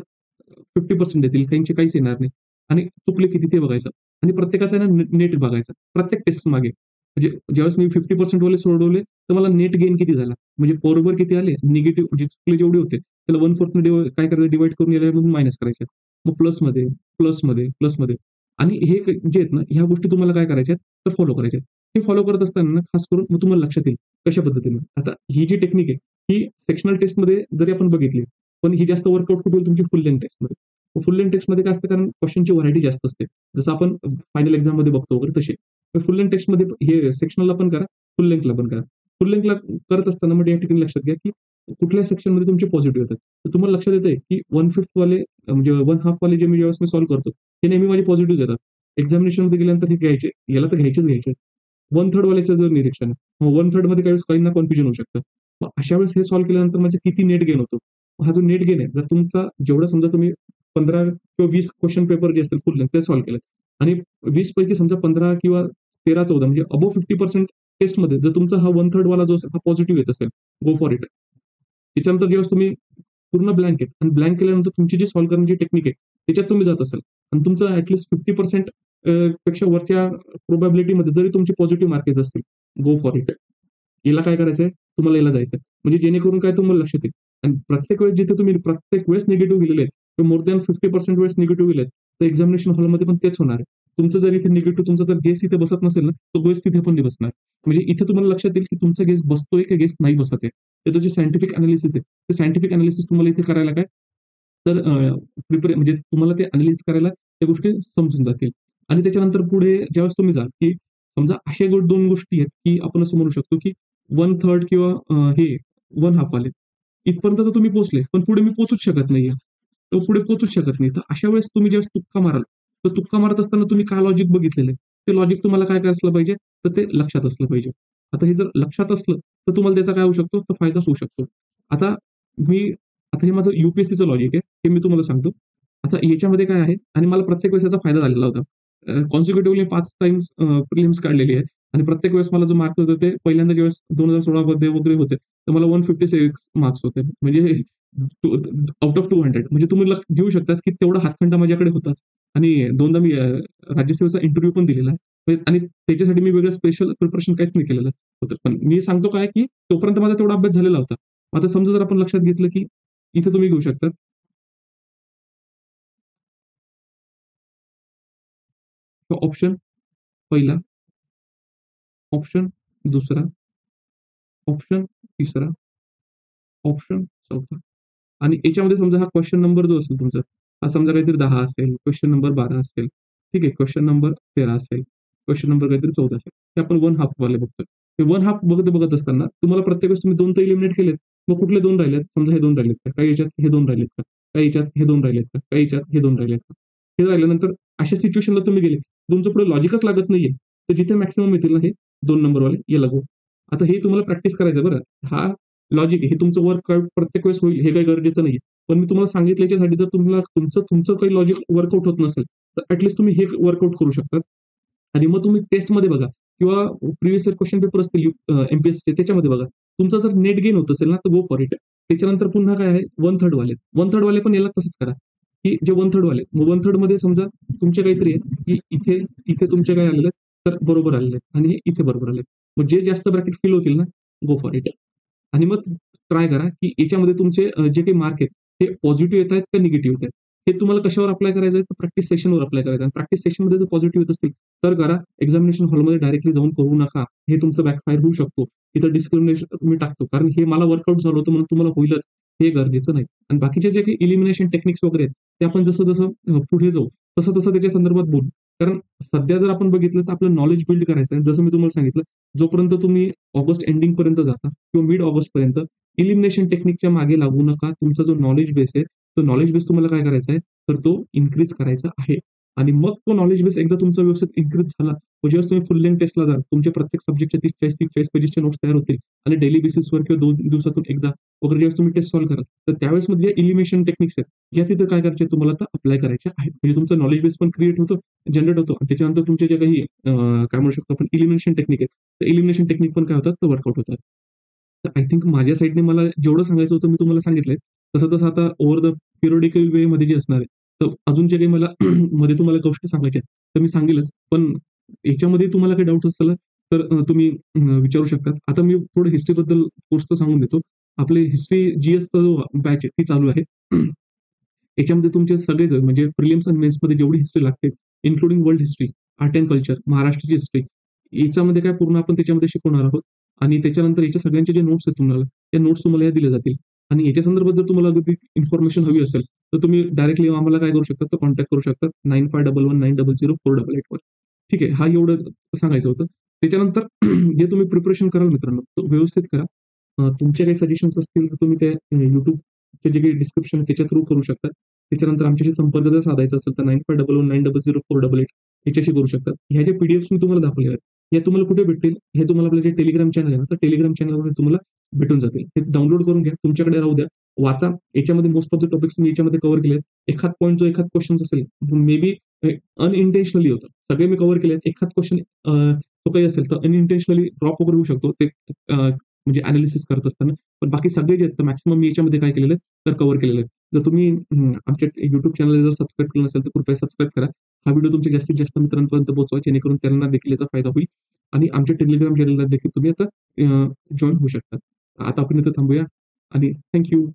50% येतील, काहींचे काहीच येणार नाही आणि चुकले किती ते बघायचं आणि प्रत्येकाचा आहे ना नेट बघायचा. प्रत्येक टेस्ट मागे. म्हणजे ज्यावेळेस मी 50% वाले सोडवले, तर मला नेट गेन किती झाला? म्हणजे बरोबर किती आले, निगेटिव्ह म्हणजे चुकले जेवढे होते, त्याला 1/4 ने काय करायचं डिव्हाईड करून याच्यामधून मायनस करायचे. मग प्लसमध्ये, प्लसमध्ये, प्लसमध्ये आणि हे जे आहेत ना, ह्या गोष्टी तुम्हाला काय करायच्या आहेत, तर फॉलो करायच्या आहेत. हे फॉलो करत असताना ना, खास करून मग तुम्हाला लक्षात येईल, कशा पद्धतीने. आता ही जी टेक्निक आहे, ही सेक्शनल टेस्टमध्ये जरी आपण बघितली, पण ही जास्त वर्कआउट कुठे होईल तुमची फुल लेंग्थ टेस्टमध्ये. फुल लेंग्थ टेक्स्टमध्ये काय असतं, कारण क्वेश्चनची व्हरायटी जास्त असते. जसं आपण फायनल एक्झाममध्ये बघतो वगैरे तसे. फुल लेंग्थ टेक्स्टमध्ये हे सेक्शनलला पण करा, फुल लेंग्थला पण करा. फुल लेंग्थला करत असताना मग या ठिकाणी लक्षात घ्या, की कुठल्या सेक्शनमध्ये तुमचे पॉझिटिव्ह येतात. तर तुम्हाला लक्षात येतंय, की 1/5 वाले म्हणजे 1/2 वाले जे मी ज्यावेळेस मी सॉल्व्ह करतो, हे नेहमी माझे पॉझिटिव्हच येतात. एक्झामिनेशनमध्ये गेल्यानंतर हे घ्यायचे, याला तर घ्यायचेच घ्यायचे. 1/3 वाल्याचं जर निरीक्षण आहे. मग 1/3 मध्ये काही वेळेस काहींना कन्फ्युजन होऊ शकतं. मग अशा वेळेस हे सॉल्व्ह केल्यानंतर माझे किती नेट गेन होतो. हा जो नेट गेन आहे, जर तुमचा जेवढं समजा तुम्ही 15 किंवा 20 क्वेशन पेपर जे असतील फुल लेंग्थ ते सॉल्व्ह केलेत आणि 20 पैकी समजा 15 किंवा 13-14 म्हणजे अबोव्ह 50% टेस्टमध्ये जर तुमचा हा 1/3 वाला जो असेल, हा पॉझिटिव्ह येत असेल, गो फॉर इट. त्याच्यानंतर ज्यावेळेस तुम्ही पूर्ण ब्लँक आहे आणि ब्लँक केल्यानंतर तुमची जी सॉल्व्ह करण्याची टेक्निक आहे, त्याच्यात तुम्ही जात असाल आणि तुमचं ॲटलीस्ट 50% पेक्षा वरच्या प्रोबॅबिलिटीमध्ये जरी तुमचे पॉझिटिव्ह मार्क येत असतील, गो फॉर इट. याला काय करायचंय? तुम्हाला याला जायचंय. म्हणजे जेणेकरून काय तुम्हाला लक्षात येईल आणि प्रत्येक वेळेस जिथे तुम्ही प्रत्येक वेळेस निगेटिव्ह गेलेले आहेत किंवा मोर दॅन 50% वेळेस निगेटिव्ह गेलेत, तर एक्झामिनेशन हॉलमध्ये पण तेच होणार आहे. तुमचं जर इथे निगेटिव्ह तुमचा जर गेस इथे बसत नसेल ना, तो गेस तिथे पण नाही बसणार. म्हणजे इथे तुम्हाला लक्षात येईल, की तुमचा गेस बसतोय की गेस नाही बसत आहे. त्याचं जे सायंटिफिक एनालिसिस आहे, ते सायंटिफिक एनालिसिस तुम्हाला इथे करायला काय तर म्हणजे तुम्हाला ते अॅनलाईज करायला त्या गोष्टी समजून जातील. आणि त्याच्यानंतर पुढे ज्यावेळेस तुम्ही जाल, की समजा अशा 2 गोष्टी आहेत, की आपण असं म्हणू शकतो, की 1/3 किंवा हे 1/2 आले. इथपर्यंत तर तुम्ही पोहोचले, पण पुढे मी पोहोचूच शकत नाहीये. तर पुढे पोहोचूच शकत नाही. तर अशा वेळेस तुम्ही ज्यावेळेस तुक्का माराल, तर तुक्का मारत असताना तुम्ही काय लॉजिक बघितलेलं आहे, ते लॉजिक तुम्हाला काय काय असलं पाहिजे, तर ते लक्षात असलं पाहिजे. आता हे जर लक्षात असलं, तर तुम्हाला त्याचा काय होऊ शकतो, तर फायदा होऊ शकतो. आता मी आता हे माझं यू-पी-एस-सीचं लॉजिक आहे, हे मी तुम्हाला सांगतो. आता याच्यामध्ये काय आहे आणि मला प्रत्येक वेळेस याचा फायदा झालेला होता. कॉन्सिक्युटिव्हली 5 टाईम्स प्रिलिम्स काढलेली आहे आणि प्रत्येक वेळेस मला जो मार्क होता ते पहिल्यांदा ज्यावेळेस 2016 मध्ये वगैरे होते, तर मला 156 मार्क्स होते. म्हणजे आउट ऑफ 200 म्हणजे तुम्ही घेऊ शकतात, की तेवढा हातखंडा माझ्याकडे होताच आणि दोनदा मी राज्यसेवेचा इंटरव्ह्यू पण दिलेला आहे. आणि त्याच्यासाठी मी वेगळं स्पेशल प्रिपरेशन काहीच नाही केलेलं होतं. पण मी सांगतो काय, की तोपर्यंत माझा तेवढा अभ्यास झालेला होता. आता समजा जर आपण लक्षात घेतलं, की इथे तुम्ही घेऊ शकता ऑप्शन पहिला, ऑप्शन दुसरा, ऑप्शन तिसरा, ऑप्शन चौथा आणि याच्यामध्ये समजा हा क्वेश्चन नंबर जो असेल तुमचा, हा समजा काहीतरी 10 असेल, क्वेश्चन नंबर 12 असेल, ठीक आहे. क्वेश्चन नंबर 13 असेल, क्वेश्चन नंबर काहीतरी 14 असेल. हे आपण वन हाल्फ वाले बघतोय. हे वन हाल्फ बघत असताना तुम्हाला प्रत्येक वेळेस तुम्ही 2 तर एलिमिनेट केलेत. मग कुठले 2 राहिलेत? समजा हे 2 राहिलेत का? काही याच्यात हे 2 राहिलेत का? काही याच्यात हे 2 राहिलेत का? काही याच्यात हे 2 राहिलेत का? हे राहिल्यानंतर अशा सिच्युएशनला तुम्ही गेले. तुमचं पुढे लॉजिकच लागत नाहीये. तर जिथे मॅक्सिमम येतील ना हे 2 नंबरवाले याला गो. आता हे तुम्हाला प्रॅक्टिस करायचं बरं. हा लॉजिक आहे. हे तुमचं वर्कआउट प्रत्येक वेळेस होईल हे काही गरजेचं नाहीये. पण मी तुम्हाला सांगितलं याच्यासाठी जर तुम्हाला तुमचं काही लॉजिक वर्कआउट होत नसेल, तर ॲट तुम्ही हे वर्कआउट करू शकता. आणि मग तुम्ही टेस्टमध्ये बघा किंवा प्रिव्हियस इयर क्वेश्चन पेपर असतील एम-पी-एससीचे त्याच्यामध्ये बघा. तुमचं जर नेट गेन होत असेल ना, तर गो फॉर इट. त्याच्यानंतर पुन्हा काय आहे 1/3 वाले. 1/3 वाले पण याला तसंच करा, की जे 1/3 वाले. मग 1/3 मध्ये समजा तुमचे काहीतरी आहे, की इथे इथे तुमचे काय आलेले आहेत, तर बरोबर आलेले आहेत आणि हे इथे बरोबर आले. मग जे जास्त ब्रॅकेट फिल होतील ना, गो फॉर इट. आणि मग ट्राय करा, की याच्यामध्ये तुमचे जे काही मार्क आहेत, ते पॉझिटिव्ह येतायत का निगेटिव्ह येतायत. हे तुम्हाला कशावर अप्लाय करायचं आहे, तर प्रॅक्टिस सेशनवर अप्लाय करायचं आहे. प्रॅक्टिस सेशनमध्ये जर पॉझिटिव्ह येत असतील, तर करा. एक्झामिनेशन हॉलमध्ये डायरेक्टली जाऊन करू नका. हे तुमचं बॅकफायर होऊ शकतो. इथं डिस्क्रिमिनेशन मी टाकतो. कारण हे मला वर्कआउट झालं होतं म्हणून तुम्हाला होईलच, हे गरजेचं नाही. आणि बाकीचे जे काही एलिमिनेशन टेक्निक्स वगैरे आहेत, ते आपण जसं-जसं पुढे जाऊ, तसं-तसं त्याच्या संदर्भात बोलू. कारण सध्या जर आपण बघितलं, तर आपलं नॉलेज बिल्ड करायचं आहे. जसं मी तुम्हाला सांगितलं, जोपर्यंत तुम्ही ऑगस्ट एंडिंगपर्यंत जाता किंवा मिड ऑगस्टपर्यंत एलिमिनेशन टेक्निकच्या मागे लागू नका. तुमचा जो नॉलेज बेस आहे, तो नॉलेज बेस तुम्हाला काय करायचा आहे, तर तो इन्क्रीज करायचा आहे. आणि मग तो नॉलेज बेस एकदा तुमचा व्यवस्थित इन्क्रीज झाला, मग ज्यावेळेस तुम्ही फुल लेंग्थ टेस्टला जाल, तुमच्या प्रत्येक सब्जेक्टच्या 30-40 पेजेसचे नोट्स तयार होतील आणि डेली बेसिसवर किंवा 2 दिवसातून एकदा वगैरे ज्यावेळेस तुम्ही टेस्ट सॉल्व्ह कराल, तर त्यावेळेस मग जे एलिमिनेशन टेक्निक्स आहेत, या तिथं काय करायचे तुम्हाला आता अप्लाय करायचे आहेत. म्हणजे तुमचा नॉलेज बेस पण क्रिएट होतो, जनरेट होतो आणि त्याच्यानंतर तुमचे जे काही काय म्हणू शकतो आपण एलिमिनेशन टेक्निक आहेत, तर एलिमिनेशन टेक्निक पण काय होतात, तर वर्कआउट होतात. तर आय थिंक माझ्या साइडने मला जेवढं सांगायचं होतं मी तुम्हाला सांगितलंय. तसं-तसं आता ओव्हर द पिरियॉडिकल वेमध्ये जे असणार आहे, तर अजून जे काही मला मध्ये तुम्हाला गोष्टी सांगायच्या आहेत, तर मी सांगेलच. पण याच्यामध्ये तुम्हाला काही डाउट असेल तर तुम्ही विचारू शकतात. आता मी थोडं हिस्ट्रीबद्दल कोर्सचं सांगून देतो. आपली हिस्ट्री जीएसचा जो बॅच आहे ती चालू आहे. याच्यामध्ये तुमचे सगळेच म्हणजे प्रिलिम्स आणि मेन्समध्ये जेवढी हिस्ट्री लागते, including world history, art and culture, महाराष्ट्राची हिस्ट्री, याच्यामध्ये काय पूर्ण आपण त्याच्यामध्ये शिकवणार आहोत. आणि त्याच्यानंतर याच्या सगळ्यांचे जे नोट्स आहेत तुम्हाला, त्या नोट्स तुम्हाला या दिल्या जातील. आणि याच्या संदर्भात जर तुम्हाला अगदी इन्फॉर्मेशन हवी असेल, तर तुम्ही डायरेक्टली आम्हाला काय करू शकता, तर कॉन्टॅक्ट करू शकता 9511900488 वर. ठीक आहे. हा एवढं सांगायचं होतं. त्याच्यानंतर जे तुम्ही प्रिपरेशन कराल मित्रांनो, तो व्यवस्थित करा. तुमचे काही सजेशन्स असतील तर तुम्ही ते YouTubeचे जे काही डिस्क्रिप्शन आहे त्याच्या थ्रू करू शकता. त्याच्यानंतर आमच्याशी संपर्क जर साधायचा असेल तर 9511900488 याच्याशी करू शकता. ह्या ज्या पी-डी-एफ्स मी तुम्हाला दाखवल्या आहेत, हे तुम्हाला कुठे भेटतील? हे तुम्हाला आपलं जे टेलिग्राम चॅनल आहे ना, तर टेलिग्राम चॅनलवर तुम्हाला भेटून जातील. हे डाउनलोड करून घ्या. तुमच्याकडे राहू द्या. वाचा. याच्यामध्ये मोस्ट ऑफ द टॉपिक्स मी याच्यामध्ये कव्हर केले आहेत. एखाद पॉइंट जो एखाद क्वेश्चन असेल, मे बी अनइंटेन्शनली होतं. सगळे मी कव्हर केले आहेत. एखाद क्वेश्चन तो काही असेल तर अनइंटेन्शनली ड्रॉप वगैरे होऊ शकतो. ते म्हणजे एनालिसिस करत असताना. पण बाकी सगळे जे आहेत, तर मॅक्सिमम मी याच्यामध्ये काय केलेलं आहे, तर कव्हर केलेलं आहे. जर तुम्ही आमच्या YouTube चॅनलला जर सबस्क्राईब केलं नसेल, तर कृपया सबस्क्राईब करा. हा व्हिडिओ तुमच्या जास्तीत जास्त मित्रांपर्यंत पोहोचवा, जेणेकरून त्यांना देखील याचा फायदा होईल. आणि आमच्या टेलिग्राम चॅनलला देखील तुम्ही आता जॉइन होऊ शकता. आता आपण इथे थांबूया आणि थँक यू.